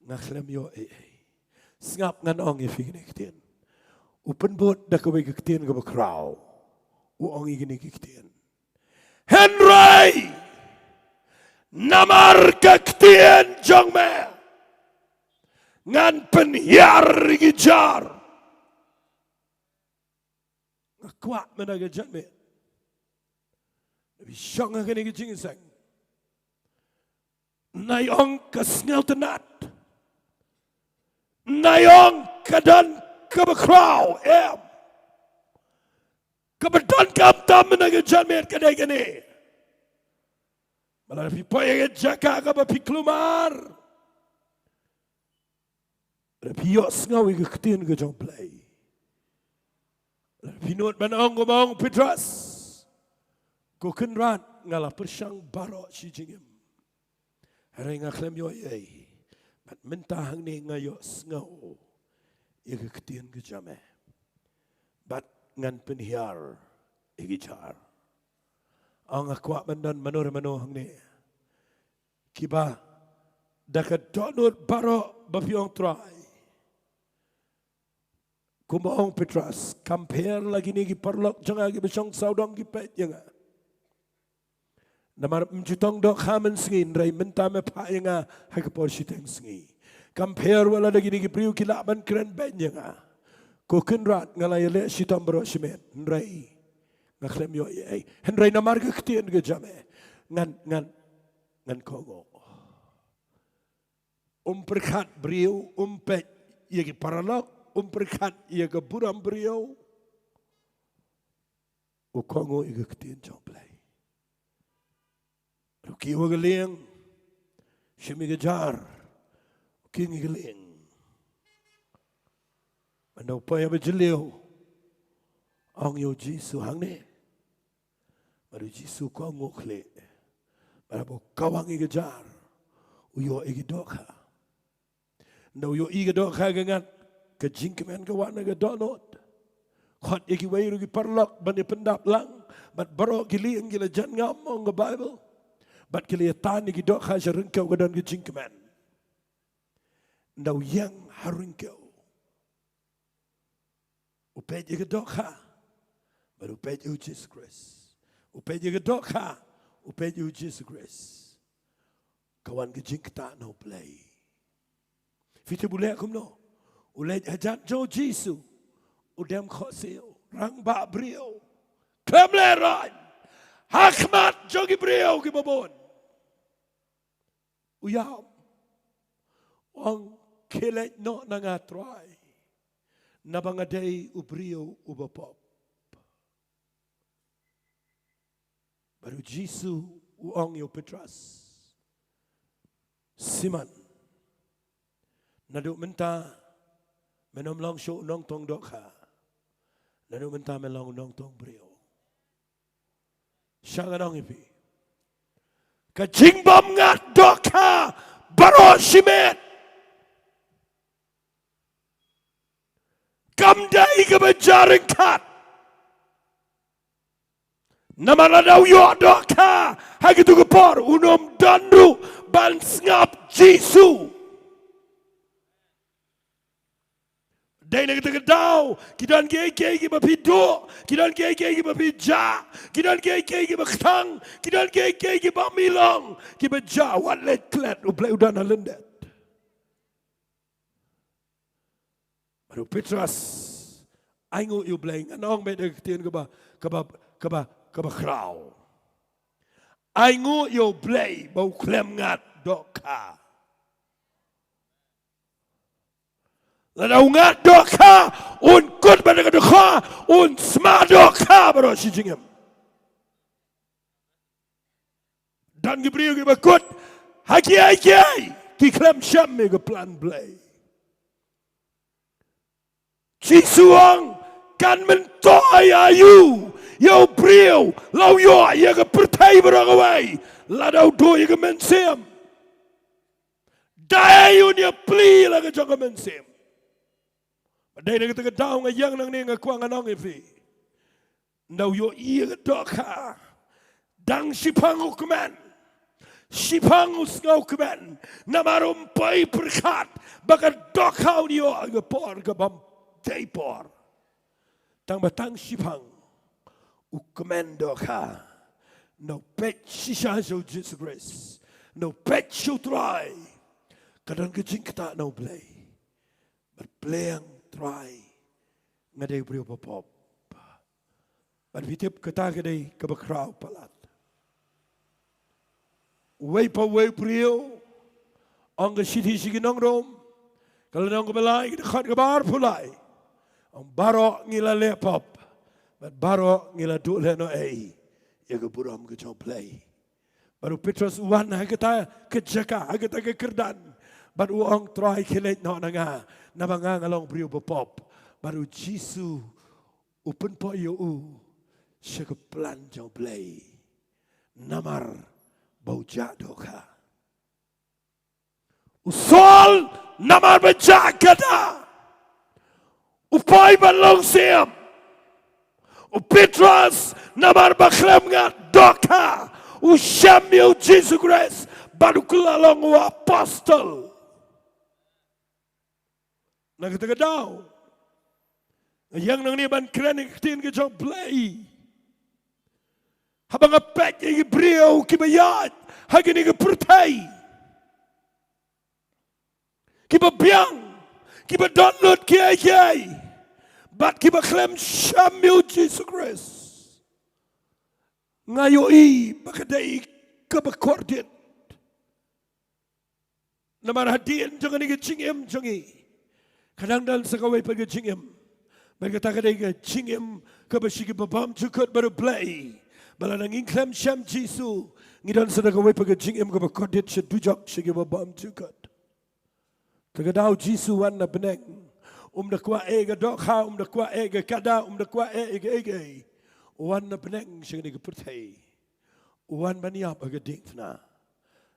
Ngakhlem yo Ngap ngan ong ifigini kitien. Upen bot da kawe kitien ka bakraw. Ong igini kitien. Henry namar kitien jongme. Ngan penhiar gijar. Ngakwak menaga jatme. Nabi syang kene Jingiaseng. Nayong kasngel tenat. Nayong kadan kabakraw em. Kabadan kam tam menaga jatme kadai kene. Malah pi poye jaga ka pi klumar. Pi yo sngawi ke ketien ke jong play. Pi not banong gomong Petras. Ko kenrat ngalah persang barok si jingim. Hari ngaklem yo ye. Bat mentah hang ni ngayo sngaw. Ye ke ketien ke jame. Bat ngan penhiar igi jar. Ang akwak mandan manor hang ni. Kiba dakat donut barok bapiong try. Kumong Petras compare lagi ni ki perlok jangan ki besong saudang ki pet jangan. Namar mjutong dok hamen Sngi rai menta me pa yanga ha ke por siteng Sngi. Compare wala lagi ni ki priu ki laban keren ben yanga. Ko kenrat ngalai le sitam bro simet rai. Ngaklem yo ai. Henrai namar ke ketien ke jame. Ngan kongo. Perkat beriu pet ye ki paralok perkat ia ke buram beriau. O kongo ia ke ketien jong play. Ruki wa geleng. Shimi ke jar. King geleng. Mandau pa ya berjeliu. Ang yo Jisu hang ni. Baru Jisu kongo kle. Baru kawang ia ke jar. Uyo ia ke doka. Ndau yo ia ke doka gengat. Ke jingkemen ke wana ke donot. Khot iki wairu ki parlok bani pendap lang. Bat barok gili ang gila jan ngamong ke Bible. Bat gili tani ki dok khasya rengkau ke don ke jingkemen. Ndau yang harengkau. Upej ke dok ha. Bat upej u Jesus Christ. Upej ke dok ha. Upej u Jesus Christ. Kawan ke jingkta no play. Fiti boleh akum no. Ulai hajat jo Jisu. Udem khoseo. Rang ba brio. Kemleran. Hakmat jogi brio ki babon. Uyam. Ang kilet no nangatrai. Nabangadei ubrio ubapop. Baru Jisu uang yo Petras. Siman. Naduk mentah. Menom long show nong tong dok ha. Lalu mentah melong nong tong brio. Syangan nong ipi. Kajing bom ngat dok ha. Baro simet. Kamdai ke bejaring kat. Nama ladau yo dok ha. Hagitu kepor. Unom dandu. Ban ngap Jisu. Dai nak kita kedau, kita gay kita berpidu, kita gay kita berpija, kita gay kita bertang, kita gay kita bermilong, kita berjawat leklet, ublay udan halendet. Baru Petras, aingu ublay, anong beda ketien keba krau. Aingu ublay, bau klem ngat doka. Lalu ngat doka, kut pada doka, smart doka baru si jingem. Dan Gabriel kita kut, haki, ki klem syam mega plan play. Cisuang kan mentoy ayu, yo brio, lau yo ya ke pertai berangawai, ladau do ya ke mensem. Dayu dia pli la ke jang ke mensem. Dai nak kita tahu ngayang nang ni ngakuang anong ifi. Ndau yo iya doka. Dang sipang ukuman. Sipang usngau ukuman. Namarum pai perkat. Bakat doka yo agapor gabam teipor. Tang batang sipang. Ukuman doka. No pet shisha so Jesus Christ. No pet Sohthri. Kadang kecing kita no play. Berplayang try ngadai brio popop. Badvitip kata kadai kebakrau palat. Wei pa wei brio ang siti Nongrum. Kalau nong belai kita khat kabar pulai. Ang barok ngila lepop. Bad barok ngila duk leno ei. Ya ke buram ke play. Baru Petrus uan kita kejaka, kita kekerdan. Baru orang try kelet nak nanga, nabanga ngalong beriu bepop. Baru Jisu open po yo sekeplan jauh belai. Namar bau jadoka. Usol namar berjakada. Upai balong siap. Petrus namar baklem ngat doka. Usyamil Jesus Christ baru kelalong wa apostol. Nak kita kedau. Yang nang ni ban keren ketin ke jong play. Habang apek yang beriau kibayat. Hagi ni ke pertai. Kiba biang. Kiba download kiai. Bat kiba klem syamil Jesus Christ. Ngayoi bakadai kebakordit. Namar hadian jangan ni jingim jangi. Kadang dan sekawai pergi jingim. Mereka tak ada jingim kebersih babam cukup baru play. Balang ingklam syam Jisu. Ngidan sekawai pergi jingim kebakordit sedujak segi babam cukup. Tagadau Jisu wan na beneng. Dah kuat gadok ha, dah kuat kada, dah kuat ege. Wan na beneng siya ni kepertai. Wan baniap aga dingfna.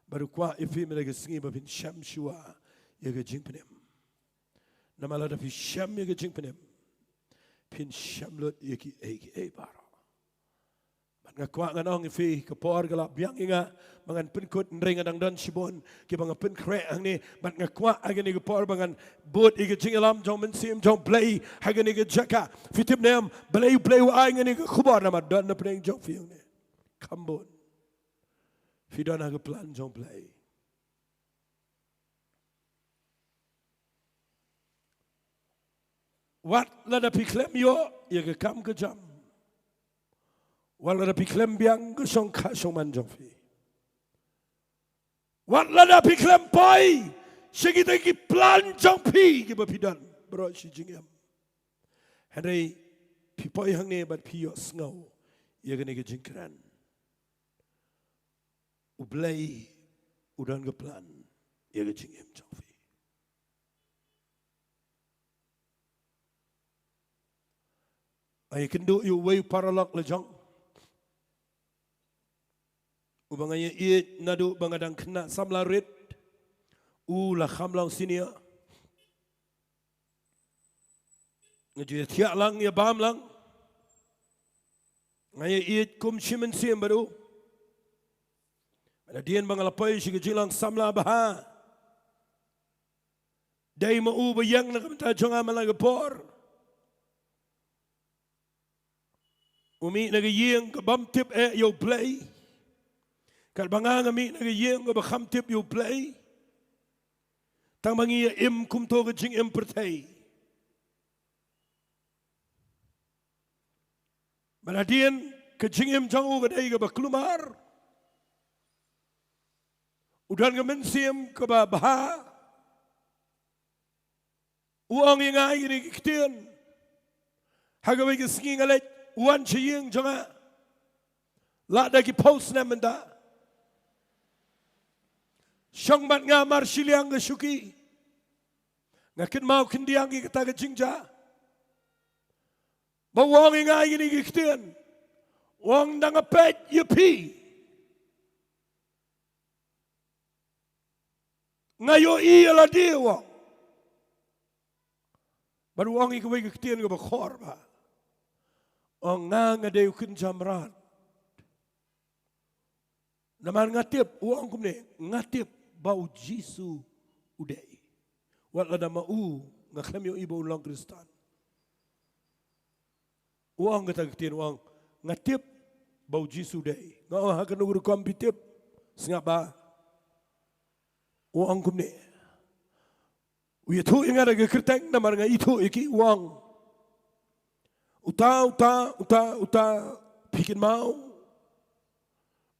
Baru kuat ifi mereka Sngi babin syam shua ya ga jing penem. Namala da fi syam ya ga jing penem. Pin syam lut ya ki baro. Ban kuat ngan ong ifi kepor galap biang inga mangan penkut nring adang dan sibon ki bang pen krek ang ni ban kuat aga ni kepor bangan bot iga jing alam jong mensim jong play haga ni ga jaka fitip nem play wa nga ni khubar nama dan na pring jong fiung ni kambon fidan haga plan jong play wat lada piklem yo ya ga kam ke jam wala da piklem biang ke song ka song man jong fi wat lada piklem pai segita ki plan jong pi ki bapidan bro si jingam henry pi pai hang ne bat pi yo snow ya ga ne ga jingkran ublai udan ga plan ya ga jingam jong fi ay kendo yu way paralak la jong ubangaya iet nadu bangadang Khynnah samlarit la khamlang sinia ngaju tiak lang ya bam lang ngaya iet kum shimen sim baru ada dian bangalapai si gejilang samla baha dai mau bayang nak minta jonga malagapor umi nagi yeng ke bam tip yo play kal bangang ami nagi yeng ke bakham tip yo play tang bangi im kum to ke jing im pertai Manadian ke jing im jang u ke dai ke baklumar udan ke mensim ke baha uang yang ai ni kitian hagawe ke Sngi ngalet wan chiyeng jonga la da ki post na menda syong bat ngamar Shillong ke syuki ngakin mau kendiang ki kata ke jingja bawang ingai ni ki kitian wang dang apet yepi ngayo ala dewa baru wang ikwe ki kitian ke bakhor ba ang ngade ukun jamrat naman ngatip uang kumne ngatip bau Jisu udai wala da mau ngaklem yo ibo ulang Kristan uang kata kitin uang ngatip bau Jisu udai ngau hakan ugur kompitip sengapa uang kumne uyatu ingara ke kerteng namar nga itu iki uang uta bikin mau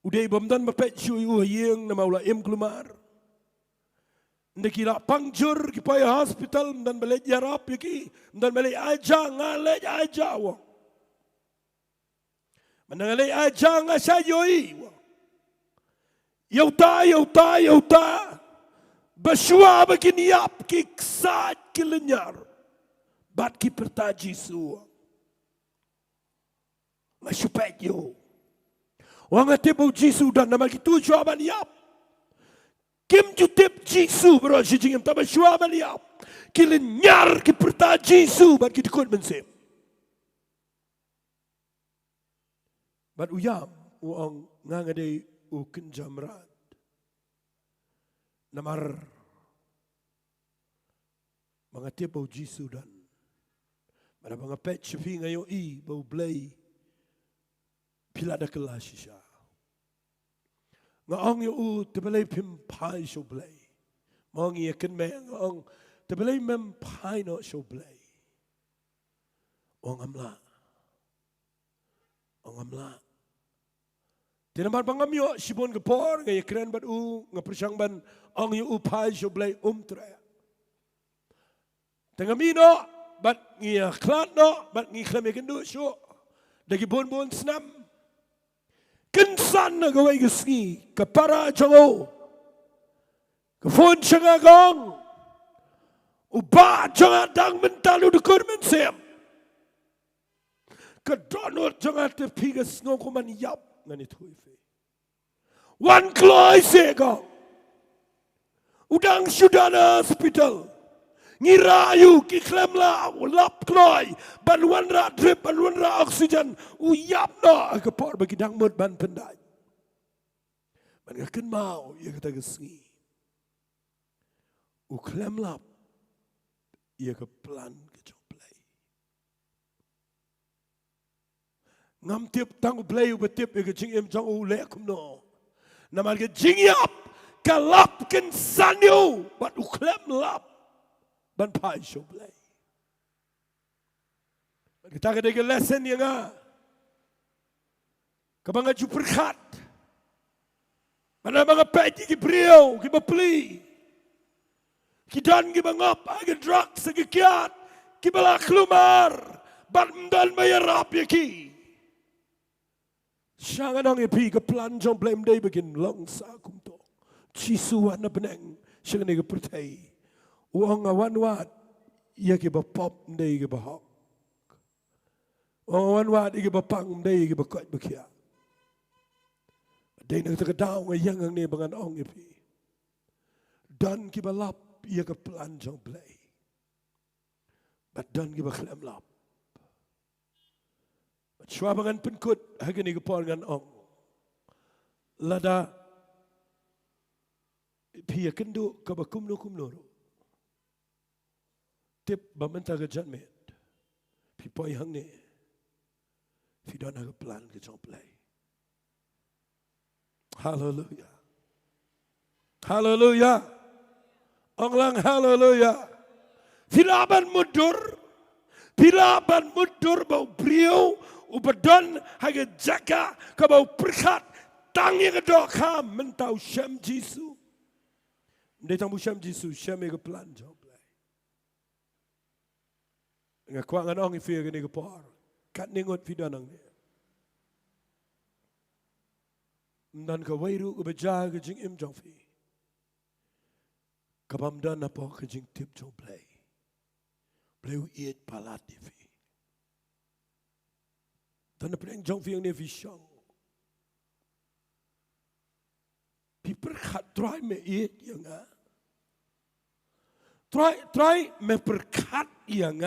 udah ibamdan mepet cui yang nama ulah keluar ndekila pangjur kipaya hospital dan balik jarap iki dan balik aja ngalej aja wong menangalej aja ngasayoi wong Yauta. Bashua begini yap ki ksat ki lenyar. Bat ki pertaji suang. Masupet yo. Wang atip au Jisu dan nama kitu jawaban yap. Kim jutip Jisu bro jingim ta bashua ban yap. Ki lenyar ki pertaji Jisu bat ki tikut mensem. Bat uyam uang ngangade u kenjamrat. Namar mga tip au Jisu dan mana mga pet shafi ngayon bau blay pila da kelasisya ngaong yu tebelay pimpai show blay mong iyakin me ngaong tebelay mempai no show blay ong amla tinaman pangamyo sibon gepor ngaya keren bat ngapersang ban ong yu pai show blay tre Tengamino, bat ngia klat no, bat ngi klame kendu syo. Dagi bon snam. Kensan na gawai Sngi, kapara jango. Kafon changa gong. Uba janga dang mentalu dukur mensem. Kadonot janga te pigas ngoko man yap ngani tuife. Wan kloy se gong. Udang sudana hospital. Ngirayu ki klemla lap kloy banwan ra drip banwan ra oksigen uyap no kapor bagi dangmut ban pendai ban ngaken mau ia kata Sngi u klemlap ia ke plan ke joplay ngam tip tang play u betip ia ke jingim jong u lekum no namal ke jingiap kalap ken sanyo bat u klemlap ban pai show play. Kita ada ke lesson yang kabanga juperkat. Mana banga peti ki brio ki bapli. Ki dan ki bangop agi drugs agi kiat ki balak lumar ban dan bayar api ki. Sangat orang epi ke plan jom blame day begin long sa kumto. Cisuan na beneng sangat ni ke pertai. Uang awan wat ia ke bapop ndai ke bahok. Uang awan wat ia ke bapang ndai ke bakot bakia. Dai nak terkedau yang ni bangan ong ipi. Dan ki balap ia ke pelanjang play. Badan ki baklem lap. Shua bangan penkut hagi ni ke pol ngan ong. Lada pia kendu ke bakum no. Tip bamenta ke janmet. Pipoi hang ni. Fidon aga plan ke jong play. Hallelujah. Hallelujah. Onglang hallelujah. Filaban mudur bau brio ubadon haga jaka ka bau perkat tangi ke dokha mentau syam Jisu. Ndai tamu syam Jisu syam ke plan jong. Ngakuangan ong ifir ke ni kepor. Kat ningot fidanang ni. Dan ka wairu ke beja ke jing im jong fi. Kabam dan apa ke jing tip jong play. Play iet palat di fi. Dan apa yang jong fi yang ni fi syang. Piper kat try me iet yang Try me perkat yang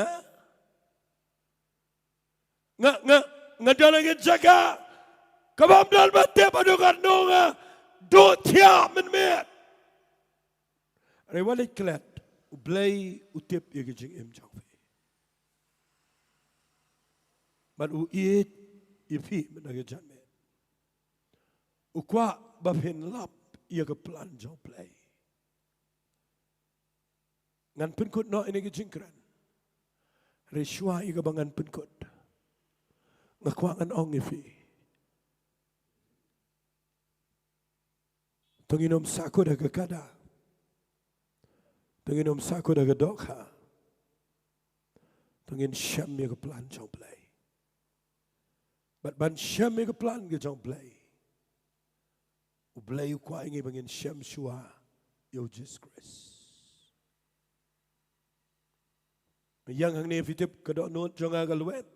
Ngadalang jaga kabam dal bate padukan nonga do tia menmet rewalik klet ublay utip ye jing em jang ban u it ipi menaga janmet ukwa bapin lap ye ke plan jang play ngan penkut no ini ke jingkran reswa ye ke bangan penkut ngakuangan ong ifi. Tunginom sako daga kada. Tunginom sako daga dokha. Tungin syam ya ke plan jong play. Bat ban syam ya ke plan ke jong play. Ublay kwa ingi bangin Shem Shua yo Jesus Christ. Yang hang ni fitip kedok not jonga galwet.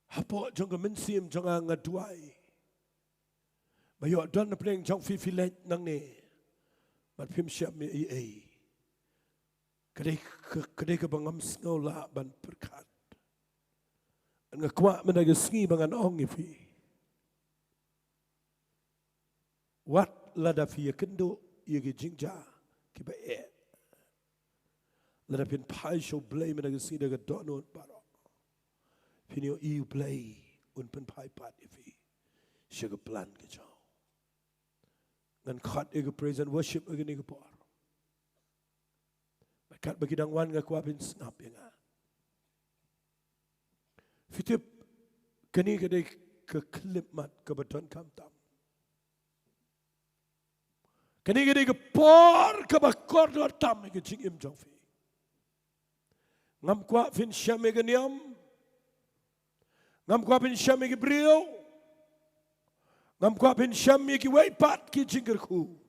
Hapo jonga mensim jonga ngaduai. Bayo don na pleng jong fi filet nang ni. Mat phim Shem mi ai. Kadai ka bangam sngola ban perkat. Ngakwa menaga Sngi bangan ong fi. Wat lada fi kendo yegi jingja ki ba e. Lada pin pai show blame menaga Sngi daga donon baro. Pinyo iu play un pen pai pat fi. Sugar plan ke jaw. Ngan khat ega praise and worship ega ni por. Kat bagi dangwan ngakwa pin snap nga. Fitip kani kadai ke klip mat ke beton kamtam. Kani kadai ke por ke bakor do tam ke jing im jong fi. Ngam kwa fin Shem ke niam. Ngam kwa fin Shem ke brio. Ngam kwa fin Shem ke wei pat ke jingger ku.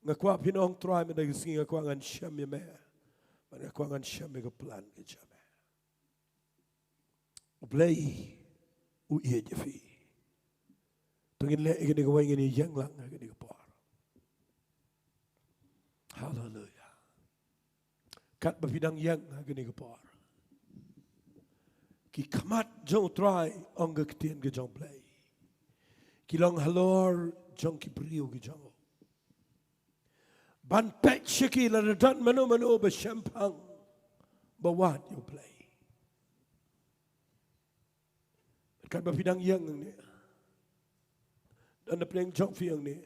Ngakwa fin ong try me dagi Sngi ngakwa ngan Shem me. Ngakwa ngan Shem ke plan ke jam. Ublay uye jefi. Tungin le ikini kawai ngini yang lang ikini kapor. Hallelujah. Kat bapidang yang ikini kapor. Ki kamat jong try ong gaktian ke jong play. Ki long halor jong ki brio ke jong. Ban pek shiki la redan mano ba shampang bawat you play. Kat bapidang yang ni. Dan pleng jong fi yang ni.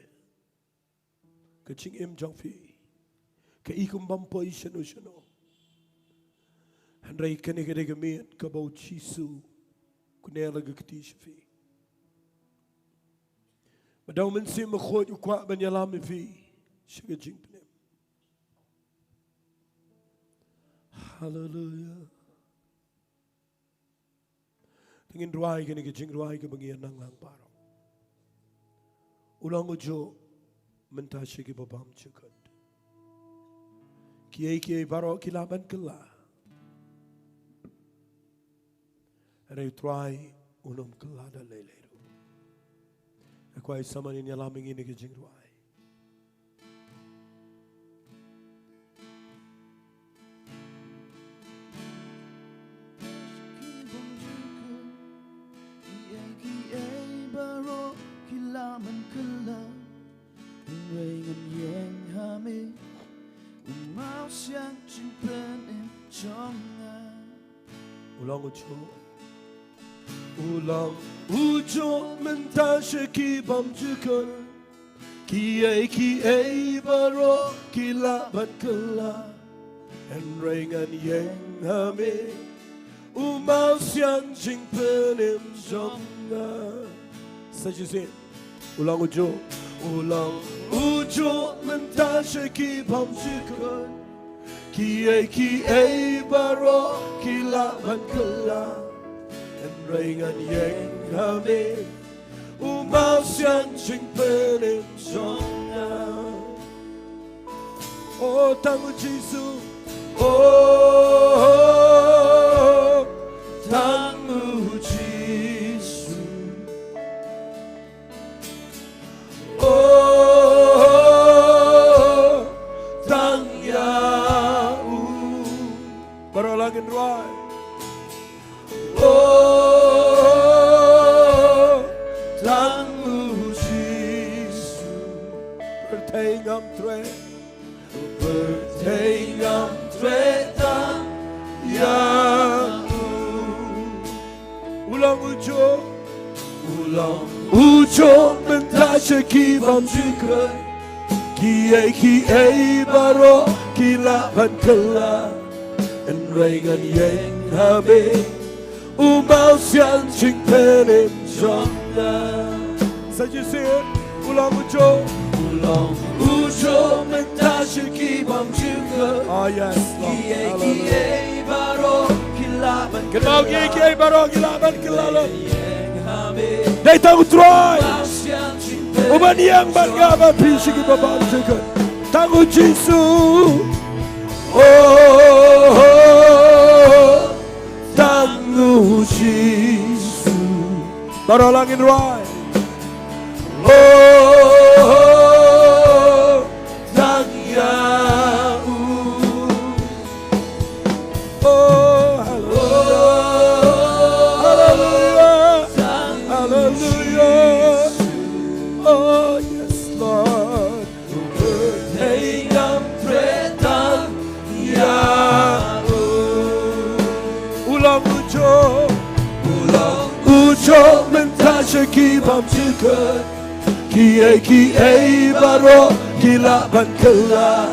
Ke ching im jong fi. Ke ikum bampo ishano shano. Handrai kene kene kemiat ke bau chisu. Kunela ke ketish fi. Madau mensim mekhot ukwa banyalam fi. Shiga jing penem. Hallelujah. Ingin ruai kini ke Jingduwai ke bagian nang lang paro. Ulang ujo mentashe ke babam cekut. Kiai baro kilaban kela. Ada try unum kela da leleru. Aku ay sama ni nyalaming ini ke Jingduwai. Ulang ujo mentashe ki bam jukun ki baro ki labat kela en rengan yang hame umau siang jing penim jonga. Sajusin ulang ujo mentashe ki bam jukun ki baro ki labat kela Rengan yang kami umau siang jing penim jonga. Oh tamu Jisu, oh tamu Jisu, oh tang yau. Barolangin ruai. Bertengam tretan yang ulang ujo mentashe ki bam jukun ki baro ki laban kela en rengan yang habe umau siang jing penim jonga. Saja siut ulang ujo mentashe ki bam jukun. Oh yes, Lord. baro kilaban Kenal ki baro kilaban kelalo. Dai tang try. Uban yang ban ngaba pisi ki babam sekat. Tangu Jisu. Oh, tangu Jisu. Barolangin right. Oh, tang Yau. Oh, hallelujah. Hallelujah. Oh, yes, Lord. Hey, Pretan Yau. Ulang ujo mentasya kibam ciket. Kiai baro kilaban kelar.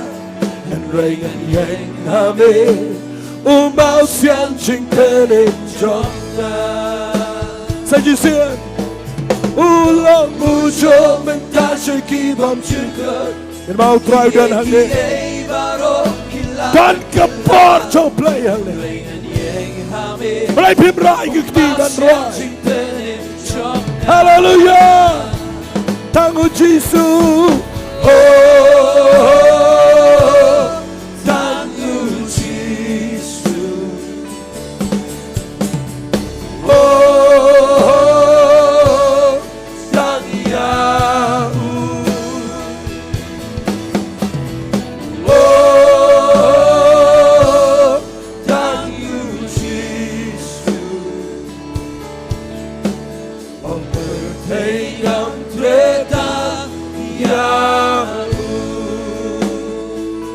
En rengan yang hamil. Umau sian ching penin jongna. Sajisin. Ulang ujo mentasya kibam ciket. En mau try dan hangi. Dan kepar coplay hangi. Mulai pimrai kektiban roh. Hallelujah. Tangu Jisu. Oh, tangu Jisu. Oh, tang Yau. Oh, tangu Jisu. Oh, bertengam tretang Yau.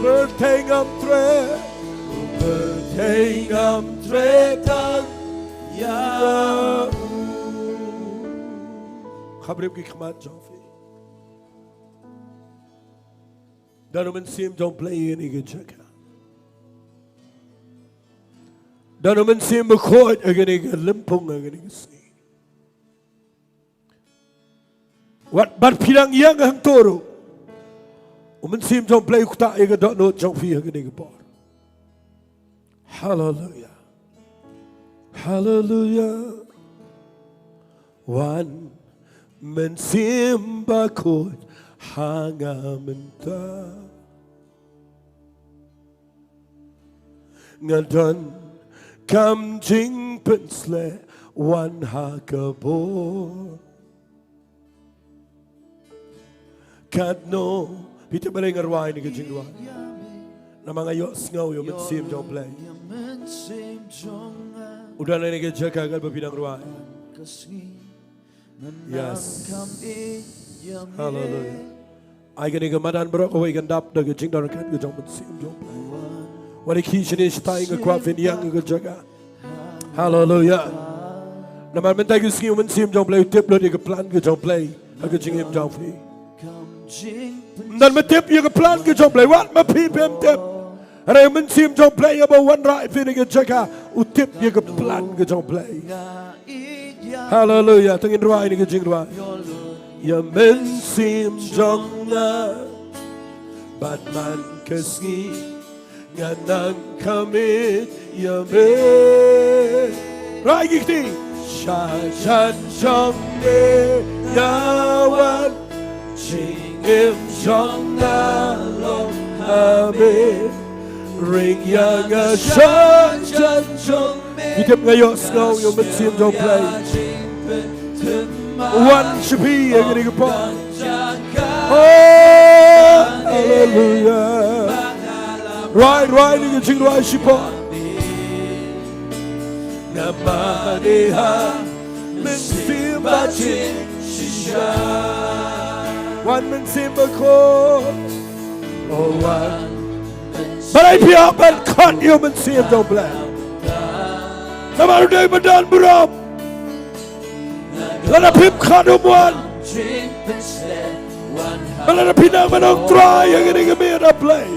Bertengam tretang Yau. Khabrib ki khmat jongfi. Danu mensim jong play ini ke jaka. Danu mensim bekot agani ke lempung agani ke Sngi. Wat bat pilang yang hang toro. Mensim jong play kuta ega dot no jong fi agani ke bor. Hallelujah. Hallelujah. Wan mensim bakut hanga menta. Ngadon kam jing pensle wan hakabor. Kadno Peter balay ngarway ni Jingiwai. Na mga yosngaw yung mensim jong play. Udah na ni jaka gal papinang ruway. Yes. Hallelujah. Ay gani ka Madan bro ko ikan dap na Jingduwai kan ka jong mensim jong play. Wani kishin is tayo nga kwafin yang ka jaka. Hallelujah. Naman mentay ka Sngi mensim jong play tip lo ni ka plan ka jong play. Ka Jingim jong play. Dan matip yung plan ka jong play. What ma pipim tip? Aray mensim jong play about one right fin ka jaka. Utip yung plan ka jong play. Hallelujah. Tangin ruway ni ka Jingduwai. Ya mensim jong na Batman ka Sngi nganang kamit ya me. Rai gikti. Shajan jong ne yawan Jingim jong na long amin. Ring yang a shajan jong me. Itip ngayon snow yung mensim jong play. One shapi ang gini kapal. Oh, hallelujah. Right, yung Jingiwai shipa. Namaniha mensim bacin shisha. One mensim bako. Oh, one. But I be up and cut you mensim jong play. Namaru day Madan buram. Lana pip kadumuan. Lana pinang manong try ang gini kami na play.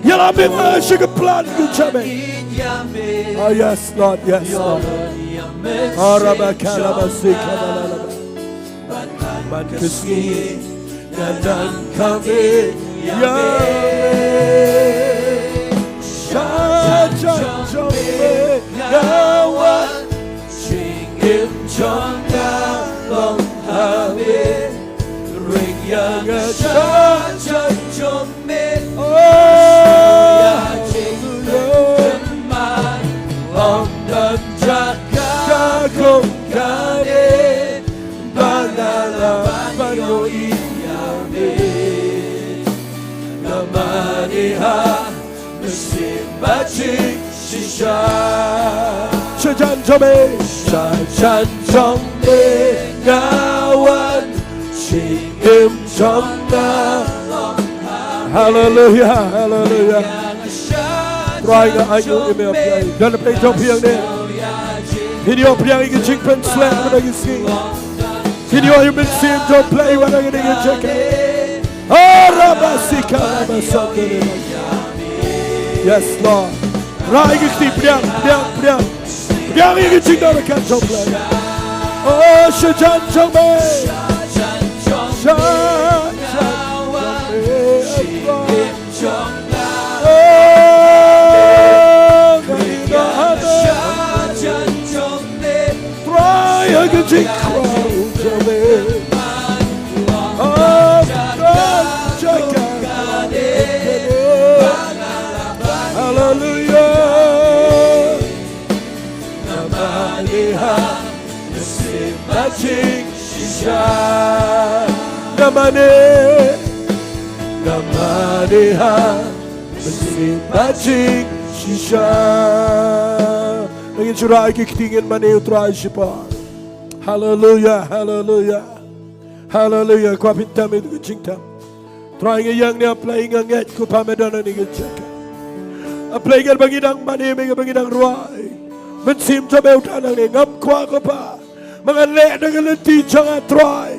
Yala bing sugar plan good chame. Oh yes Lord, yes Lord. Arabakalabasi kabalaba. Man Sngi nganang kami Yahweh. Shajan jome yawan Long dan jaga kong kane Bangalaban yo iyane Namaniha Mesin bacik shisha Chajan jome ngawan Singim chongna Hallelujah, hallelujah. Try nga ayo ime play. Dan play jump yang ni. Hindi yo play yung chingpen slam mo naging ski. Hindi yo yung sim jump play wala nga naging check. Rabasika rabasaka. Yes Lord. Try yung ski priang. Priang yung ching na kan jump play. Oh shajan jump. Namaniha Mesin bacik shisha Naging surai kikitingin mani utrai sipa Hallelujah, hallelujah Hallelujah Kwa pintam itu kecingtam Try yang ni apply nganget ku pamedana ni kecaka Apply kan bagidang mani mega bagidang ruai Mensim coba utanang ni ngam kwa ko pa Mga le dengan lenti jangan try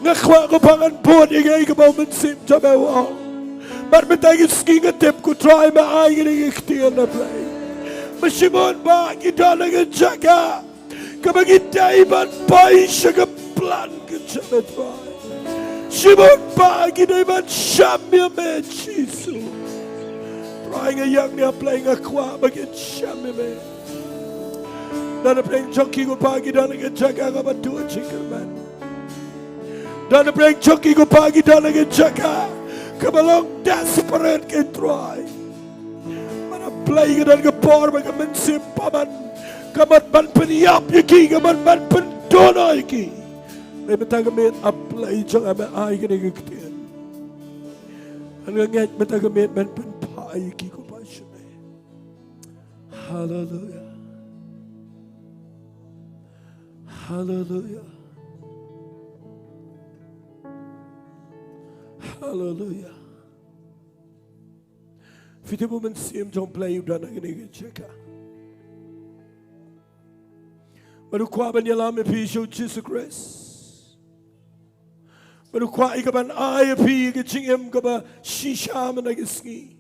Ngakwa ko pangan pun ingay ka ba mensim coba wang But betagi skinga tip ku try ma ay gini iktiyan na play Masimon ba kita nang jaga Kabagitay man pa'y siya ka plan ka siya try Simon ba kita man siyamya me Jesus Try nga yang niya play ngakwa bagit siyamya me Dana playing jockey ko pa kita nang jaga ka ba tuwa chickerman Dana playing jockey ko pa kita nang jaga Kabalong desperate ka try Mana play ka dan kapor Maka mensim paman Kamat man peniyap yaki Kamat man pendono yaki May matagamit apply Diyan ama ay ka nagagtiyan Hanggang matagamit man penpay yaki ko pa siya Hallelujah Hallelujah Hallelujah. Fiti mo mensim jong play udah na gini cheka. Baru kwa ban yalam pi show Jesus Christ. Baru kwa ikaban ay pi ke chingem ka ba shisha man Sngi.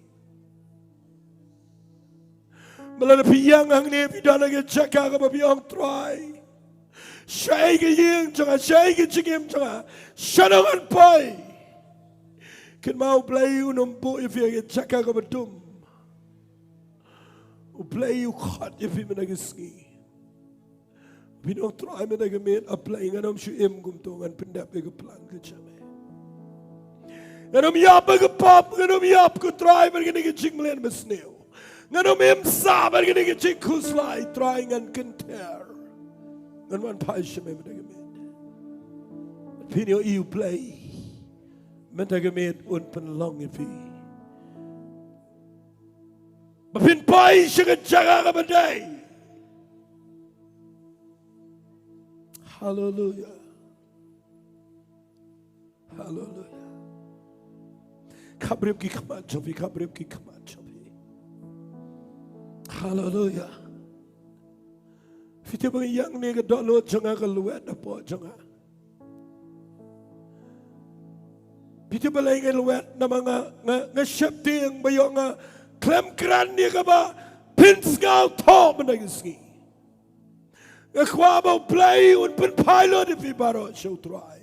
Malana pi yang hang ne pi dan na cheka ka ba pi ang try. Shay ke yeng changa shay ke chingem changa. Shanangan pai. Kan mau play Nongpoh if you get chaka ka batum. U play you hot if you menagi Sngi. Binong try menagi men apply nganom shu gum to ngan pendap ka plan ka chame. Nganom yap ka pop nganom yap ka try mergani ka ching mlen mesneu. Nganom sa mergani ka ching kuslai try ngan kenter. Ngan man pai shame menagi men. Pinyo you play. Mentagamit un penlong ipi. Mapin pai siya jaga ka baday. Hallelujah. Hallelujah. Kabrim ki kamat chopi. Hallelujah. Fiti bang yang ni ka download janga ka luwet na po janga. Piti balay nga luwet na mga nga syapti ang bayo nga klem kran niya ka ba pinsgaw to managing Sngi. Nga kwa ba play un pilot if ibaro show try.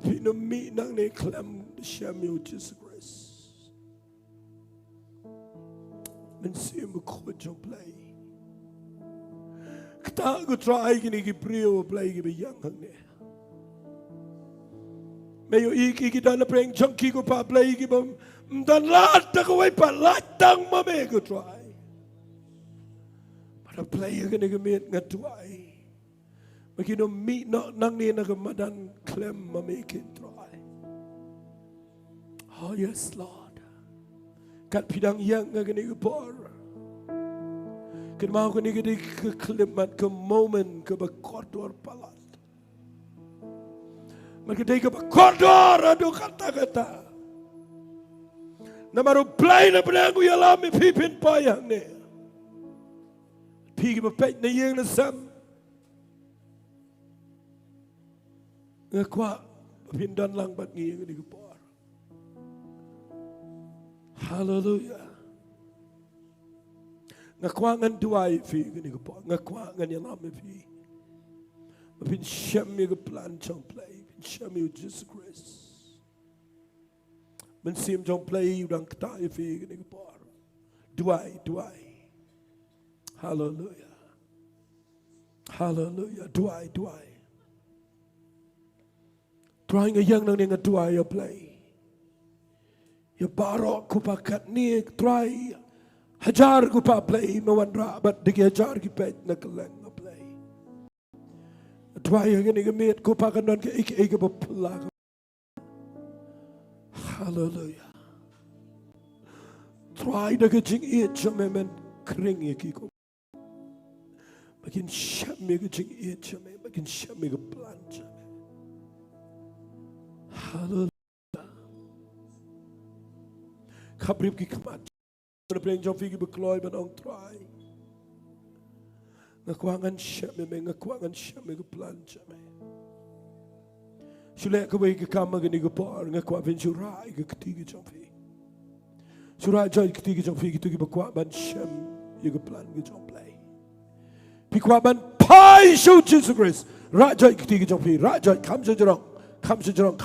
Pinumi nang ni klem siya mi Jesus Christ. Mensiya mo ko jong play. Kita ko try kini kipriyo play kibiyang hang niya. Mayo iki kita na preng junkie ko pa play ki bam dan lat ko way pa latang mame ko try. Ada play agak ni kemit ngadwai. Bagi no mi nak nang ni nak Madan klem mamikin try. Oh yes Lord. Kat pidang yang agak ni kepor. Kat mau agak ni ke kelemat ke moment ke berkodor palat. Mereka dia ke berkodor aduh kata-kata. Namaru play na pedang ku yalami pipin payang ni. Pigi berpek na yang na sam. Ngakwa pindan lang bat ngi yang ni kepor. Hallelujah. Ngakwa ngan duai fi ni kepor. Ngakwa ngan yalami fi. Mapin syam mi ke plan chong play. Pin syam mi Jesus Christ. Men sim chong play udang ketai fi ni kepor. Duai. Hallelujah. Hallelujah. Duai. Try ngayang nang nga duai ya play. Ya barok ku pakat ni try. Hajar ku pa play mawanra bat digi hajar ki pet na keleng na play. Duai yang ni gemit ku pakat non ke ik bapla. Hallelujah. Try na ke jing it men kring iki ko. Makin syam mi ke jing it chame, makin syam mi ke plan chame. Hallelujah. Kabrib ki kamat. Mana peleng jom figi berkeloy benong try. Ngakuangan syam mi, ngakuangan syam mi ke plan chame. Sulek ke bagi ke kamar ke ni ke por, ngakuan fin surai ke ketiga jom figi. Surai joy ketiga jom figi tu ki berkuat ban syam ye ke plan ke jom play. Pikwaban pai show Jesus Christ. Rajai ketiga jom figi, rajai kam sejerong. Kam sejerong.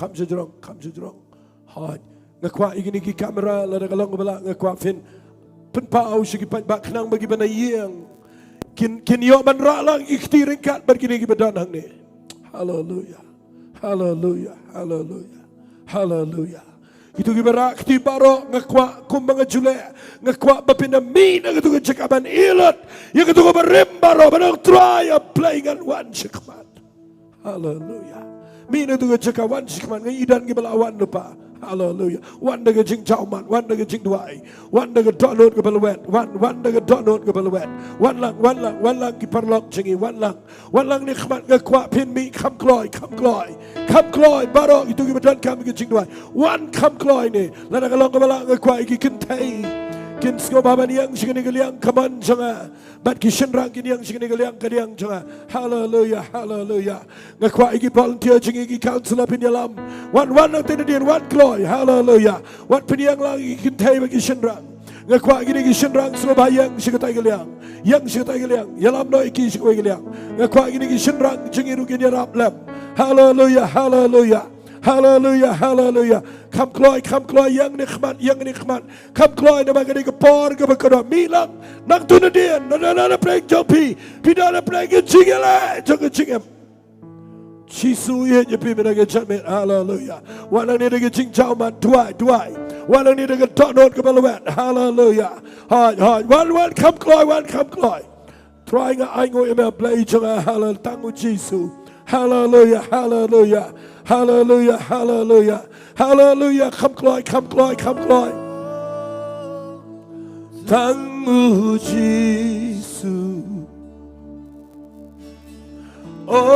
Hard. Ngakwa igini ki kamera lada kalong bala ngakwa fin penpau sigi bak kenang bagi bana yang kin yo ban ra lang ikti ringkat berkini ki badan hang ni. Hallelujah. Itu ki barak ti baro ngakwa kumbang jule ngakwa bapina min ngatu ke cekaban ilat yang ngatu ke barimbaro banang try a playing and one cekaban. Hallelujah. Mina tu kerja wan sikman ngai idan ke belawan lupa. Hallelujah. Wan daga jing jauman, wan daga Jingduwai, wan daga donut ke belawet, wan daga donut ke belawet. Wan lang ki parlok jingi, wan lang ni khmat ngakwa pin mi kam kloy. Barok itu ki badan kami ke Jingduwai. Wan kam kloy ni. Lada kalong ke belak ngakwa iki kentai. Kin sko baban yang sikini kaliang kaman janga. Bat ki shenrang kin yang sikini kaliang janga. Hallelujah. Ngakwa iki volunteer jingi iki counselor pin yalam. Wan nang tenadian wan kloy. Hallelujah. Wat pin yang lang iki kentai bagi shenrang. Ngakwa iki shenrang sloba yang sikatai kaliang. Yalam no iki sikoi kaliang. Ngakwa iki shenrang jingi rukin yarap lam. Hallelujah. Kam kloy yang nikmat. Kam kloy na magani ke por ke berkedok milang nang tunadian na plek jopi pidana plek jingele jingem Chisu ye pi menaga jamet. Hallelujah. Walang ni daga jing jauman duai. Walang ni daga donot ke balawet. Hallelujah. Hai. Wan kam kloy. Try nga ai ngoi me play janga halal tangu Chisu. Hallelujah. Come cloy. Tangu Jisu. Oh,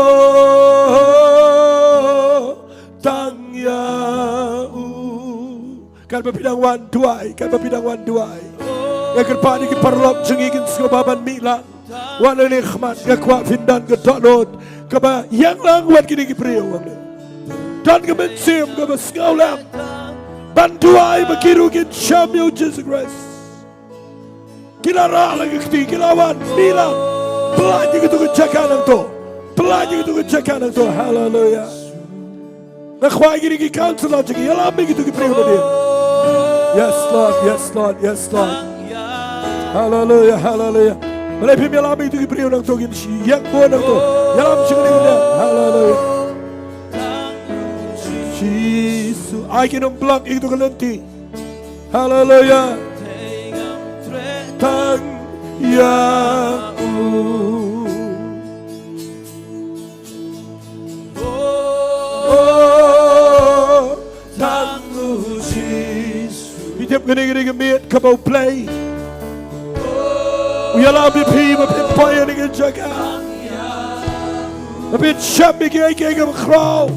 tang yau. Kan bapidang wan duai. Yang kerpani ki parlok jengikin sekobaban milang. Wana nikmat ngakwa findan ke donot. Kaba yang lang wan kini ki priyo wang ni. Dan kemensim ke berskaulam. Bantuai berkirugin syamil Jesus Christ. Kila ra lagi keti kilawan milang. Pelajik itu kejakan tu. Hallelujah. Nakhwai gini ki counselor jiki yalami gitu ki priyo dia. Yes Lord. Hallelujah. Malay pim yalami itu ki priyo nang tu gini yang buat nang tu. Yalam syukuri dia. Hallelujah. Jesus, I can unblock itu kelenti. Hallelujah. Tang ya Oh, tanggu Jisu. Kita gini miet kabau play. We allow me people to play in the jaga. A bit shabby gig of a crow.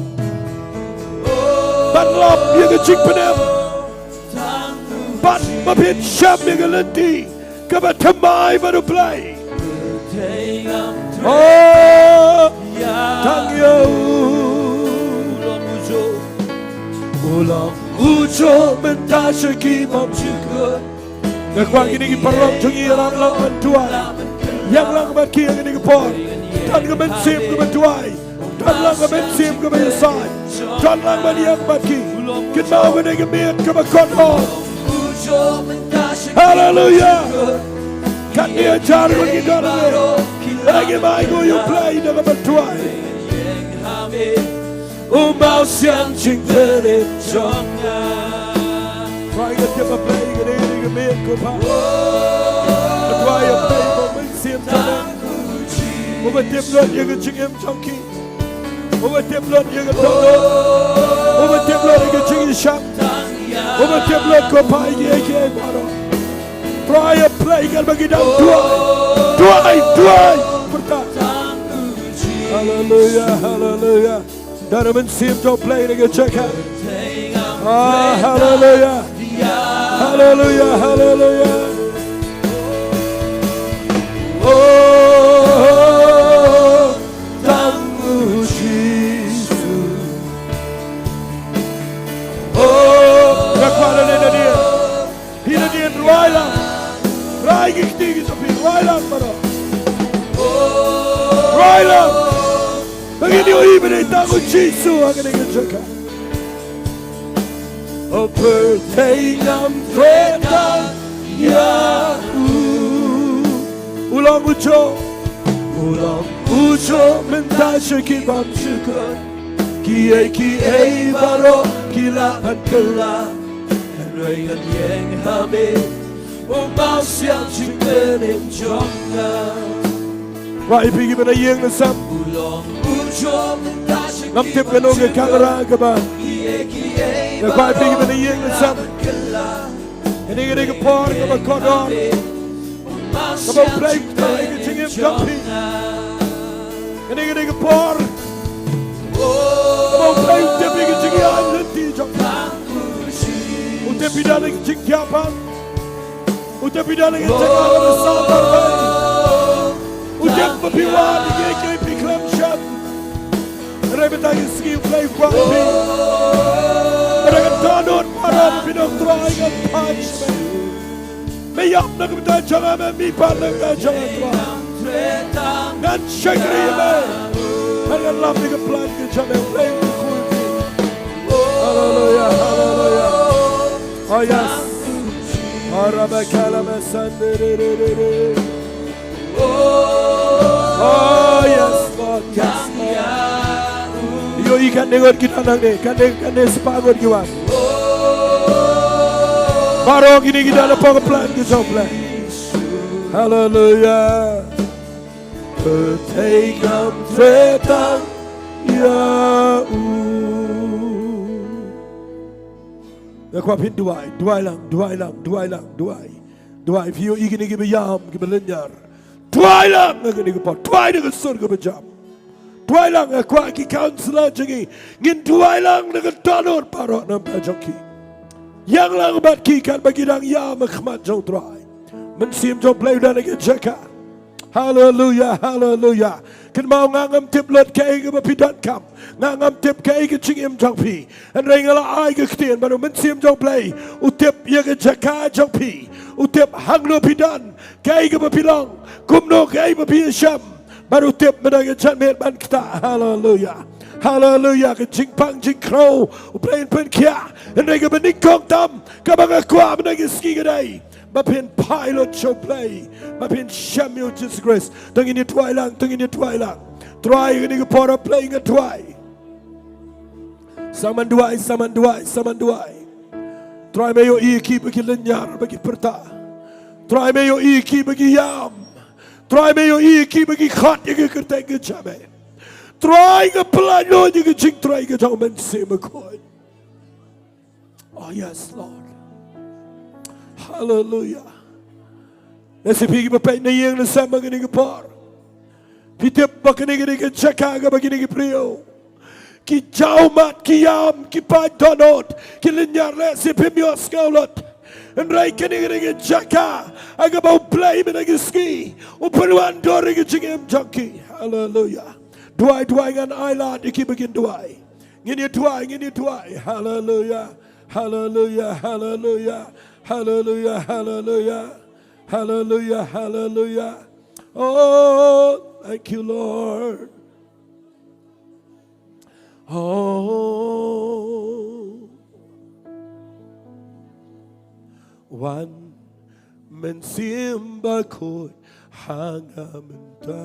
But love you can chick them. But a bit shabby galenti. Come at to my but to play. Oh, thank you. Ulang ujo mentasya kimam juga. Nakwang ini parang jungi lang mentuai. Yang lang berki yang ini kepor. Dan kemensim kementuai. Dan lang kemensim kemensai. Dan lang berdiam berki. Kita mau ini kemit kemekono. Hallelujah. Kan dia cari bagi dalam. Lagi maigo you play dengan mentuai. Umau siang cing terit jonga. Try to get my play, get in the mid, go pop. Try to play, but we see him coming. Over them blood, you can ching him chunky. Over them blood, you can don't know. Over them blood, you can ching his shop. Over them blood, go pie, yeah, water. Try to play, get back down. Try. Hallelujah, hallelujah. Donovan seems to play, they can check out. Ah, hallelujah. Hallelujah, hallelujah. Oh, tanggu Jisu. Oh, nakwala na dia. Hina dia ruailang. Rai gigtig sa pi ruailang maro. Ruailang. Bagini o ibig tanggu Jisu ang kanilang jaka. O pertengam fredan Yahu. Ulang ujo mentasya kibam syukur. Kiai baro kilapan kelah. Henry and yang hamid. Umau siang cingkerim jonga. Rai pergi pada yang nasam. Ulang ujo mentasya kibam syukur. Namtip kanong ke kamera kaban. The quiet people in the young and some. And they get a part of a cut on. Come on, play, they can him company. And they get a part. Come on, play, they can sing island teacher. Utepi daling Jingiapan. Utepi daling Jingiapan of the South Arabia. Utepi piwan, the KP Club Shop. And every time you ski, play quiet. Mereka donor para pinong try and punch me. May up na kumita jangan me pa na jangan try. Ngan shakri me. Mereka love me ka plan ke jangan play the cool thing. Hallelujah, hallelujah. Oh yes. Araba kalama sandere. Oh yes, Lord, yes, Lord. Yo ikan dengar kita nang ni, kan sepagot kiwan. Baru gini kita ada plan kita plan. Hallelujah. Bertegam fredan Yahu. Aku apin duai. Vio ikan ni kibiyam kibelenyar. Duai lang, aku ni kipot. Duai dengan surga berjam. Duai lang aku aki counselor jengi. Ngin duai lang dengan donor parok nampak joki. Yang lang bat ki kan bagi dang ya makhmat jong duai. Mensim jong play dan lagi jaka. Hallelujah, hallelujah. Kan mau ngangam tip lot kai ke bapidan kam. Ngangam tip kai ke chingim jong pi. An rengala ai ke ktien baru mensim jong play. Utip ya ke jaka jong pi. Utip hanglo pidan. Kai ke bapilong. Kumno kai bapi syam. Baru tip menang janmet ban kita. Hallelujah. Hallelujah. Ke jingpang jingkro. Uplain pen kia. And they ke Nyngkong tam. Kabang akwa menang ski kedai. Bapin pilot show play. Bapin Samuel Jesus Christ. Tengin ni tuai lang. Try ini ke para playing a tuai. Saman duai. Try mayo iki bagi lenyar bagi perta. Try mayo iki bagi yam. Try me yo iki bagi khat ye ke kertai ke jame. Try ke pelano ye ke jing try ke jong men se me koi. Oh yes Lord. Hallelujah. Nasi pigi bapai na yang na sama ke ni ke par. Pitip bakini ke chaka ke bakini ke prio. Ki jauh mat ki yam ki pai donot ki linyar le si pimios kaulot. En rai kini ke jaka aga bau play me ke ski. Uperuan dori ke jingem junkie. Hallelujah. Duai ngan island iki begin duai. Ngini duai. Hallelujah. Hallelujah. Hallelujah. Hallelujah. Hallelujah. Hallelujah. Hallelujah. Oh, thank you, Lord. Oh, one men simba koi hangamenta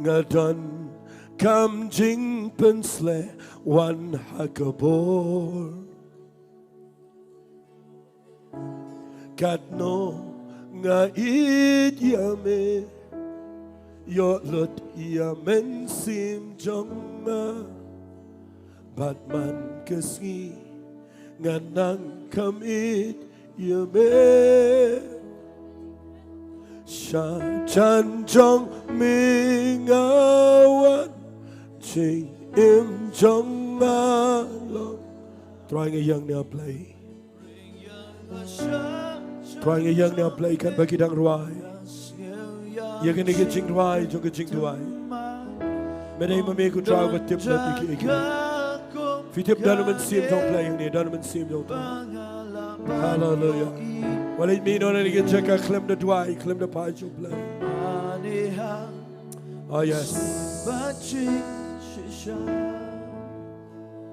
ngadon kam jing pensle one hakabor kadno nga idyame yo lot yamen sim jonga batman kesngi nganang kamit yame sha chan jong mingawan ching im jonga lo trying a young now play trying a young now play kan bagi dang ruai ya kene ke Jingduwai jong ke Jingduwai menai mame ku try with tip let iki fitip dalam sim jong play yang ni dalam sim jong hallelujah well it mean only get check climb the Duwai climb the pie jong play oh yes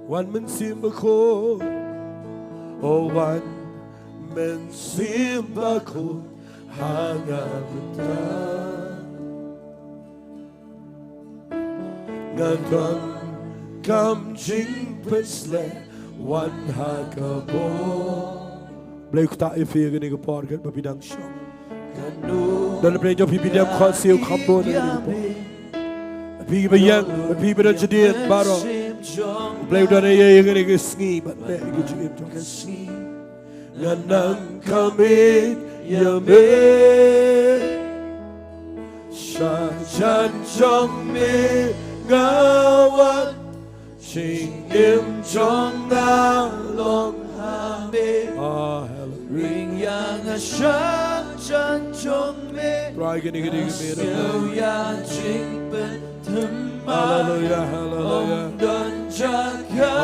one man sim bako oh one man sim bako hangabenta ngadon kam jing pensle one hakabo bleek ta ife gene ke par ke babidang shong dan pre jo pipidam khasiu khambo ne pi be yang pi be jadiet baro bleek dan ye gene ke sngi but le ke jim jo sngi nganang kamit yame shan jong me ngawat ching im jong na long ha me ring yang a shan jong me try gini me ya jing ben hallelujah hallelujah don jaga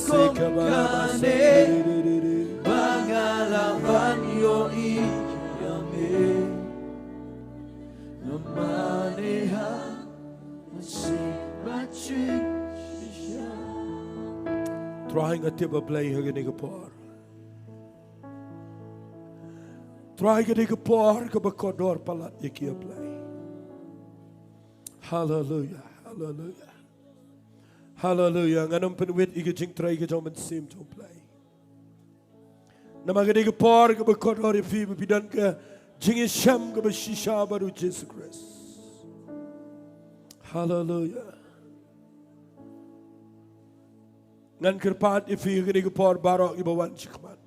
komkane bangalawan yo i yame namaneha trying a tip of play hageniga par try geniga par ka bakodor palat yaki play hallelujah hallelujah hallelujah nganam penwit ige jing try ge jom sim to play namageniga par ka bakodor fi bidan ka jingiasyam ka shisha baru Jesus Christ hallelujah ngan kerpat ifi gini gepor barok ibawan cikmat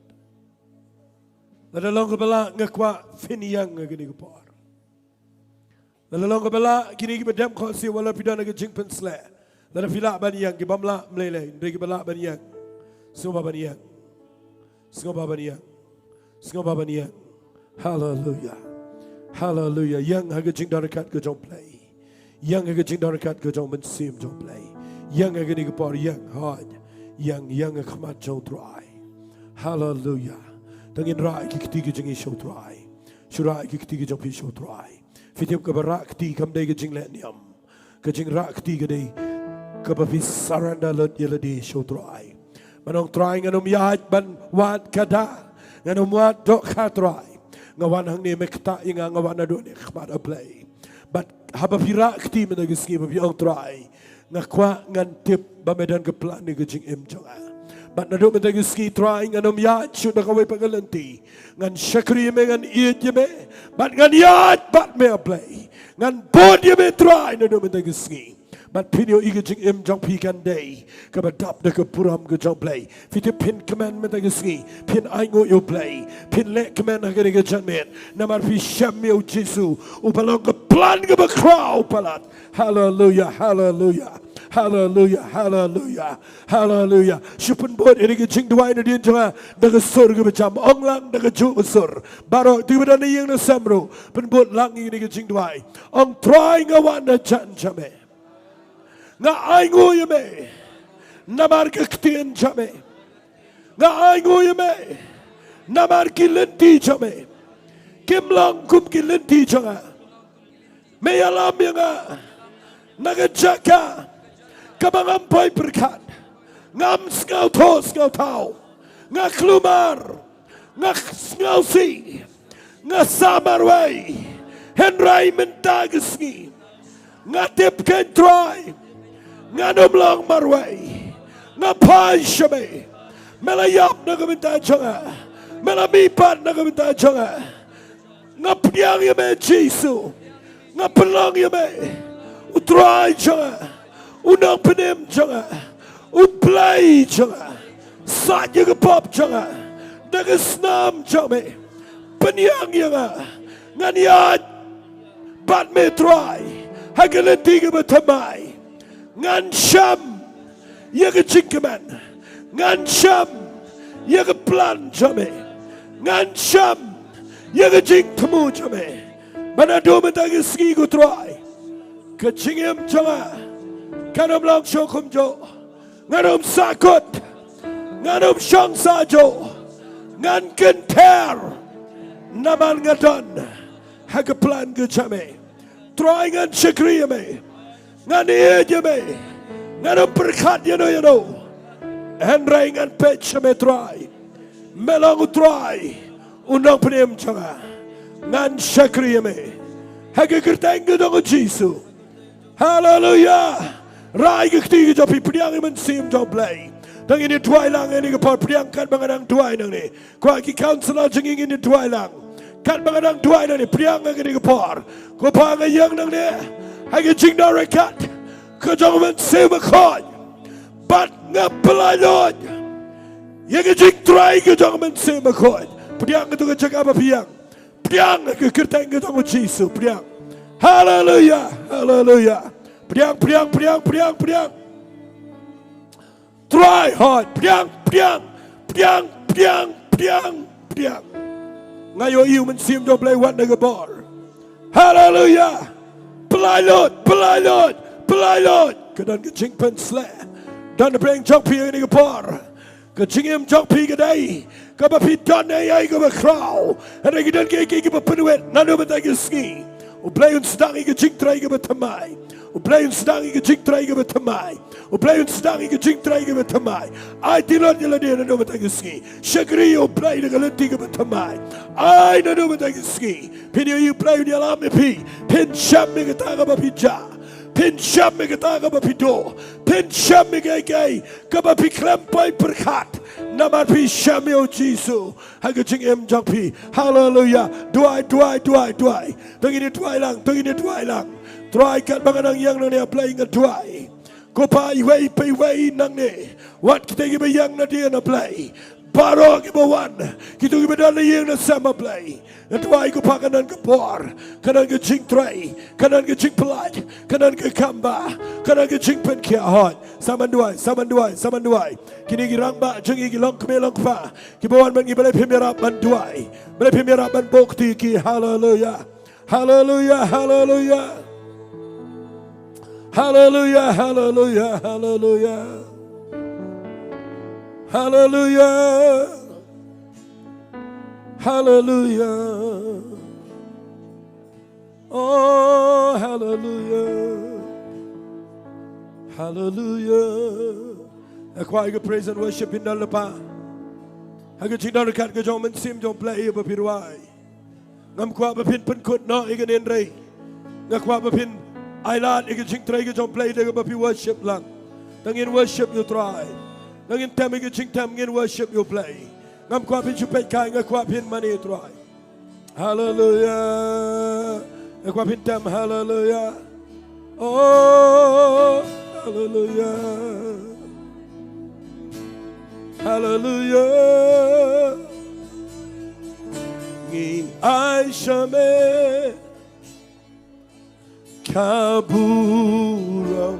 ladalong kebala ngakwa finyang gini gepor ladalong kebala gini gibedam khosi wala pidana ge jingpen sle lada fila ban yang gibamla mlele ndegi bala ban yang semua ban yang semua ban yang semua ban yang hallelujah hallelujah yang haga jing darakat ge jong play yang haga jing darakat ge jong men sim jong play yang haga ni gepor yang hard yang khmat jong try hallelujah tangin rai ki kiti jing show try shurai ki kiti jong pi show try fitip ka barak ti kam dai jing le niam ka jing rak ti ga dai ka ba fi saranda lot yela di show try manong try nganom yahat ban wat kada nganom wat dok kha try ngawan hang ni mekta inga ngawan ado ni khmat a play but haba fi rak ti men ga ski ba fi ong try ngakwa ngan tip ba medan ke plan ni ke jing em jonga But na do matagi ski trying anum yat should na kaway pagalanti. Ngan shakri me ngan eat me. But ngan yat but me a play. Ngan bod me try na do matagi ski. But pinyo iga jing im jong pi kan day. Kabadap na kapuram ka jong play. Fiti pin commandment matagi ski. Pin aingo yo play. Pin let command hagani ka janmen. Namar pi shem yo jisu. Upalong ka plan ka ba crow palat. Hallelujah, hallelujah. Hallelujah, hallelujah, hallelujah. Shupun bod ini ke Jingduwai na diyan jangan daga sur ke macam ong lang daga ju sur. Baro tiba na yang na samro pen bod lang ini ke Jingduwai. Ong try ngawan na jan jame. Nga aingo yame. Namar ke ktien jame. Nga aingo yame. Namar ki lenti jame. Kim lang kum ki lenti janga. May alam yang naga kabangampoy berkat ngam skau to skau tau nga klumar nga skau si nga samarway henry mentagisngi nga tipken troy nga nomlong marway nga paishame melayap na kaminta changa melamipan na kaminta changa nga piyang yame jisu nga pelong yame utray changa unang penem jangan, uplay jangan, saja ke pop jangan, dengan senam jangan, penyang jangan, nganiat, bat metrai, hagalan tiga bertamai, ngan syam, ya ke cingkeman, ngan syam, ya ke plan jangan, ngan syam, ya ke cing temu jangan, mana dua mentagi segi kutrai, ke cingem jangan. Kanam lang syokum jo, nganum sakut, nganum syang sajo, ngan kenter, naman ngadan, hagaplan ke jame, try ngan syakri yame, ngan iya yame, nganum berkat yano, henry ngan pech yame try, melang try, unang penem janga, ngan syakri yame, hagakerteng ke dong Jisu, hallelujah. Rai ke ketiga jopi pediang iman sim joplay. Tang ini tuai lang ini kepor pediang kan bangadang tuai nang ni. Kuai ki counselor jenging ini tuai lang. Kan bangadang tuai nang ni pediang ini kepor. Ko pang yang nang ni. Hai ke Jingduwai rekat. Ke jong iman sim akod. Bat ngapelai lord. Ya ke Jingduwai ke jong iman sim akod. Pediang itu ke cakap apa pediang. Pediang ke kerteng ke jong Jisu pediang. Hallelujah, hallelujah. Priang. Try hard. Priang. Ngayo iu mensim do play wat nagabor. Hallelujah. Pelai Lord. Kedan kecing pen sle. Dan preng jok pi nagabor. Kecingem jok pi kedai. Kabapi dan ai ka kraw. Ada kedan ke penuet nanu betagi ski. Uplay un stang ke jing trai ke betamai. Uplay un stang ke jing trai ke betamai. Uplay un stang ke jing trai ke betamai. Ai tilon jela dia nanu betagi ski. Shagri uplay de galenti ke betamai. Ai nanu betagi ski. Pini you play di alam pi. Pin sham me ke taga bapija. Pin sham me ke taga bapido. Pin sham me ke kabapi klempai berkat. Namar pi sham yo Jisu. Haga jing em jang pi. Hallelujah. Duai. Tengini duai lang. Try kat banganang yang nang ni apply ngan duai. Ko pa iway nang ni. Wat kita giba yang na dia na play. Baro giba wan. Kita giba dala yang na sama play. Na duai ko pa kanan ke por. Kanan ke jing tray. Kanan ke jing pelat. Kanan ke kamba. Kanan ke jing pen kia hot. Saman duai. Kini girang ba jengi gilong kemelong pa. Kibawan man giba lepim yarap man duai. Lepim yarap man bokti ki hallelujah. Hallelujah. Hallelujah. Oh, hallelujah. Aku akan praise and worship in dalam lepas. Aku cinta dekat ke jom mensim jom play berpiruai. Ngam kuat berpin penkut no ikan enrei. Ngam kuat berpin Ailat ikan cing try ke jom play dengan berpi worship lang. Tengin worship you try. ngin tem ngin ching tem ngin worship you play. Ngam kwa pin chupet kai ngam kwa pin money try. Hallelujah. Ngam kwa pin tem hallelujah. Oh, hallelujah. Hallelujah. Ngi aishame kaburam.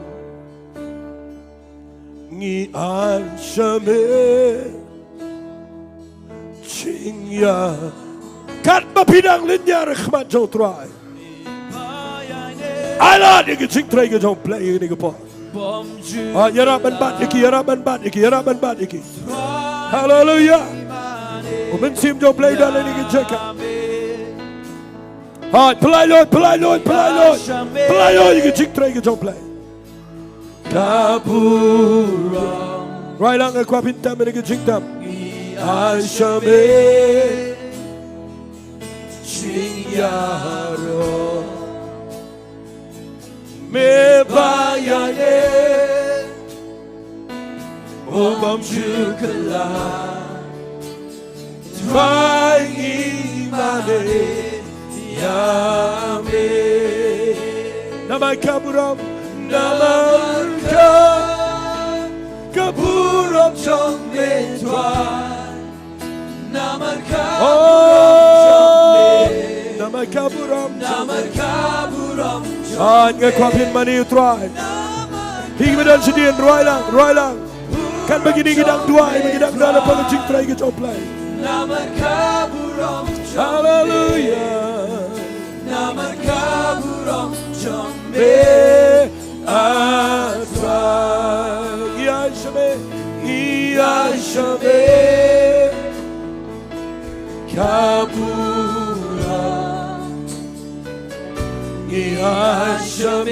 Ngi aishame chingya. Kat mapidang linya rekhmat jong try. I love you. Ching try ke jong play ni ke po. Yaraban bat iki. Hallelujah. Umen sim jong play dalam ni ke jeka. Play Lord. You ching try ke jong play. Kapura. Right lang ke kwa pintam ni ke ching tam. Aishame Jingiasyllok me bayane obam chukala try imane yame namai kaburam kaburam chong me try namai kaburam Ngài qua phiên mani utrai. Hingga medan sedih roy lang. Kan begini kita dua, kita dalam pada cing try kita play. Hallelujah. Nama kaburam jambe atrai. Iya shabe kaburam. Nyngkong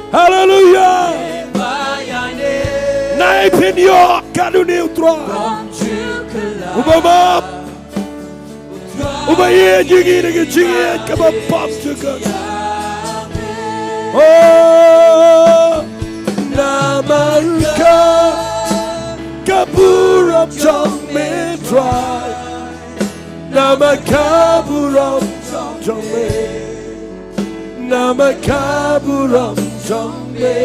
Hallelujah. Naik pinyo kadu neutral. Ubama. Ubaye jingiasyeng kabapap juga. Oh, namarka kaburam jambe dry. Nama kaburam jambe. Nama kaburam jambe.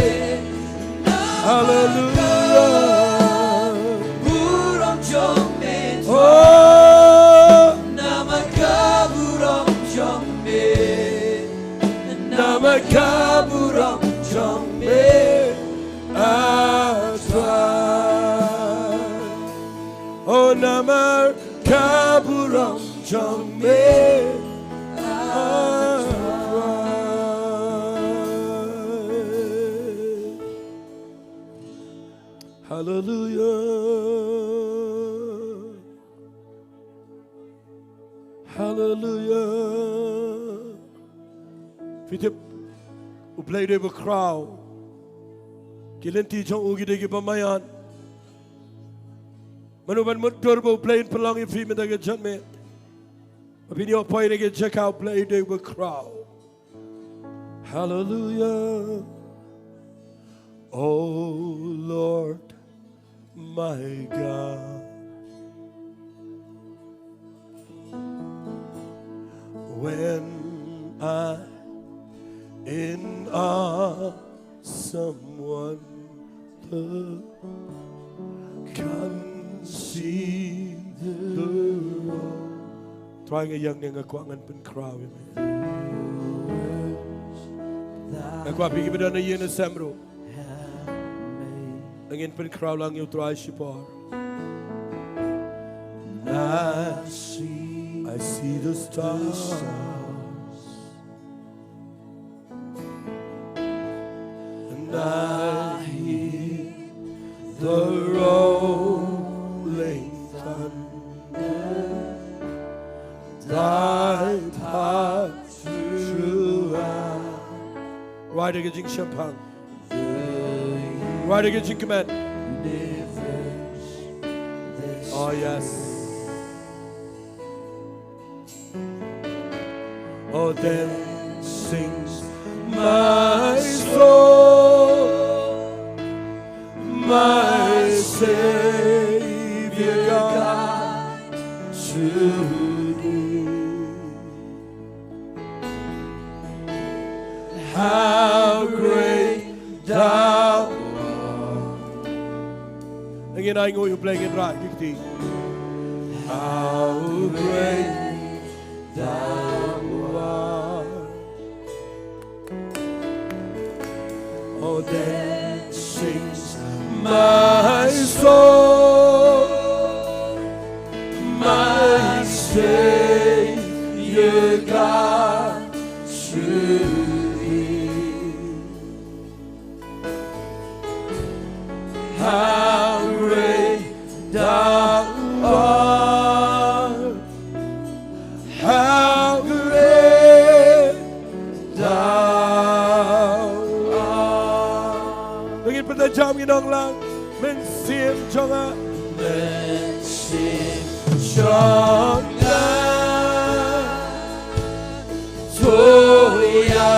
Hallelujah. Buram jambe. Oh, nama kaburam jambe. Nama kaburam jambe. Oh, nama kaburam jambe. Hallelujah. Hallelujah. Fitip uplay de crowd. Kilenti jong ugi de pamayan. Manuban mutur bo play in pelang in film de jatme. Opinion point de check out play de crowd. Hallelujah. Oh Lord, my God, when I in awesome wonder can see the world. Trying a young nigga kwangan pen crowd. Aku pergi berada di sana semro. Angin pen crowd lang yung try shipar. I see the stars. And I hear the rolling thunder. Thy path throughout. Right against Jingiasyeng. Right against Jingiasyeng. Oh yes. Oh then sings my God, how great thou art. Again, I know you're playing it right, Dicty. How great thou art. Oh, then sings my soul, my Savior God, to thee. How great thou art, how great thou art. Begin pada jam ni Nonglam, men sim jonga, men sim jonga, toya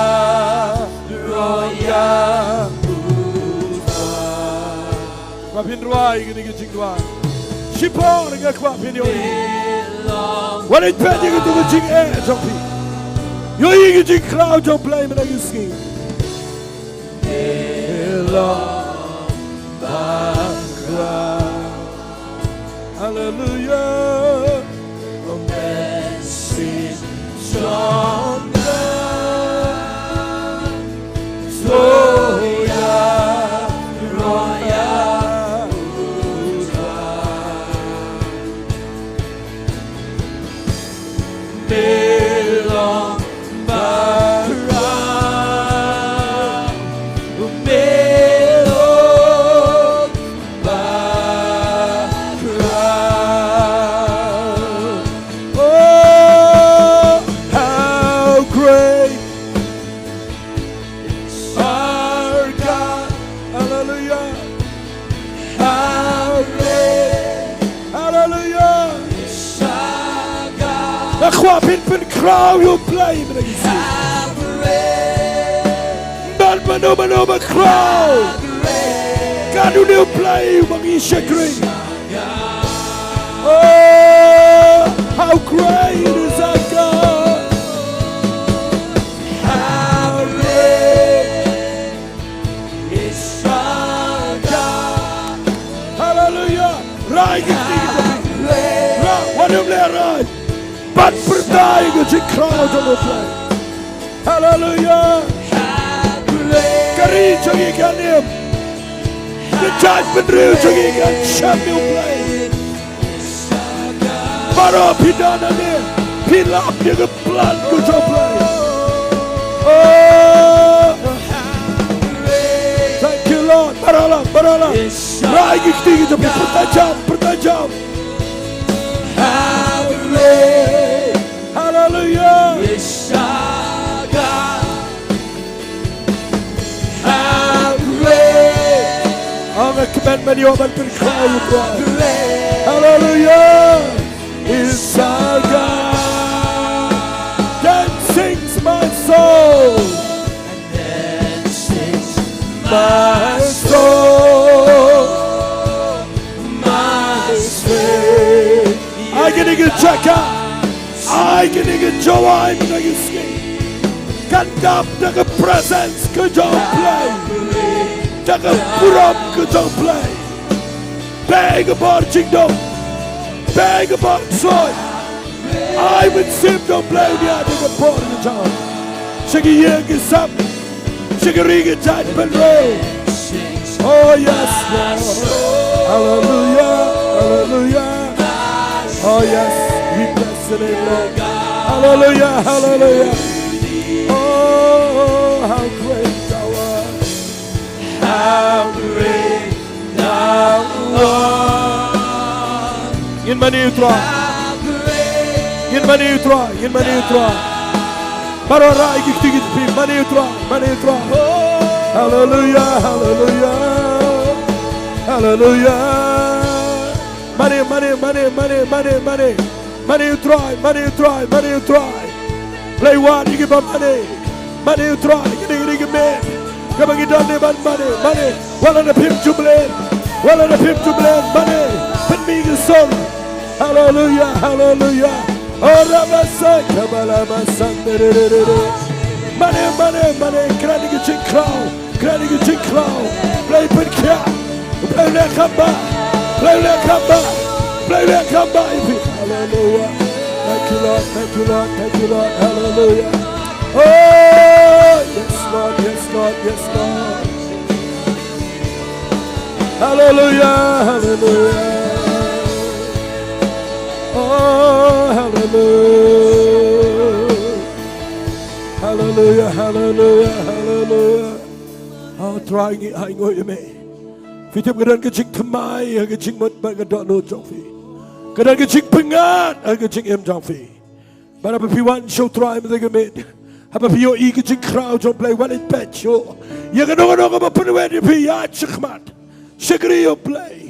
roya putra. Kwapin ruai gini ke Jingduwai, Shillong dengan kwapin yo. Walau pedi ke tu ke Jing jompi, yo ini ke Jing crowd jom play mana ke Sngi. Hallelujah, mercy, stronger, soya, roya, putra, belong bara, belong bara. Oh, how great our God. Hallelujah. How great. Hallelujah. The kwapin pen crowd you play me like this. Mano crowd. God you play mangi shakri. Oh, how great is our God. How great is our God. Hallelujah. Right. What do you play right? But pertai ke Jing crowd on the play. Hallelujah. Kari jangi kanim. The judge bedriu jangi kan champion play. Para pidana ni, pilap dia ke plan ke jom play. Oh, thank you Lord. Baralah. Rai gikti kita pertajam. How great, hallelujah, is our God. How great, I'm a commandment you have been crying for. Hallelujah, is our God. Then sings my soul, and then sings my soul, my spirit. I can get Jaka, I can get Jowai, but I can ski. Can't up the presence, could you play? Take a put could you play? Beg about Jingduwai, beg about Soy. I would seem to play the other part of the town. Jingiasyllok, Jingiasyeng, oh yes, Lord. Hallelujah. Oh yes, we bless the name, Lord. Hallelujah. Oh, how great thou art. How great thou art. In many you try. Barora, I give you many you try. Hallelujah. Money. Money you try. Play one, you give up money. Money you try, you give me. Come and get done there, money. One of the pimp to blame. Money. Put me in so Hallelujah, hallelujah. Oh, Rabasa, Kabala, Money, Granny Jing Crow, Granny Jing Crow, play Pin Cap, play that come back, play that come back, play that come back. Hallelujah. Thank you, Lord, thank you, Lord, thank you, Lord, hallelujah. Oh, yes, Lord, yes, Lord, yes, Lord. Hallelujah, hallelujah. Oh, hallelujah. Hallelujah, hallelujah, hallelujah. Oh, trying it, I know you may. If you take a jig to my, I get jing mud back a dot no joffy. Could I get jing pingat? I get jing em joffy. But if you want, show try me the mid. Have a few eager jing crowds or play well in pet show. You can know about put away the pea, chickmat. Shagri you play.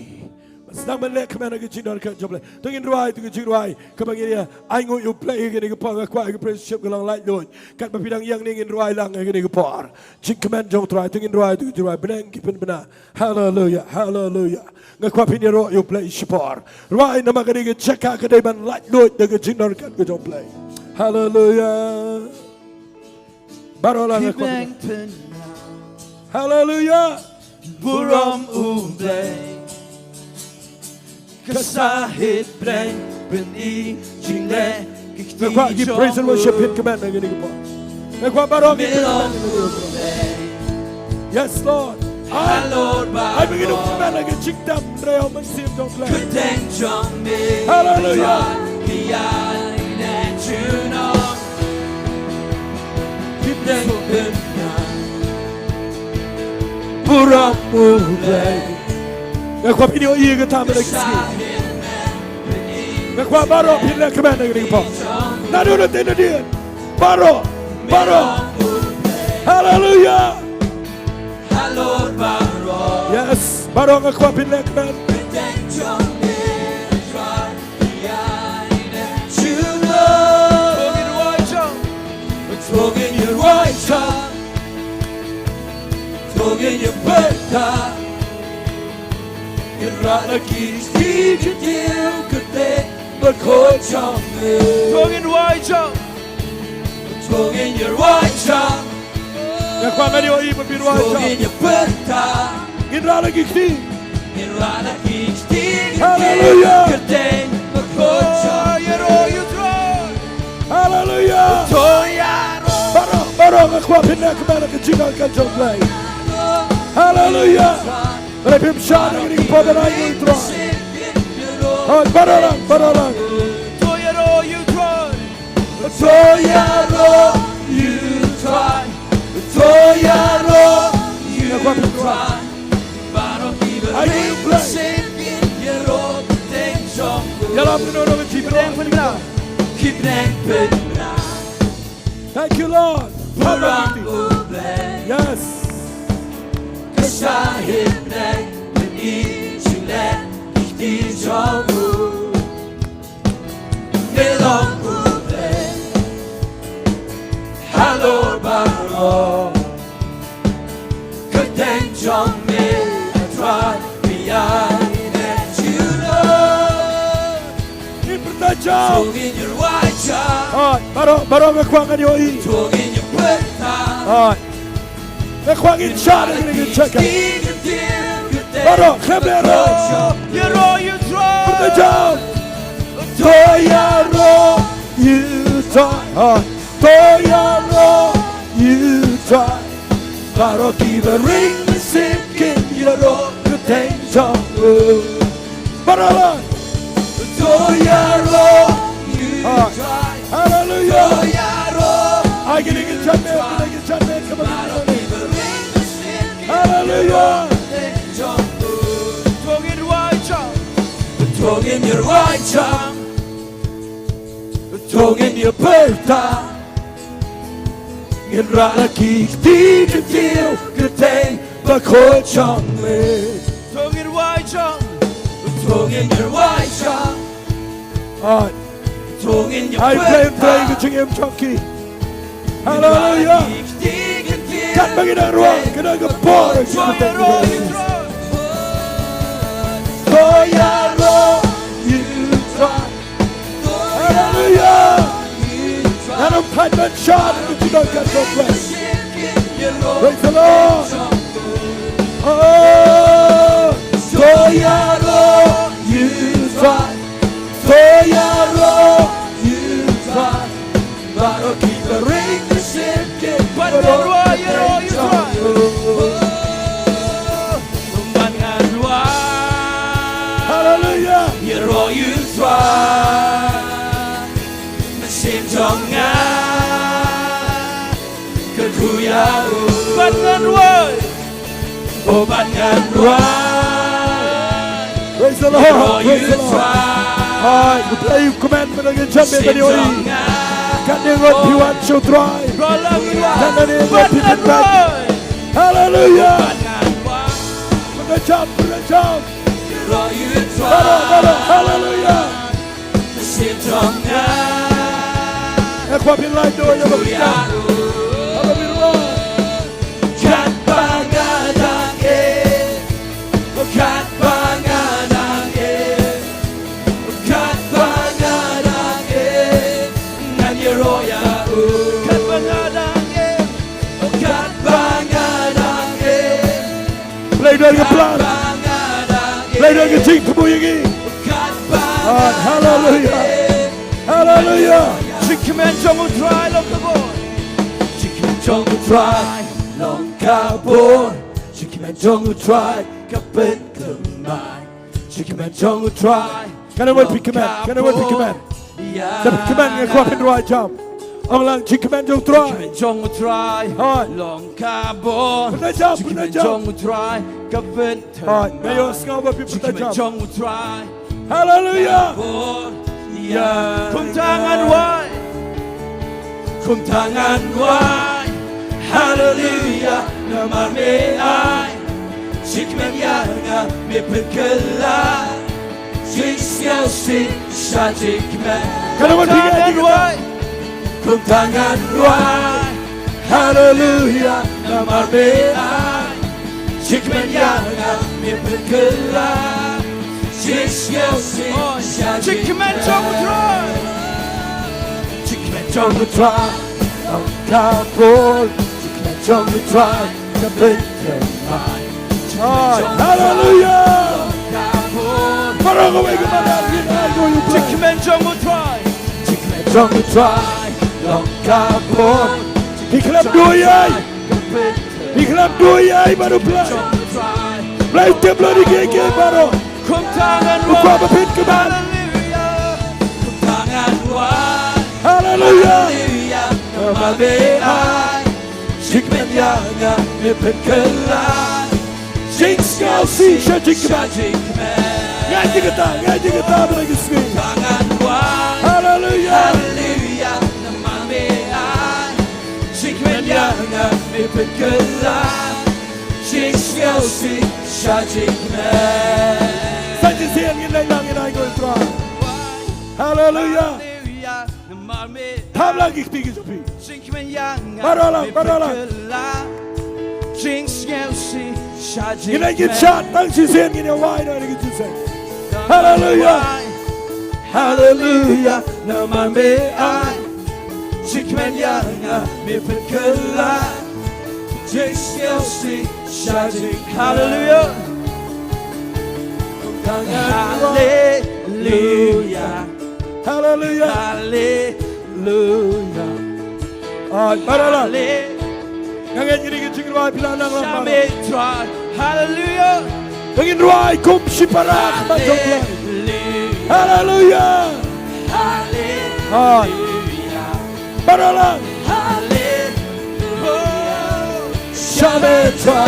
Snaman lek man get chin on catch play. Diengdoh to Jowai. Come again, I know you play again a pong acquire a press ship along like Lord. Cat my young Diengdoh lang again a par. Chick command Joe try to Diengdoh to Jowai. Balang keep in Bana. Hallelujah, hallelujah. Naquapinero you play shipar. Right na magani check out a day man like Lord the chin on cat go play. Hallelujah. Barola. Hallelujah. Buram ublay Kasahit breng Beni Jingle Give praise and worship in command. Yes, Lord. I begin to command like a chick down. Hallelujah. Keep them. Buram ublay Nakwa pinyo iga tama na kisi. Nakwa baro pinla command na gini po. Nadulat din na din. Baro. Hallelujah. Hallowed Baro. Yes. Baro nakwa pinla command. Tågen gör white Tågen gör Bynta Rana kis tiga til kete berkocam Tågen white Tågen gör white Nakwa medio iba pinwa. Tågen gör Bynta Rana kisi. Rana kis tiga Hallelujah. til kete berkocam Hallelujah. Baro nakwa pinla command na kisi na kanjong play. Hallelujah. Let him shine and getting for the night you try. Oh, Balang. Toyaro you try. Toyaro you try. Toyaro you try. Baro kiba ring singin yaro teng jong. Yalam no keep Kibneng penra. Thank you, Lord. Buram ublay. Yes. Kasahit breng Beni Jingle Di Jongmu Nilong ublay Hallowed Baro Kuteng Jong me Try behind and you know Tågen gör white Baro nakwangan yo i. Tågen gör Bynta Nakwangin shot and getting check out. Baro, Khynnah. You're all you try. Put the job. Toyaro, you try. Toyaro, you try. Baro, keep a ring, sinking your road, you take some room. Baro, Toyaro, you try. hallelujah. Toyaro, I get it, come on. Hallelujah. Tågen gör white Tågen gör Bynta Rana kis tiga til kete berkocam Tågen white Tågen gör white Tågen gör I play the Jingiam Chunky. Hallelujah. Kat bagi na ruang kena gepor. Toyaro, you try. Lord. Oh, Toyaro, you try. Toyaro, you try. But I'll keep the ring the same day. But then why you know you try? Hallelujah. You know you try. Mesin jonga Keduya Bangan why? Oh bangan why? Praise the You know Lord. Praise you the Lord. try. Alright, we play you commandment against Jamie Benioy. Can they run P1 show try? Rolang Can they run Bangan P1 why? Hallelujah. Bangan why? Put the jump, put the jump. You know you Hallelujah. Mesin jonga Ekwa bin light door, you're going to Kat pangadake Kat pangadake Kat pangadake Nanyeroya Kat pangadake Kat pangadake play down your plan. Play down your team, come on, Kat hallelujah. Hallelujah. Chicken jungle try long carbon Chicken jungle try long carbon Chicken jungle try Kapit kemai Chicken jungle try Can I word pick command? Can I word pick command? The command you come in the right jump. Ông lang chicken command don't try. Chicken jungle try long carbon Put that jump, put Chicken that jump. jungle try Kapit Alright, may your skull up put that Chicken jump. jungle try Hallelujah. Kum tangan why Kum tangan why Hallelujah Namar me ai Chikmen yaga me pekela Jingiasyllok Shajikmen Can I word pick why Kum tangan why Hallelujah Namar me ai Chikmen yaga me pekela Jingiasyllok Chikmen jungle try Chikmen jungle try Long carbon. Chicken jungle try. Kapit kemai. Alright, hallelujah. Parang away ka man. You play. Chicken jungle try Chicken Jungle try. Long carbon. Iklap doyay. Iklap doyay baru play. jungle try Play teblo di gege baru. Kum tangan Buka bapit ke man. Hallelujah Kum tangan why Hallelujah. Hallelujah Nama be'ai Chikmen yaga Mipen kelan Jingiasyllok Shajikman. Shajikmen Ngaji kita bagi swing. Tangan why Hallelujah. Hallelujah Nama be'ai Chikmen yaga Mipen kelan Jingiasyllok Shajikmen Saja siang ini yang go try. Hallelujah. Hallelujah Nama be'ai Tam lagi speaking to me. Barolang Gina get shot, tang si siang ini wide na get say. Hallelujah. Hallelujah Nama be'ai Chikmen yaga Mipen kelan Jingiasyllok Shajikmen Hallelujah Hallelujah Hallelujah. Hallelujah Barolang. Ngayon gini get Jingiasyllok pilanang lang. Shame try Hallelujah Bangin ruai kum si parak macam play. Hallelujah. Hallelujah Barolang. Hallelujah Shame try.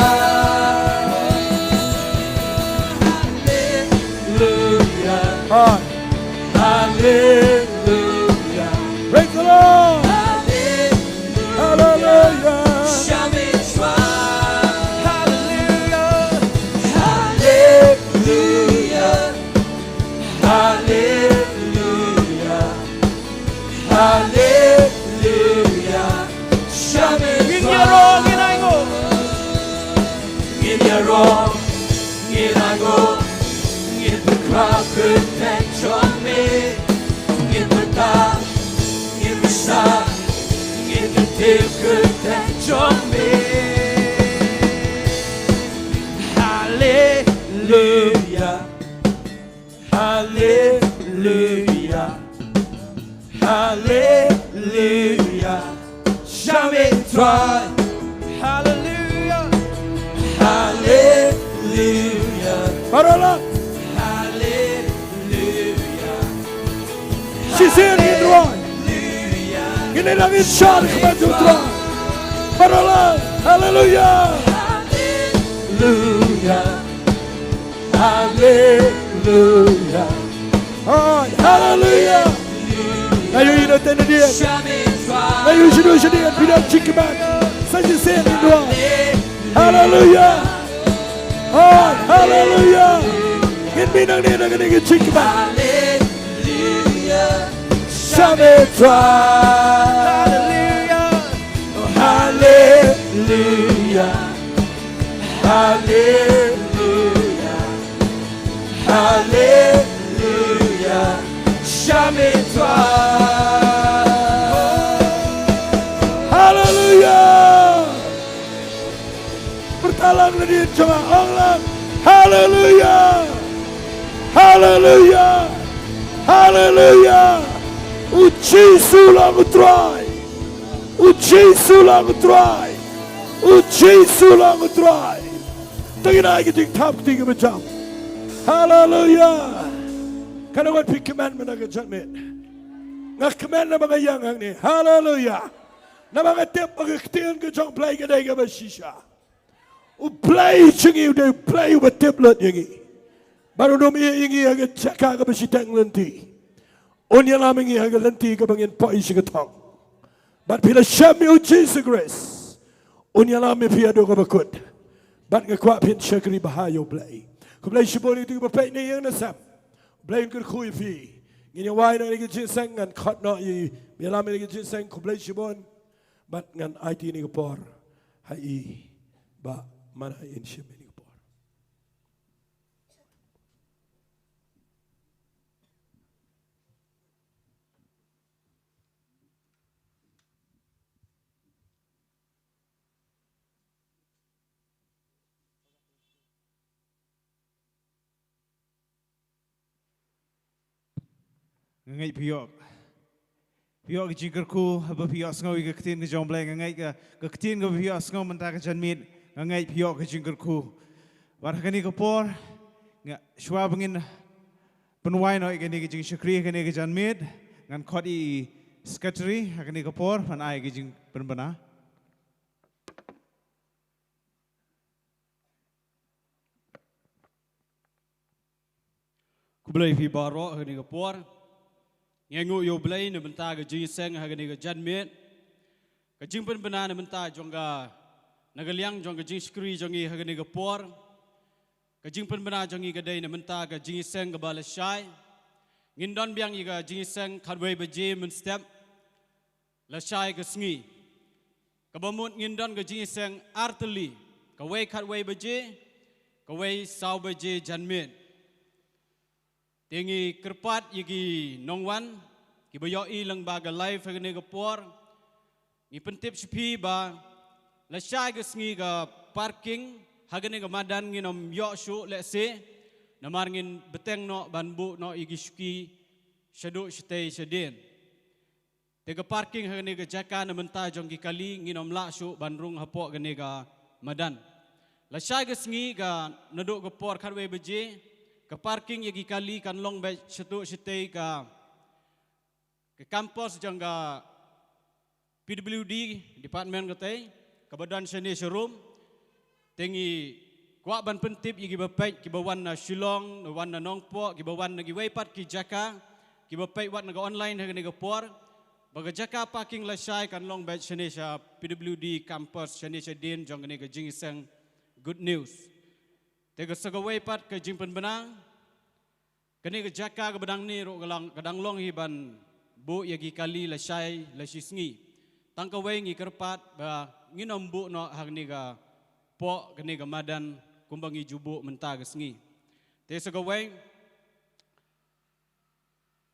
Hallelujah Hallelujah Praise the Lord. Hallelujah. Shame try Hallelujah Hallelujah Hallelujah Hallelujah Shame try In your wrong in I go In your wrong in I go In the crowd protection me In the dark In the sun In the deep protection me Hallelujah. Hallelujah. Jamais toi. Hallelujah. Hallelujah. Parola. Hallelujah. Si ser in droit. Ini langit syar kepada Tuhan. Parola. Hallelujah. Hallelujah. Hallelujah. Oh, hallelujah. Ayo kita tanda dia. Ayo sedih bilang cikmat. Saja ser in droit. Hallelujah. Oh, hallelujah. In binang dia dengan dia cikmat. Jamais toi. Hallelujah. Hallelujah. Hallelujah. Hallelujah. Jamais toi. Hallelujah. Bertalang dari jemaah Allah. Hallelujah. Hallelujah. Hallelujah. Uji sulang utrai. Uji sulang utrai. Uji sulang utrai. Tengah lagi tingkap tiga macam. Hallelujah. Karena what pick commandment agak jamin. Ngak command na mga yang ni. Hallelujah. Na mga tip agak ketian ke jong play ke day ke basisha. U play chingi u day play u batip lot yangi. Baru nom ingi agak cakap ke basitang lenti. Unya lamang ingi agak lenti ke bangin poi sigatong. But bila syami u Jesus grace. Unya lamang piado ke bakut. But ngakwap hin syakri bahayo play. Kumlay shiboni itu bapak ni yang nasam. Play ke kui pi. Nyngkong na ngi Jingiaseng ngan Khynnah i bilam ngi Jingiaseng kumlay shibon. But ngan IT ni kapor. Hai ba mana in shim ni kapor. Ngay piyok ke jingkerku apa piyok sengau ke ketin ke jomblay ngay ke ketin ke piyok sengau mentah ke janmit ngay piyok ke jingkerku warkani ke por nggak shua bengin penuai noi kini ke jing syakri kini ke janmit ngan kodi sekretari kini ke por pan ai ke jing penbena Kublai pi baro kini ke por ngengu yo blai ne benta ga Jingiaseng ha gani ga janmet ga jingpen bena ne benta jongga nagaliang jongga jingskri jongi ha gani ga por ga jingpen bena jongi ga dai ne benta ga Jingiaseng ga balashai ngindon biang i ga Jingiaseng khatwei baje men step la shai ga Sngi ga bamut ngindon ga Jingiaseng arteli ga wei khatwei baje ga wei sau baje janmet Tengi kerpat yagi nongwan ki bayoi lang baga live hagane ga por ni pentip sipi ba la shai ga Sngi ga parking hagane ga Madan nginom yo shu le se namar ngin beteng no banbu no yagi shuki shadu shitei shadin tega parking hagane ga jaka na menta jong gi kali nginom la shu banrung hapo gane ga Madan la shai ga Sngi ga naduk ga por khatwe beje ke parking yagi kali kan long be shatu shitei ka ke kampus jangga PWD department katei ke badan seni showroom tengi kwa ban pentip yagi bapek ki bawan na Shillong na wan na Nongpoh ki bawan na gi weipat ki jaka ki bapek wat na online ha ni ga por baga jaka parking la shai kan long be seni sha PWD campus seni sha din jong ni ga Jingiaseng good news Tega sagawai pat ke jingpen benang. Kini ke jaka ke bedang ni ro kadang long hiban bu yagi kali la syai la Sngi. Tangkawai ngi kerpat ba nginom bu no hang ni ga po kini ke Madan kumbangi jubu menta ke Sngi. Te sagawai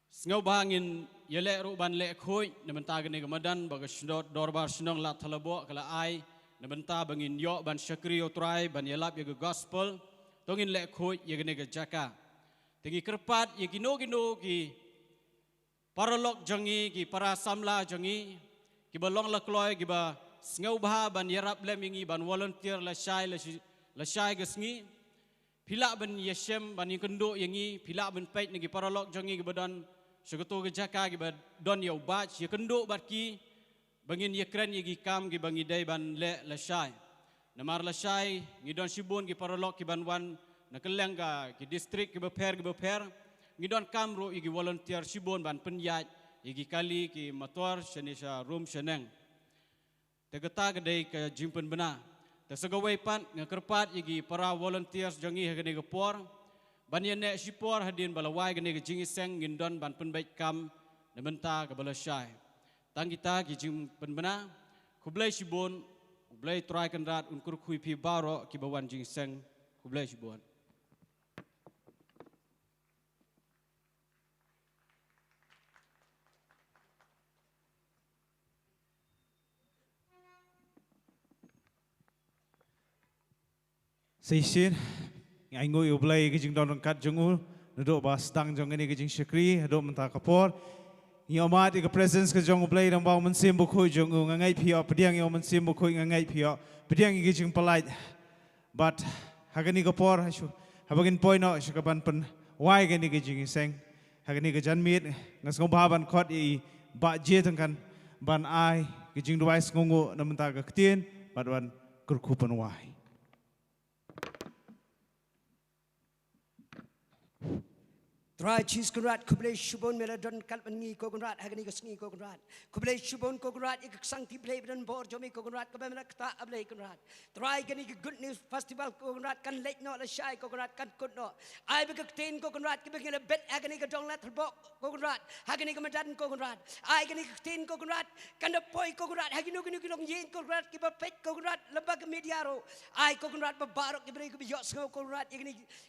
Sngaw bahangin yele ro ban le khoi na menta kini ke Madan ba ke dorbar Shillong Ladthadlaboh kala ai na menta bangin yo ban syakri utrai ban yelap yaga gospel Tongin lek khoi yagane ga jaka. tengi kerpat ye gino ki paralok jangi ki para samla jangi ki balong la kloy ki ba Sngi bah ban yarap lem ingi ban volunteer la shai ke Sngi pila ban yeshem ban Nyngkong yangi pila ban pait ngi paralok jangi ki badan seketu ke jaka ki ba don yo bach ye kendo bat ki bangin ye kren ye gi kam ki bangi dai ban le la shai namar la shai ngi don sibun ki paralok ki ban wan na keleng ka ki district ki beper ngi don kam ro igi volunteer sibun ban penyaj igi kali ki motor shenisha room sheneng tegeta gedai ke jimpen bena tesegawai pan ngakerpat igi para volunteers jangi hagene gepor ban ye nek sipor hadin balawai gene ke Jingiaseng ngin don ban penbaik kam nementa ke bala shai tang kita ki jimpen bena kublai sibun kublai try kendrat unkur kui pi baro ki bawan Jingiaseng kublai sibun. Seisin, ngai ngui ublai ke Jingduwai rangkat jengu, nuduk bas tang jong ini ke Jingshakri, nuduk mentah kapor. Ni amat ke presence ke jong ublai dan bau mensim buku jengu, ngai pihak pediang yang mensim buku ngai pihak pediang ke Jing pelait. But hagani kapor, habagin point no, syakaban pen wai ke ni ke Jingiaseng, hagani ke janmit, ngas ngobaban kot i bak je tengkan ban ai ke Jingduwai ngungu dan mentah ke ketien, badwan kerkupan wai. Try cheese conrad, kublai shubon meladon kalpangi kogonrad, hagani Sngi kogonrad. Kublai shubon kogonrad, iksang ti play dan bor jomi kogonrad, kabamela kta ablay konrad. Try gani good news festival kogonrad kan late no la shy kogonrad kan kut no. I be kteen kogonrad ki begin a bet hagani ka dong Ladthadlaboh kogonrad, hagani ka Madan kogonrad. I gani kteen kogonrad kan the boy kogonrad, hagani gani long yin kogonrad ki ba pet kogonrad labag mediaro. I kogonrad ba barok ki beri ki yot sngo kogonrad,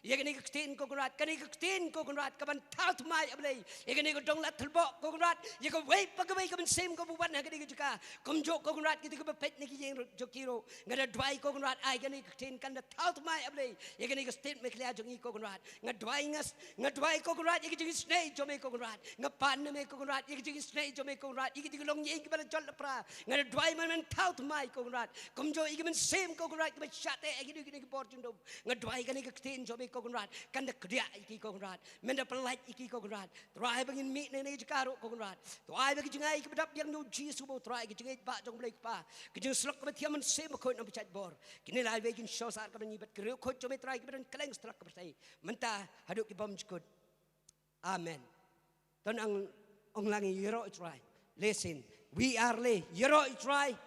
yagani kteen kogonrad, kani kteen kogonrad kaban taut mai ablay igani ko dong Ladthadlaboh kogonrad ye ko wei pagawai kaban same ko buwan hagani ko jika kumjo kogonrad kiti ko pet ni ki jeng jokiro ngada dwai kogonrad ai gani tin kan taut mai ablay igani ko state me klia jongi kogonrad ngadwai kogonrad igi jing snei jome kogonrad ngapan me kogonrad igi jing snei jome kogonrad igi long ye ki bala jol pra ngada dwai man taut mai kogonrad kumjo igi man same kogonrad ki shate igi ki borjundo ngadwai gani ko tin jome kogonrad kan kdia igi kogonrad pelait iki kogonrad try bangin meet ne jikaro kogonrad try bagi jingai ke bedap yang no ji subo try ke jingai ba jong blek pa ke jing slok ke tiam se mo ko no bichat bor kini lai begin show sar ke ni bet ke ko jome try ke ben keleng strak ke sai menta haduk ki bom jikut amen ton ang onglangi yero try listen we are le yero try